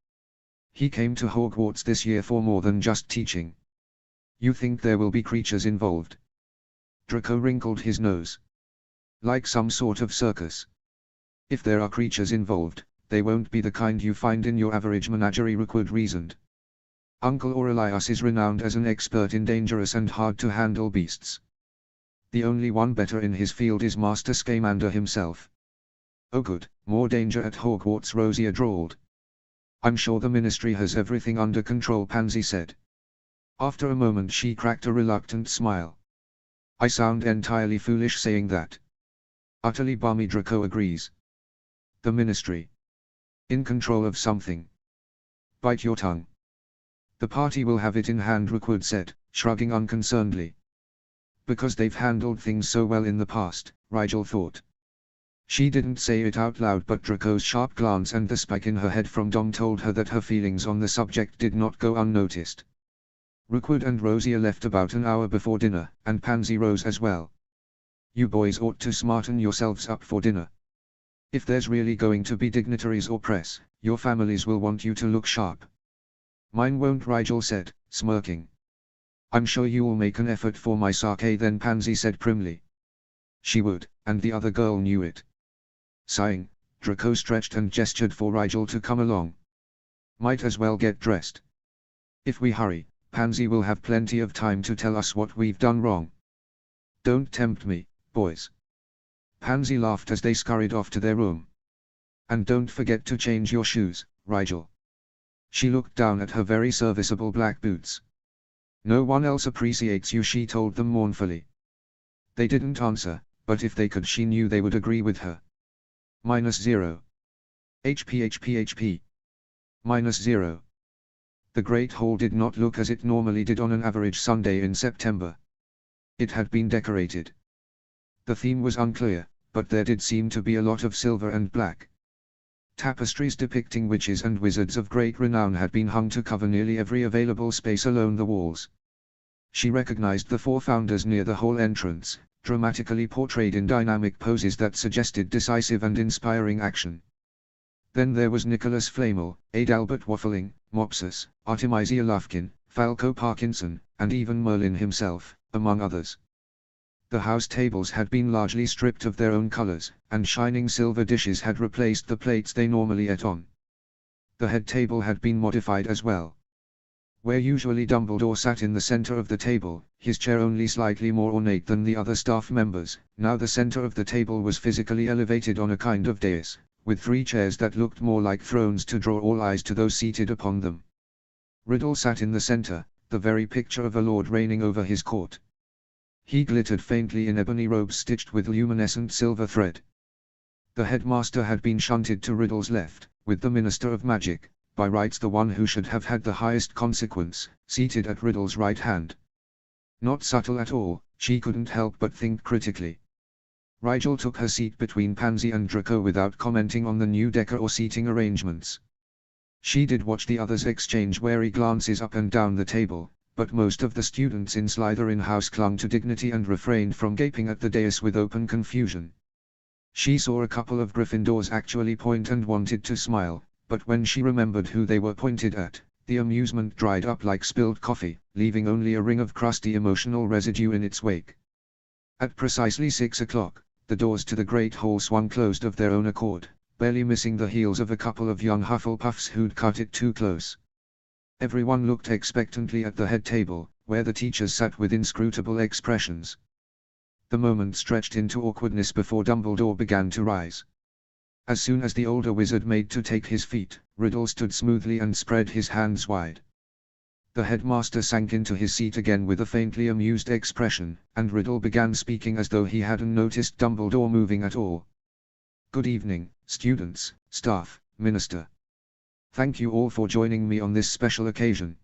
"He came to Hogwarts this year for more than just teaching." "You think there will be creatures involved?" Draco wrinkled his nose. "Like some sort of circus?" "If there are creatures involved, they won't be the kind you find in your average menagerie," Rookwood reasoned. "Uncle Aurelius is renowned as an expert in dangerous and hard-to-handle beasts. The only one better in his field is Master Scamander himself." "Oh good, more danger at Hogwarts," Rosia drawled. "I'm sure the Ministry has everything under control," Pansy said. After a moment she cracked a reluctant smile. "I sound entirely foolish saying that." "Utterly balmy," Draco agrees. "The Ministry. In control of something. Bite your tongue." "The party will have it in hand," Rookwood said, shrugging unconcernedly. "Because they've handled things so well in the past," Rigel thought. She didn't say it out loud, but Draco's sharp glance and the spike in her head from Dom told her that her feelings on the subject did not go unnoticed. Rookwood and Rosia left about an hour before dinner, and Pansy rose as well. "You boys ought to smarten yourselves up for dinner. If there's really going to be dignitaries or press, your families will want you to look sharp." "Mine won't," Rigel said, smirking. "I'm sure you'll make an effort for my sake then," Pansy said primly. She would, and the other girl knew it. Sighing, Draco stretched and gestured for Rigel to come along. "Might as well get dressed. If we hurry, Pansy will have plenty of time to tell us what we've done wrong." "Don't tempt me, boys." Pansy laughed as they scurried off to their room. "And don't forget to change your shoes, Rigel." She looked down at her very serviceable black boots. "No one else appreciates you," she told them mournfully. They didn't answer, but if they could she knew they would agree with her. -0. HP. -0. The Great Hall did not look as it normally did on an average Sunday in September. It had been decorated. The theme was unclear, but there did seem to be a lot of silver and black. Tapestries depicting witches and wizards of great renown had been hung to cover nearly every available space along the walls. She recognized the four founders near the hall entrance, dramatically portrayed in dynamic poses that suggested decisive and inspiring action. Then there was Nicholas Flamel, Adalbert Waffling, Mopsus, Artemisia Lufkin, Falco Parkinson, and even Merlin himself, among others. The house tables had been largely stripped of their own colors, and shining silver dishes had replaced the plates they normally ate on. The head table had been modified as well. Where usually Dumbledore sat in the center of the table, his chair only slightly more ornate than the other staff members, now the center of the table was physically elevated on a kind of dais, with 3 chairs that looked more like thrones to draw all eyes to those seated upon them. Riddle sat in the center, the very picture of a lord reigning over his court. He glittered faintly in ebony robes stitched with luminescent silver thread. The headmaster had been shunted to Riddle's left, with the Minister of Magic, by rights the one who should have had the highest consequence, seated at Riddle's right hand. Not subtle at all, she couldn't help but think critically. Rigel took her seat between Pansy and Draco without commenting on the new decor or seating arrangements. She did watch the others exchange wary glances up and down the table, but most of the students in Slytherin House clung to dignity and refrained from gaping at the dais with open confusion. She saw a couple of Gryffindors actually point and wanted to smile, but when she remembered who they were pointed at, the amusement dried up like spilled coffee, leaving only a ring of crusty emotional residue in its wake. At precisely 6 o'clock, the doors to the Great Hall swung closed of their own accord, barely missing the heels of a couple of young Hufflepuffs who'd cut it too close. Everyone looked expectantly at the head table, where the teachers sat with inscrutable expressions. The moment stretched into awkwardness before Dumbledore began to rise. As soon as the older wizard made to take his feet, Riddle stood smoothly and spread his hands wide. The headmaster sank into his seat again with a faintly amused expression, and Riddle began speaking as though he hadn't noticed Dumbledore moving at all. "Good evening, students, staff, Minister. Thank you all for joining me on this special occasion."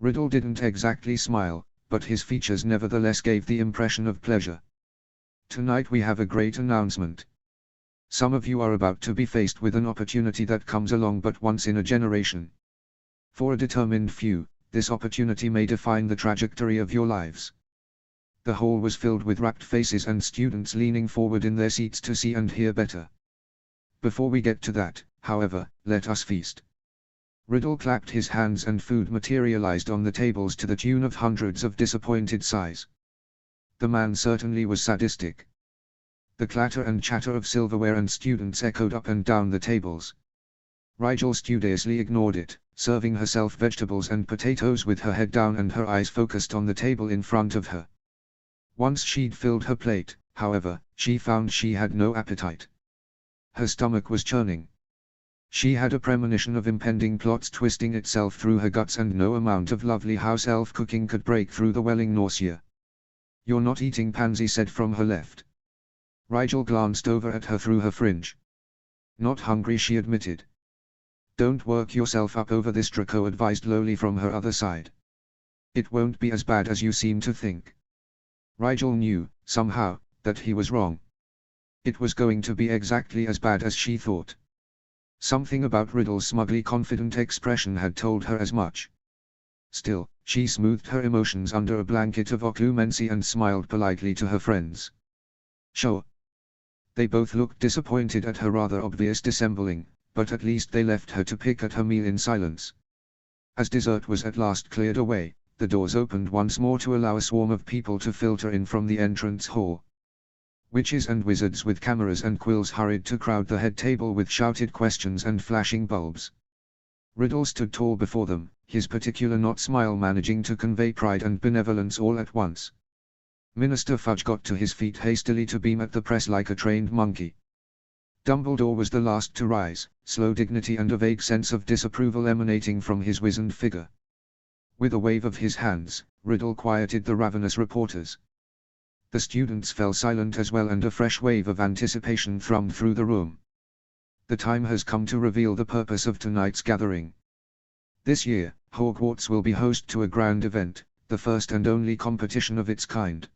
Riddle didn't exactly smile, but his features nevertheless gave the impression of pleasure. "Tonight we have a great announcement. Some of you are about to be faced with an opportunity that comes along but once in a generation. For a determined few, this opportunity may define the trajectory of your lives." The hall was filled with rapt faces and students leaning forward in their seats to see and hear better. "Before we get to that, however, let us feast." Riddle clapped his hands and food materialized on the tables to the tune of hundreds of disappointed sighs. The man certainly was sadistic. The clatter and chatter of silverware and students echoed up and down the tables. Rigel studiously ignored it, serving herself vegetables and potatoes with her head down and her eyes focused on the table in front of her. Once she'd filled her plate, however, she found she had no appetite. Her stomach was churning. She had a premonition of impending plots twisting itself through her guts, and no amount of lovely house elf cooking could break through the welling nausea. "You're not eating," Pansy said from her left. Rigel glanced over at her through her fringe. "Not hungry," she admitted. "Don't work yourself up over this," Draco advised lowly from her other side. "It won't be as bad as you seem to think." Rigel knew, somehow, that he was wrong. It was going to be exactly as bad as she thought. Something about Riddle's smugly confident expression had told her as much. Still, she smoothed her emotions under a blanket of occlumency and smiled politely to her friends. "Sure." They both looked disappointed at her rather obvious dissembling, but at least they left her to pick at her meal in silence. As dessert was at last cleared away, the doors opened once more to allow a swarm of people to filter in from the entrance hall. Witches and wizards with cameras and quills hurried to crowd the head table with shouted questions and flashing bulbs. Riddle stood tall before them, his particular knot smile managing to convey pride and benevolence all at once. Minister Fudge got to his feet hastily to beam at the press like a trained monkey. Dumbledore was the last to rise, slow dignity and a vague sense of disapproval emanating from his wizened figure. With a wave of his hands, Riddle quieted the ravenous reporters. The students fell silent as well, and a fresh wave of anticipation thrummed through the room. The time has come to reveal the purpose of tonight's gathering. This year, Hogwarts will be host to a grand event, the first and only competition of its kind.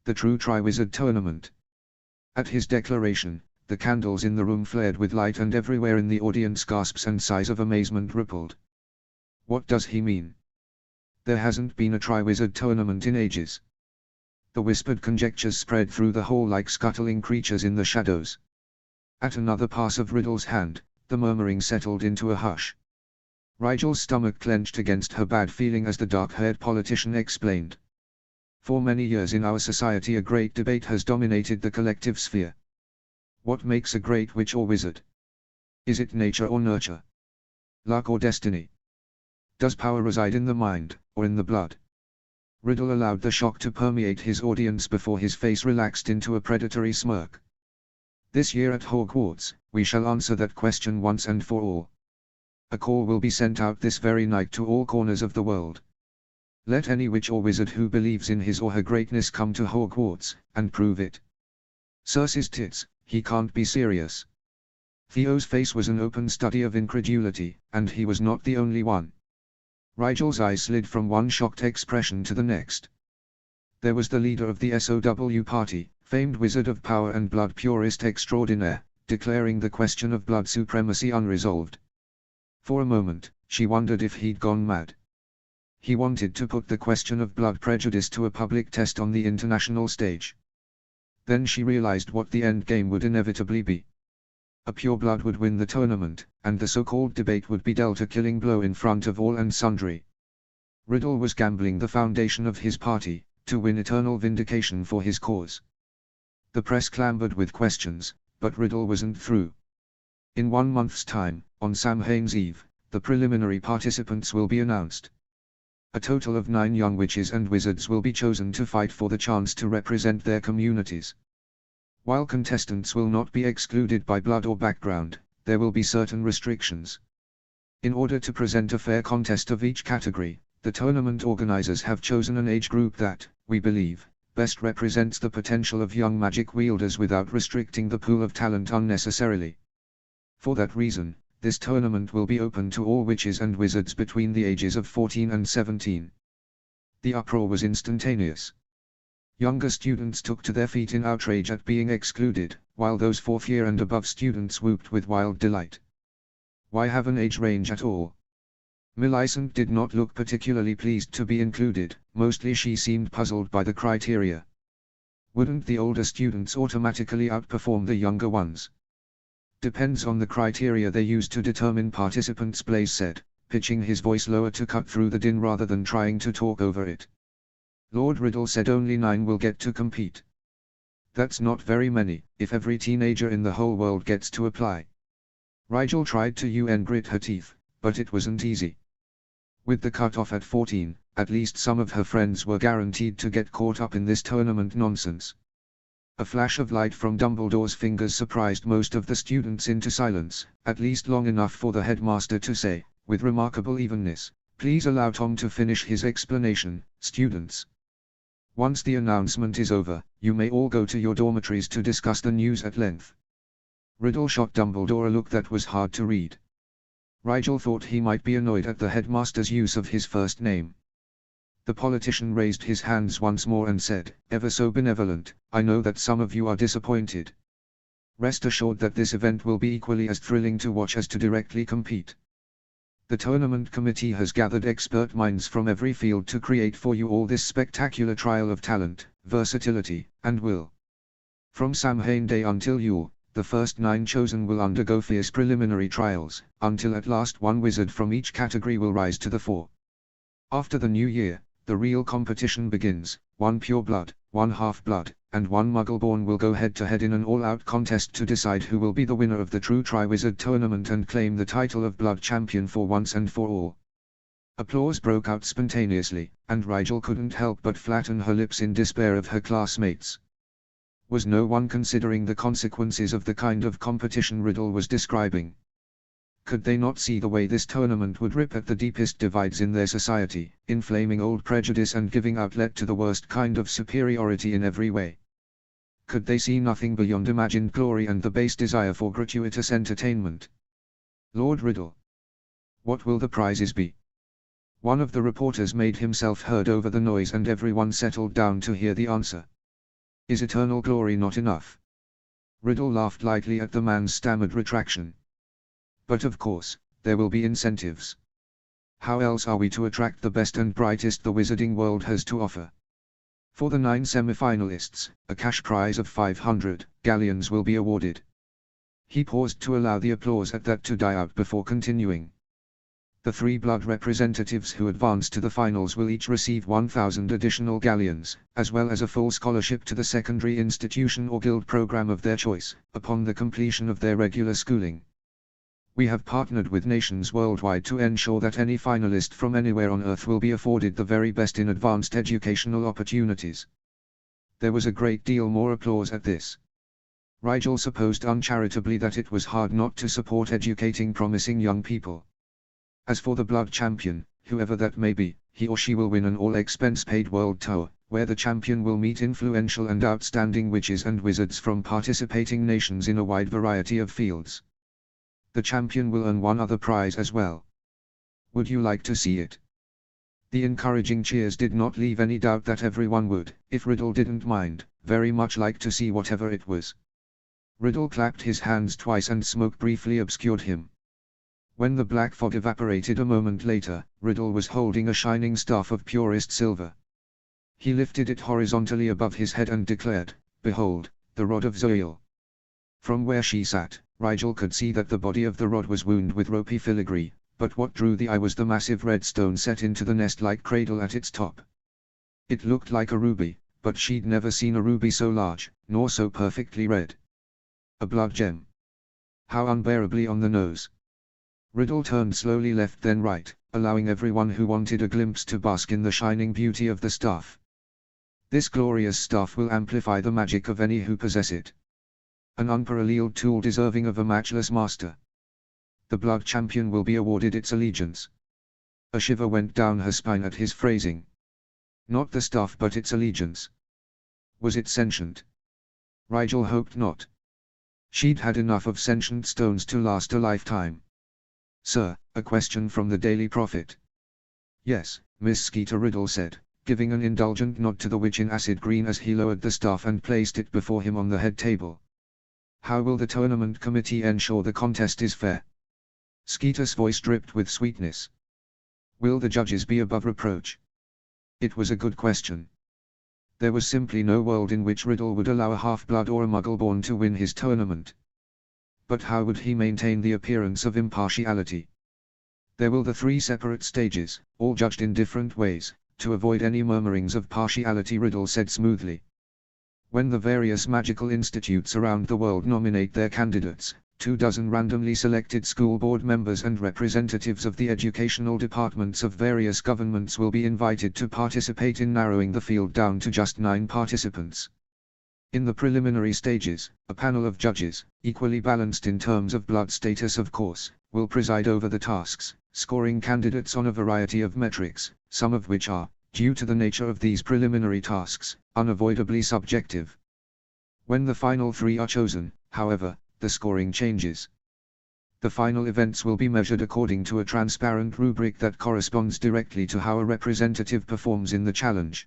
The true Triwizard Tournament. At his declaration, the candles in the room flared with light, and everywhere in the audience gasps and sighs of amazement rippled. What does he mean? There hasn't been a Triwizard Tournament in ages. The whispered conjectures spread through the hall like scuttling creatures in the shadows. At another pass of Riddle's hand, the murmuring settled into a hush. Rigel's stomach clenched against her bad feeling as the dark-haired politician explained. For many years in our society a great debate has dominated the collective sphere. What makes a great witch or wizard? Is it nature or nurture? Luck or destiny? Does power reside in the mind, or in the blood? Riddle allowed the shock to permeate his audience before his face relaxed into a predatory smirk. This year at Hogwarts, we shall answer that question once and for all. A call will be sent out this very night to all corners of the world. Let any witch or wizard who believes in his or her greatness come to Hogwarts, and prove it. Circe's tits, he can't be serious. Theo's face was an open study of incredulity, and he was not the only one. Rigel's eyes slid from one shocked expression to the next. There was the leader of the SOW party, famed wizard of power and blood purist extraordinaire, declaring the question of blood supremacy unresolved. For a moment, she wondered if he'd gone mad. He wanted to put the question of blood prejudice to a public test on the international stage. Then she realized what the end game would inevitably be. A pureblood would win the tournament, and the so-called debate would be dealt a killing blow in front of all and sundry. Riddle was gambling the foundation of his party, to win eternal vindication for his cause. The press clambered with questions, but Riddle wasn't through. In 1 month's time, on Samhain's Eve, the preliminary participants will be announced. A total of 9 young witches and wizards will be chosen to fight for the chance to represent their communities. While contestants will not be excluded by blood or background, there will be certain restrictions. In order to present a fair contest of each category, The tournament organizers have chosen an age group that, we believe, best represents the potential of young magic wielders without restricting the pool of talent unnecessarily. For that reason, this tournament will be open to all witches and wizards between the ages of 14 and 17. The uproar was instantaneous. Younger students took to their feet in outrage at being excluded, while those fourth-year and above students whooped with wild delight. Why have an age range at all? Millicent did not look particularly pleased to be included, mostly she seemed puzzled by the criteria. Wouldn't the older students automatically outperform the younger ones? Depends on the criteria they use to determine participants, Blaze said, pitching his voice lower to cut through the din rather than trying to talk over it. Lord Riddle said only 9 will get to compete. That's not very many, if every teenager in the whole world gets to apply. Rigel tried to grit her teeth, but it wasn't easy. With the cut-off at 14, at least some of her friends were guaranteed to get caught up in this tournament nonsense. A flash of light from Dumbledore's fingers surprised most of the students into silence, at least long enough for the headmaster to say, with remarkable evenness, "Please allow Tom to finish his explanation, students. Once the announcement is over, you may all go to your dormitories to discuss the news at length." Riddle shot Dumbledore a look that was hard to read. Rigel thought he might be annoyed at the headmaster's use of his first name. The politician raised his hands once more and said, "Ever so benevolent, I know that some of you are disappointed. Rest assured that this event will be equally as thrilling to watch as to directly compete. The tournament committee has gathered expert minds from every field to create for you all this spectacular trial of talent, versatility, and will. From Samhain Day until Yule, the first 9 chosen will undergo fierce preliminary trials, until at last one wizard from each category will rise to the fore. After the new year, the real competition begins. 1 pure blood, 1 half-blood, and 1 muggle-born will go head-to-head in an all-out contest to decide who will be the winner of the true Triwizard Tournament and claim the title of Blood Champion for once and for all." Applause broke out spontaneously, and Rigel couldn't help but flatten her lips in despair of her classmates. Was no one considering the consequences of the kind of competition Riddle was describing? Could they not see the way this tournament would rip at the deepest divides in their society, inflaming old prejudice and giving outlet to the worst kind of superiority in every way? Could they see nothing beyond imagined glory and the base desire for gratuitous entertainment? Lord Riddle. What will the prizes be? One of the reporters made himself heard over the noise and everyone settled down to hear the answer. Is eternal glory not enough? Riddle laughed lightly at the man's stammered retraction. But of course, there will be incentives. How else are we to attract the best and brightest the wizarding world has to offer? For the 9 semi-finalists, a cash prize of 500 galleons will be awarded. He paused to allow the applause at that to die out before continuing. The 3 blood representatives who advance to the finals will each receive 1,000 additional galleons, as well as a full scholarship to the secondary institution or guild program of their choice, upon the completion of their regular schooling. We have partnered with nations worldwide to ensure that any finalist from anywhere on Earth will be afforded the very best in advanced educational opportunities. There was a great deal more applause at this. Rigel supposed uncharitably that it was hard not to support educating promising young people. As for the blood champion, whoever that may be, he or she will win an all-expense-paid world tour, where the champion will meet influential and outstanding witches and wizards from participating nations in a wide variety of fields. The champion will earn one other prize as well. Would you like to see it? The encouraging cheers did not leave any doubt that everyone would, if Riddle didn't mind, very much like to see whatever it was. Riddle clapped his hands twice and smoke briefly obscured him. When the black fog evaporated a moment later, Riddle was holding a shining staff of purest silver. He lifted it horizontally above his head and declared, "Behold, the rod of Zoil." From where she sat, Rigel could see that the body of the rod was wound with ropey filigree, but what drew the eye was the massive red stone set into the nest-like cradle at its top. It looked like a ruby, but she'd never seen a ruby so large, nor so perfectly red. A blood gem. How unbearably on the nose. Riddle turned slowly left then right, allowing everyone who wanted a glimpse to bask in the shining beauty of the staff. This glorious staff will amplify the magic of any who possess it. An unparalleled tool deserving of a matchless master. The blood champion will be awarded its allegiance. A shiver went down her spine at his phrasing. Not the stuff but its allegiance. Was it sentient? Rigel hoped not. She'd had enough of sentient stones to last a lifetime. Sir, a question from the Daily Prophet. Yes, Miss Skeeter Riddle said, giving an indulgent nod to the witch in acid green as he lowered the staff and placed it before him on the head table. How will the tournament committee ensure the contest is fair? Skeeter's voice dripped with sweetness. Will the judges be above reproach? It was a good question. There was simply no world in which Riddle would allow a half-blood or a muggle-born to win his tournament. But how would he maintain the appearance of impartiality? There will the 3 separate stages, all judged in different ways, to avoid any murmurings of partiality, Riddle said smoothly. When the various magical institutes around the world nominate their candidates, 24 randomly selected school board members and representatives of the educational departments of various governments will be invited to participate in narrowing the field down to just 9 participants. In the preliminary stages, a panel of judges, equally balanced in terms of blood status of course, will preside over the tasks, scoring candidates on a variety of metrics, some of which are, due to the nature of these preliminary tasks, unavoidably subjective. When the final 3 are chosen, however, the scoring changes. The final events will be measured according to a transparent rubric that corresponds directly to how a representative performs in the challenge.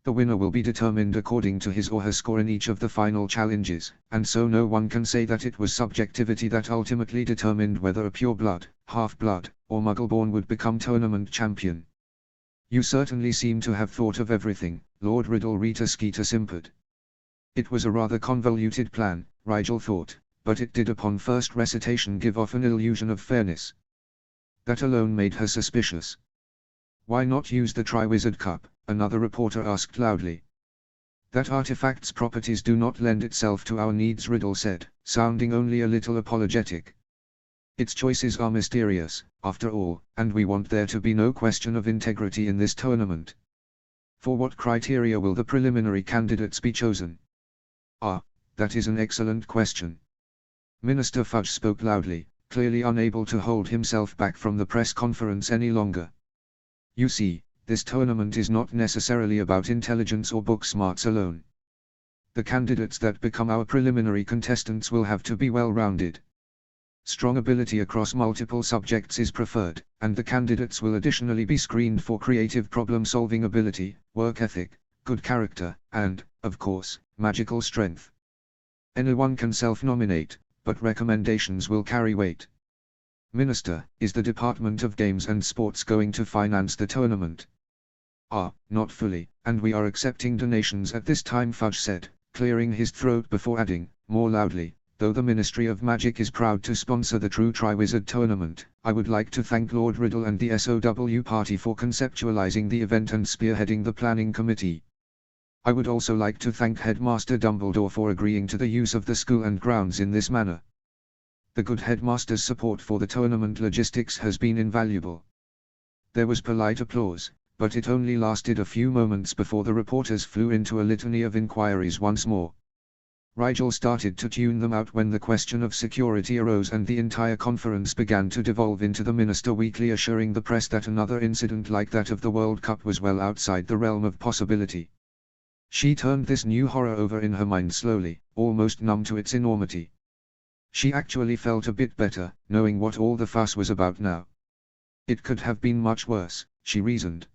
The winner will be determined according to his or her score in each of the final challenges, and so no one can say that it was subjectivity that ultimately determined whether a pure-blood, half-blood, or muggle-born would become tournament champion. You certainly seem to have thought of everything, Lord Riddle. Rita Skeeter simpered. It was a rather convoluted plan, Rigel thought, but it did upon first recitation give off an illusion of fairness. That alone made her suspicious. Why not use the Triwizard Cup? Another reporter asked loudly. That artifact's properties do not lend itself to our needs, Riddle said, sounding only a little apologetic. Its choices are mysterious, after all, and we want there to be no question of integrity in this tournament. For what criteria will the preliminary candidates be chosen? That is an excellent question. Minister Fudge spoke loudly, clearly unable to hold himself back from the press conference any longer. You see, this tournament is not necessarily about intelligence or book smarts alone. The candidates that become our preliminary contestants will have to be well-rounded. Strong ability across multiple subjects is preferred, and the candidates will additionally be screened for creative problem-solving ability, work ethic, good character, and, of course, magical strength. Anyone can self-nominate, but recommendations will carry weight. Minister, is the Department of Games and Sports going to finance the tournament? Not fully, and we are accepting donations at this time, Fudge said, clearing his throat before adding, more loudly, though the Ministry of Magic is proud to sponsor the True Triwizard Tournament, I would like to thank Lord Riddle and the SOW party for conceptualizing the event and spearheading the planning committee. I would also like to thank Headmaster Dumbledore for agreeing to the use of the school and grounds in this manner. The good headmaster's support for the tournament logistics has been invaluable. There was polite applause, but it only lasted a few moments before the reporters flew into a litany of inquiries once more. Rigel started to tune them out when the question of security arose and the entire conference began to devolve into the minister weakly assuring the press that another incident like that of the World Cup was well outside the realm of possibility. She turned this new horror over in her mind slowly, almost numb to its enormity. She actually felt a bit better, knowing what all the fuss was about now. It could have been much worse, she reasoned.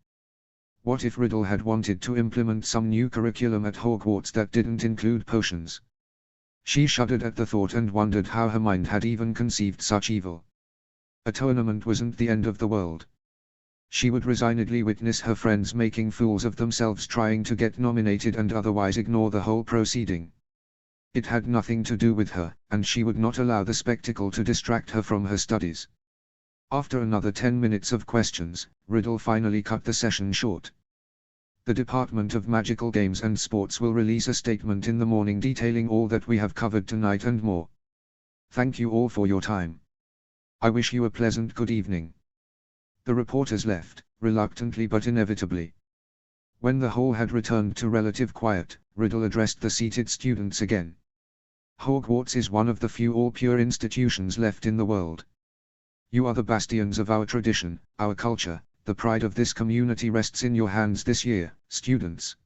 What if Riddle had wanted to implement some new curriculum at Hogwarts that didn't include potions? She shuddered at the thought and wondered how her mind had even conceived such evil. A tournament wasn't the end of the world. She would resignedly witness her friends making fools of themselves trying to get nominated and otherwise ignore the whole proceeding. It had nothing to do with her, and she would not allow the spectacle to distract her from her studies. After another 10 minutes of questions, Riddle finally cut the session short. The Department of Magical Games and Sports will release a statement in the morning detailing all that we have covered tonight and more. Thank you all for your time. I wish you a pleasant good evening. The reporters left, reluctantly but inevitably. When the hall had returned to relative quiet, Riddle addressed the seated students again. Hogwarts is one of the few all-pure institutions left in the world. You are the bastions of our tradition, our culture, the pride of this community rests in your hands this year, students.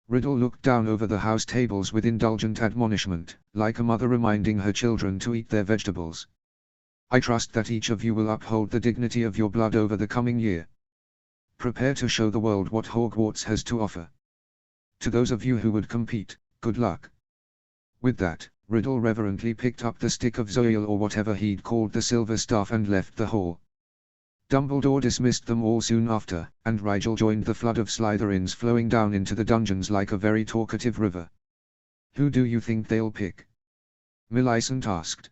Riddle looked down over the house tables with indulgent admonishment, like a mother reminding her children to eat their vegetables. I trust that each of you will uphold the dignity of your blood over the coming year. Prepare to show the world what Hogwarts has to offer. To those of you who would compete, good luck. With that, Riddle reverently picked up the stick of Zoil or whatever he'd called the silver staff and left the hall. Dumbledore dismissed them all soon after, and Rigel joined the flood of Slytherins flowing down into the dungeons like a very talkative river. Who do you think they'll pick? Millicent asked.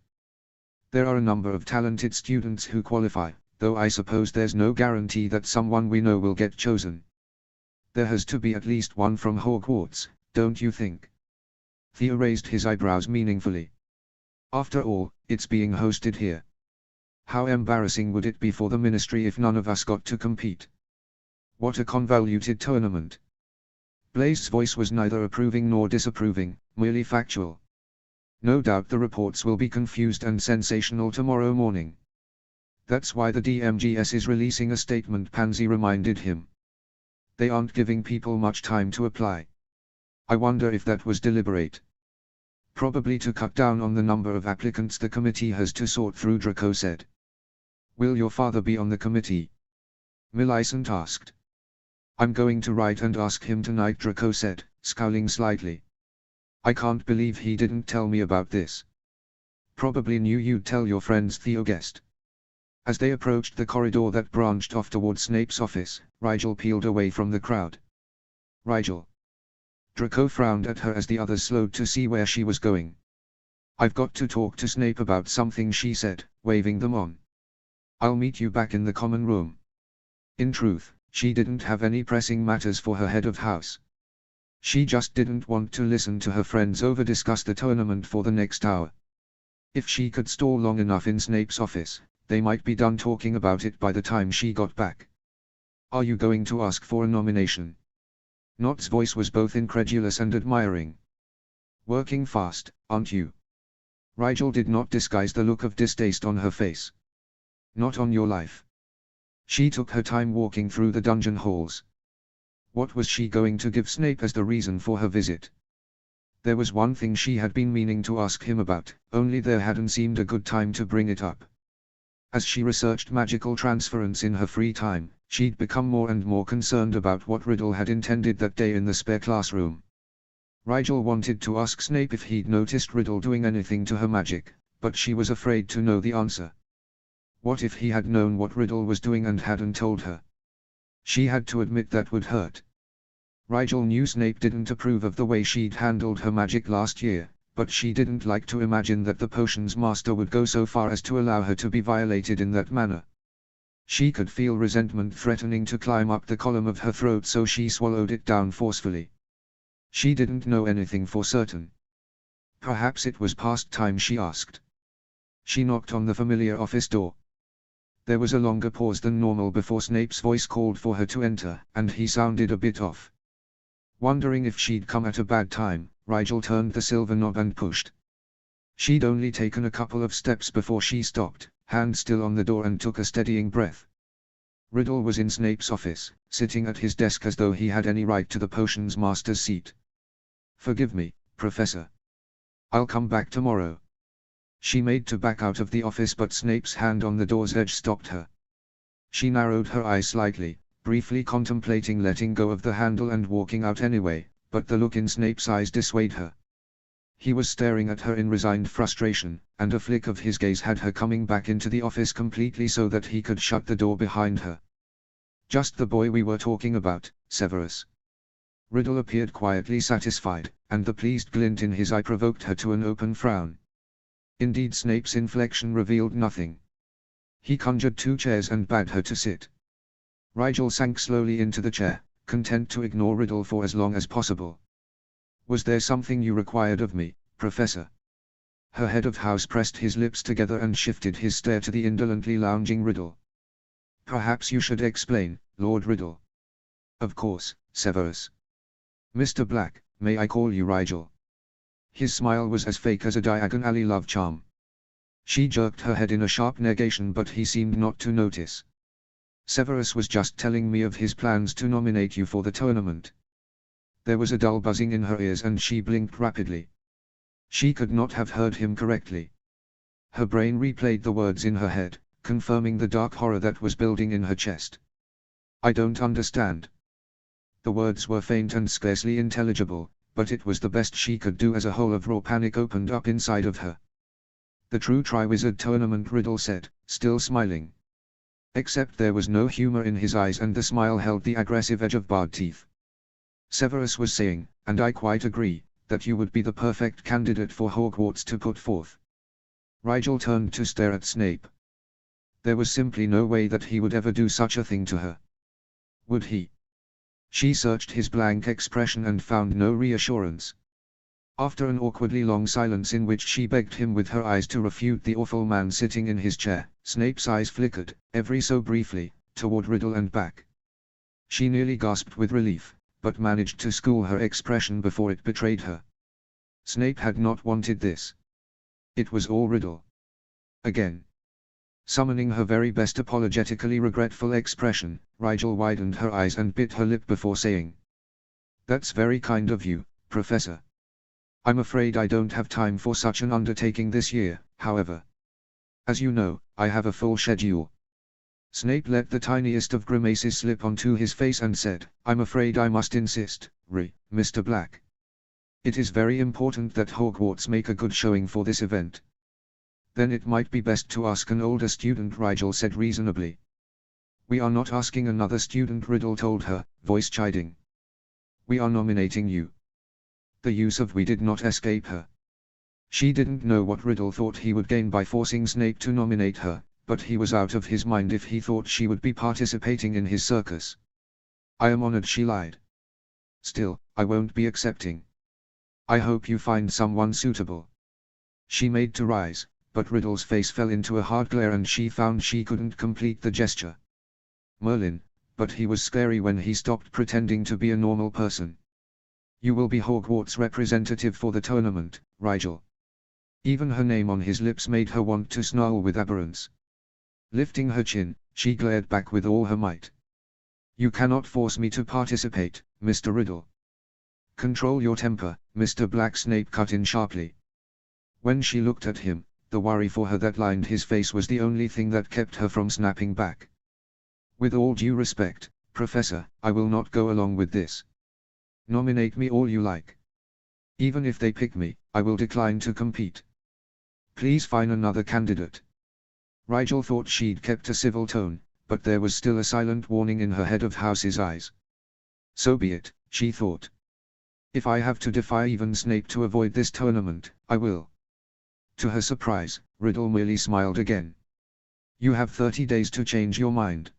There are a number of talented students who qualify, though I suppose there's no guarantee that someone we know will get chosen. There has to be at least one from Hogwarts, don't you think? Theo raised his eyebrows meaningfully. After all, it's being hosted here. How embarrassing would it be for the Ministry if none of us got to compete? What a convoluted tournament. Blaze's voice was neither approving nor disapproving, merely factual. No doubt the reports will be confused and sensational tomorrow morning. That's why the DMGS is releasing a statement, Pansy reminded him. They aren't giving people much time to apply. I wonder if that was deliberate. Probably to cut down on the number of applicants the committee has to sort through, Draco said. Will your father be on the committee? Millicent asked. I'm going to write and ask him tonight, Draco said, scowling slightly. I can't believe he didn't tell me about this. Probably knew you'd tell your friends, Theo guessed. As they approached the corridor that branched off towards Snape's office, Rigel peeled away from the crowd. Rigel. Draco frowned at her as the others slowed to see where she was going. I've got to talk to Snape about something, she said, waving them on. I'll meet you back in the common room. In truth, she didn't have any pressing matters for her head of house. She just didn't want to listen to her friends over-discuss the tournament for the next hour. If she could stall long enough in Snape's office, they might be done talking about it by the time she got back. Are you going to ask for a nomination? Nott's voice was both incredulous and admiring. Working fast, aren't you? Rigel did not disguise the look of distaste on her face. Not on your life. She took her time walking through the dungeon halls. What was she going to give Snape as the reason for her visit? There was one thing she had been meaning to ask him about, only there hadn't seemed a good time to bring it up. As she researched magical transference in her free time, she'd become more and more concerned about what Riddle had intended that day in the spare classroom. Rigel wanted to ask Snape if he'd noticed Riddle doing anything to her magic, but she was afraid to know the answer. What if he had known what Riddle was doing and hadn't told her? She had to admit that would hurt. Rigel knew Snape didn't approve of the way she'd handled her magic last year, but she didn't like to imagine that the potions master would go so far as to allow her to be violated in that manner. She could feel resentment threatening to climb up the column of her throat, so she swallowed it down forcefully. She didn't know anything for certain. Perhaps it was past time she asked. She knocked on the familiar office door. There was a longer pause than normal before Snape's voice called for her to enter, and he sounded a bit off. Wondering if she'd come at a bad time, Rigel turned the silver knob and pushed. She'd only taken a couple of steps before she stopped, hand still on the door, and took a steadying breath. Riddle was in Snape's office, sitting at his desk as though he had any right to the potions master's seat. Forgive me, Professor. I'll come back tomorrow. She made to back out of the office, but Snape's hand on the door's edge stopped her. She narrowed her eyes slightly, briefly contemplating letting go of the handle and walking out anyway, but the look in Snape's eyes dissuaded her. He was staring at her in resigned frustration, and a flick of his gaze had her coming back into the office completely so that he could shut the door behind her. Just the boy we were talking about, Severus. Riddle appeared quietly satisfied, and the pleased glint in his eye provoked her to an open frown. Indeed, Snape's inflection revealed nothing. He conjured 2 chairs and bade her to sit. Rigel sank slowly into the chair, content to ignore Riddle for as long as possible. Was there something you required of me, Professor? Her head of house pressed his lips together and shifted his stare to the indolently lounging Riddle. Perhaps you should explain, Lord Riddle. Of course, Severus. Mr. Black, may I call you Rigel? His smile was as fake as a Diagon Alley love charm. She jerked her head in a sharp negation, but he seemed not to notice. Severus was just telling me of his plans to nominate you for the tournament. There was a dull buzzing in her ears and she blinked rapidly. She could not have heard him correctly. Her brain replayed the words in her head, confirming the dark horror that was building in her chest. I don't understand. The words were faint and scarcely intelligible, but it was the best she could do as a whole of raw panic opened up inside of her. The true Triwizard Tournament, Riddle said, still smiling. Except there was no humor in his eyes and the smile held the aggressive edge of barred teeth. Severus was saying, and I quite agree, that you would be the perfect candidate for Hogwarts to put forth. Rigel turned to stare at Snape. There was simply no way that he would ever do such a thing to her. Would he? She searched his blank expression and found no reassurance. After an awkwardly long silence in which she begged him with her eyes to refute the awful man sitting in his chair, Snape's eyes flickered, every so briefly, toward Riddle and back. She nearly gasped with relief, but managed to school her expression before it betrayed her. Snape had not wanted this. It was all Riddle. Again. Summoning her very best apologetically regretful expression, Rigel widened her eyes and bit her lip before saying, "That's very kind of you, Professor. I'm afraid I don't have time for such an undertaking this year, however. As you know, I have a full schedule." Snape let the tiniest of grimaces slip onto his face and said, "I'm afraid I must insist, Mr. Black. It is very important that Hogwarts make a good showing for this event." "Then it might be best to ask an older student," Rigel said reasonably. "We are not asking another student," Riddle told her, voice chiding. "We are nominating you." The use of "we" did not escape her. She didn't know what Riddle thought he would gain by forcing Snape to nominate her, but he was out of his mind if he thought she would be participating in his circus. "I am honored," she lied. "Still, I won't be accepting. I hope you find someone suitable." She made to rise, but Riddle's face fell into a hard glare and she found she couldn't complete the gesture. Merlin, but he was scary when he stopped pretending to be a normal person. "You will be Hogwarts representative for the tournament, Rigel." Even her name on his lips made her want to snarl with abhorrence. Lifting her chin, she glared back with all her might. "You cannot force me to participate, Mr. Riddle." "Control your temper, Mr. Black," Snape cut in sharply. When she looked at him, the worry for her that lined his face was the only thing that kept her from snapping back. "With all due respect, Professor, I will not go along with this. Nominate me all you like. Even if they pick me, I will decline to compete. Please find another candidate." Rigel thought she'd kept a civil tone, but there was still a silent warning in her head of House's eyes. So be it, she thought. If I have to defy even Snape to avoid this tournament, I will. To her surprise, Riddle merely smiled again. "You have 30 days to change your mind.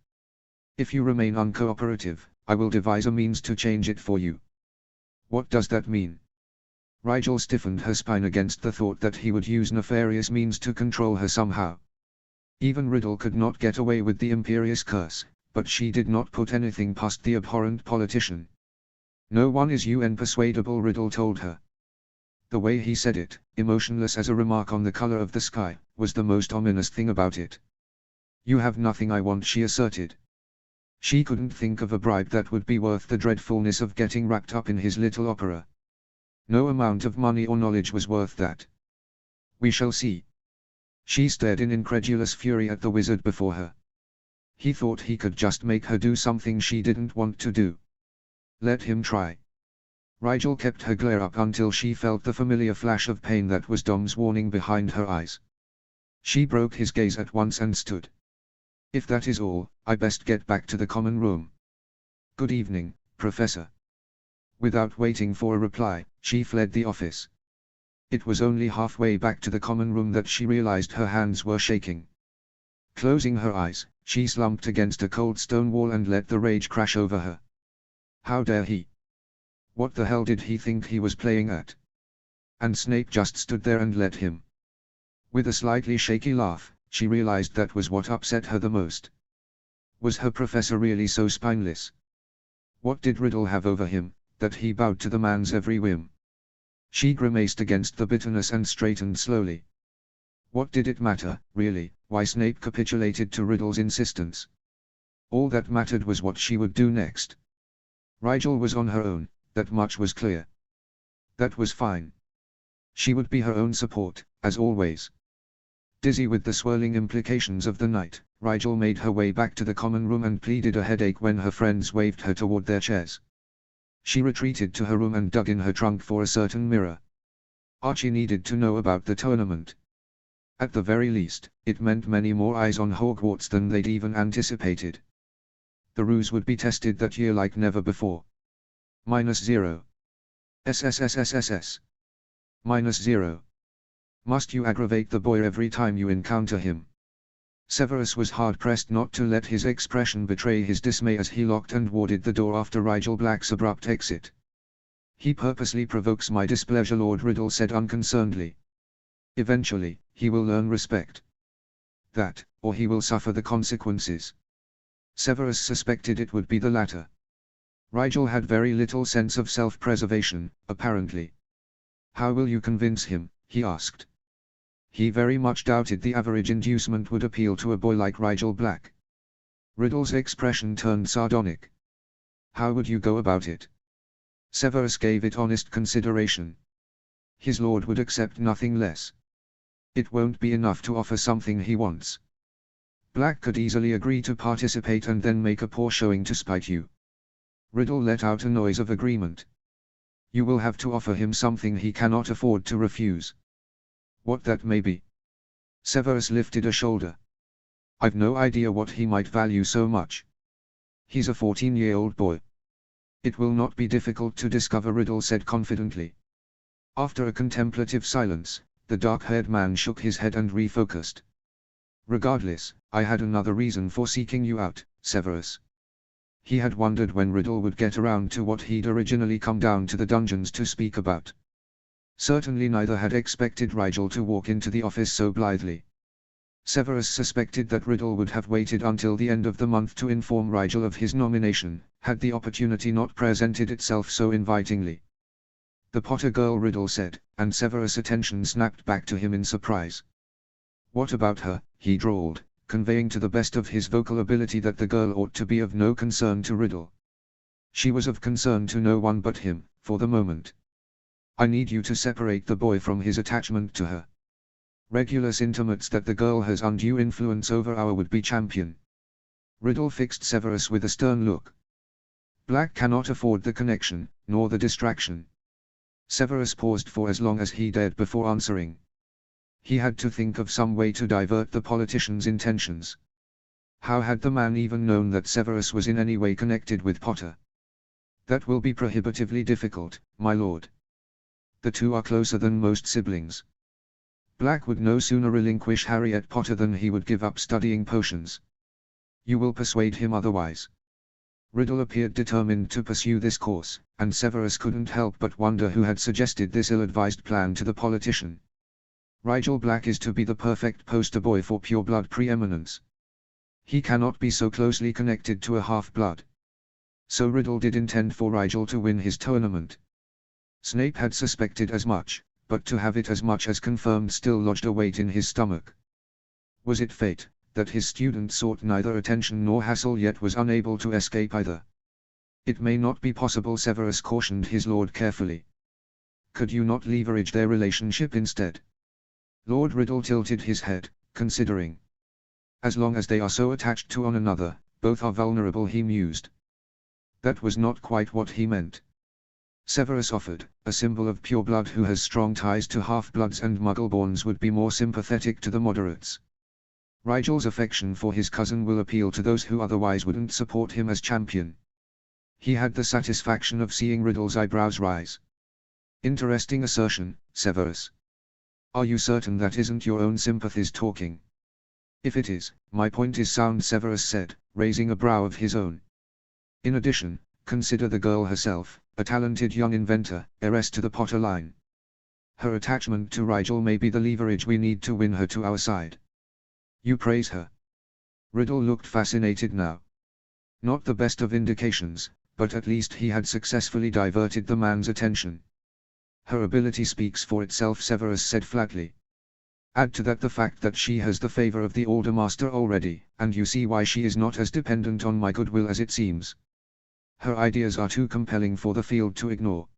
If you remain uncooperative, I will devise a means to change it for you." "What does that mean?" Rigel stiffened her spine against the thought that he would use nefarious means to control her somehow. Even Riddle could not get away with the imperious curse, but she did not put anything past the abhorrent politician. "No one is unpersuadable," Riddle told her. The way he said it, emotionless as a remark on the color of the sky, was the most ominous thing about it. "You have nothing I want," she asserted. She couldn't think of a bribe that would be worth the dreadfulness of getting wrapped up in his little opera. No amount of money or knowledge was worth that. "We shall see." She stared in incredulous fury at the wizard before her. He thought he could just make her do something she didn't want to do. Let him try. Rigel kept her glare up until she felt the familiar flash of pain that was Dom's warning behind her eyes. She broke his gaze at once and stood. "If that is all, I best get back to the common room. Good evening, Professor." Without waiting for a reply, she fled the office. It was only halfway back to the common room that she realized her hands were shaking. Closing her eyes, she slumped against a cold stone wall and let the rage crash over her. How dare he? What the hell did he think he was playing at? And Snape just stood there and let him. With a slightly shaky laugh, she realized that was what upset her the most. Was her professor really so spineless? What did Riddle have over him, that he bowed to the man's every whim? She grimaced against the bitterness and straightened slowly. What did it matter, really, why Snape capitulated to Riddle's insistence? All that mattered was what she would do next. Rigel was on her own, that much was clear. That was fine. She would be her own support, as always. Dizzy with the swirling implications of the night, Rigel made her way back to the common room and pleaded a headache when her friends waved her toward their chairs. She retreated to her room and dug in her trunk for a certain mirror. Archie needed to know about the tournament. At the very least, it meant many more eyes on Hogwarts than they'd even anticipated. The ruse would be tested that year like never before. -0. SSSSSS. -0. Must you aggravate the boy every time you encounter him? Severus was hard-pressed not to let his expression betray his dismay as he locked and warded the door after Rigel Black's abrupt exit. He purposely provokes my displeasure, Lord Riddle said unconcernedly. Eventually, he will learn respect. That, or he will suffer the consequences. Severus suspected it would be the latter. Rigel had very little sense of self-preservation, apparently. How will you convince him? He asked. He very much doubted the average inducement would appeal to a boy like Rigel Black. Riddle's expression turned sardonic. How would you go about it? Severus gave it honest consideration. His lord would accept nothing less. It won't be enough to offer something he wants. Black could easily agree to participate and then make a poor showing to spite you. Riddle let out a noise of agreement. You will have to offer him something he cannot afford to refuse. What that may be. Severus lifted a shoulder. I've no idea what he might value so much. He's a 14-year-old boy. It will not be difficult to discover, Riddle said confidently. After a contemplative silence, the dark-haired man shook his head and refocused. Regardless, I had another reason for seeking you out, Severus. He had wondered when Riddle would get around to what he'd originally come down to the dungeons to speak about. Certainly neither had expected Rigel to walk into the office so blithely. Severus suspected that Riddle would have waited until the end of the month to inform Rigel of his nomination, had the opportunity not presented itself so invitingly. The Potter girl, Riddle said, and Severus' attention snapped back to him in surprise. What about her? He drawled, conveying to the best of his vocal ability that the girl ought to be of no concern to Riddle. She was of concern to no one but him, for the moment. I need you to separate the boy from his attachment to her. Regulus intimates that the girl has undue influence over our would-be champion. Riddle fixed Severus with a stern look. Black cannot afford the connection, nor the distraction. Severus paused for as long as he dared before answering. He had to think of some way to divert the politician's intentions. How had the man even known that Severus was in any way connected with Potter? That will be prohibitively difficult, my lord. The two are closer than most siblings. Black would no sooner relinquish Harriet Potter than he would give up studying potions. You will persuade him otherwise. Riddle appeared determined to pursue this course, and Severus couldn't help but wonder who had suggested this ill-advised plan to the politician. Rigel Black is to be the perfect poster boy for pure-blood preeminence. He cannot be so closely connected to a half-blood. So Riddle did intend for Rigel to win his tournament. Snape had suspected as much, but to have it as much as confirmed still lodged a weight in his stomach. Was it fate, that his student sought neither attention nor hassle yet was unable to escape either? It may not be possible, Severus cautioned his lord carefully. Could you not leverage their relationship instead? Lord Riddle tilted his head, considering. As long as they are so attached to one another, both are vulnerable, he mused. That was not quite what he meant. Severus offered, a symbol of pure blood who has strong ties to half-bloods and muggleborns would be more sympathetic to the moderates. Rigel's affection for his cousin will appeal to those who otherwise wouldn't support him as champion. He had the satisfaction of seeing Riddle's eyebrows rise. Interesting assertion, Severus. Are you certain that isn't your own sympathies talking? If it is, my point is sound, Severus said, raising a brow of his own. In addition, consider the girl herself, a talented young inventor, heiress to the Potter line. Her attachment to Rigel may be the leverage we need to win her to our side. You praise her. Riddle looked fascinated now. Not the best of indications, but at least he had successfully diverted the man's attention. Her ability speaks for itself, Severus said flatly. Add to that the fact that she has the favor of the older master already, and you see why she is not as dependent on my goodwill as it seems. Her ideas are too compelling for the field to ignore.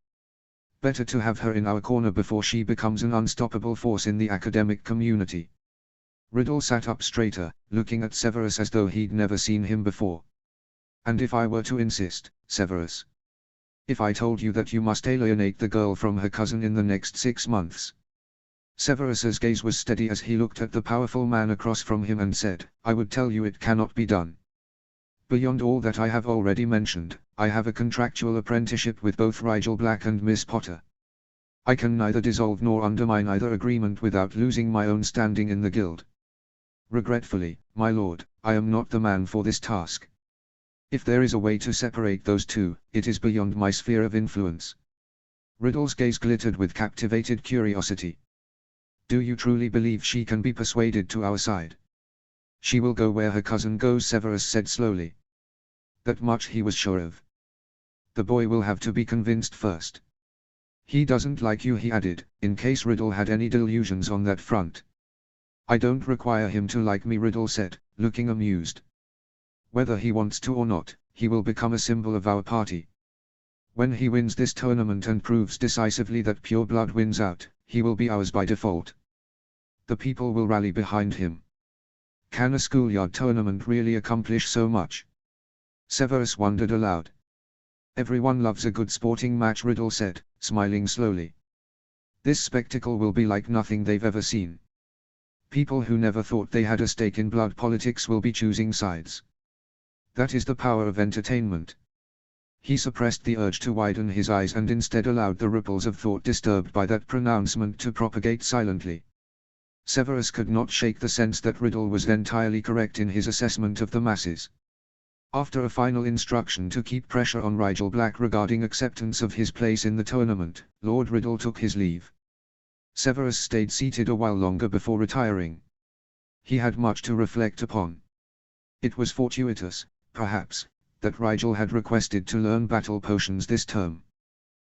Better to have her in our corner before she becomes an unstoppable force in the academic community. Riddle sat up straighter, looking at Severus as though he'd never seen him before. And if I were to insist, Severus? If I told you that you must alienate the girl from her cousin in the next 6 months? Severus's gaze was steady as he looked at the powerful man across from him and said, I would tell you it cannot be done. Beyond all that I have already mentioned, I have a contractual apprenticeship with both Rigel Black and Miss Potter. I can neither dissolve nor undermine either agreement without losing my own standing in the guild. Regretfully, my lord, I am not the man for this task. If there is a way to separate those two, it is beyond my sphere of influence. Riddle's gaze glittered with captivated curiosity. Do you truly believe she can be persuaded to our side? She will go where her cousin goes, Severus said slowly. That much he was sure of. The boy will have to be convinced first. He doesn't like you, he added, in case Riddle had any delusions on that front. I don't require him to like me, Riddle said, looking amused. Whether he wants to or not, he will become a symbol of our party. When he wins this tournament and proves decisively that pure blood wins out, he will be ours by default. The people will rally behind him. Can a schoolyard tournament really accomplish so much? Severus wondered aloud. Everyone loves a good sporting match, Riddle said, smiling slowly. This spectacle will be like nothing they've ever seen. People who never thought they had a stake in blood politics will be choosing sides. That is the power of entertainment. He suppressed the urge to widen his eyes and instead allowed the ripples of thought disturbed by that pronouncement to propagate silently. Severus could not shake the sense that Riddle was entirely correct in his assessment of the masses. After a final instruction to keep pressure on Rigel Black regarding acceptance of his place in the tournament, Lord Riddle took his leave. Severus stayed seated a while longer before retiring. He had much to reflect upon. It was fortuitous, perhaps, that Rigel had requested to learn battle potions this term.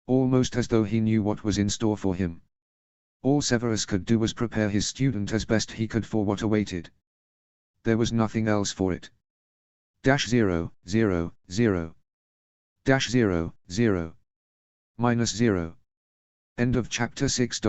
Almost as though he knew what was in store for him. All Severus could do was prepare his student as best he could for what awaited. There was nothing else for it. -0, 0, 0. -0, 0. -0. End of chapter 6.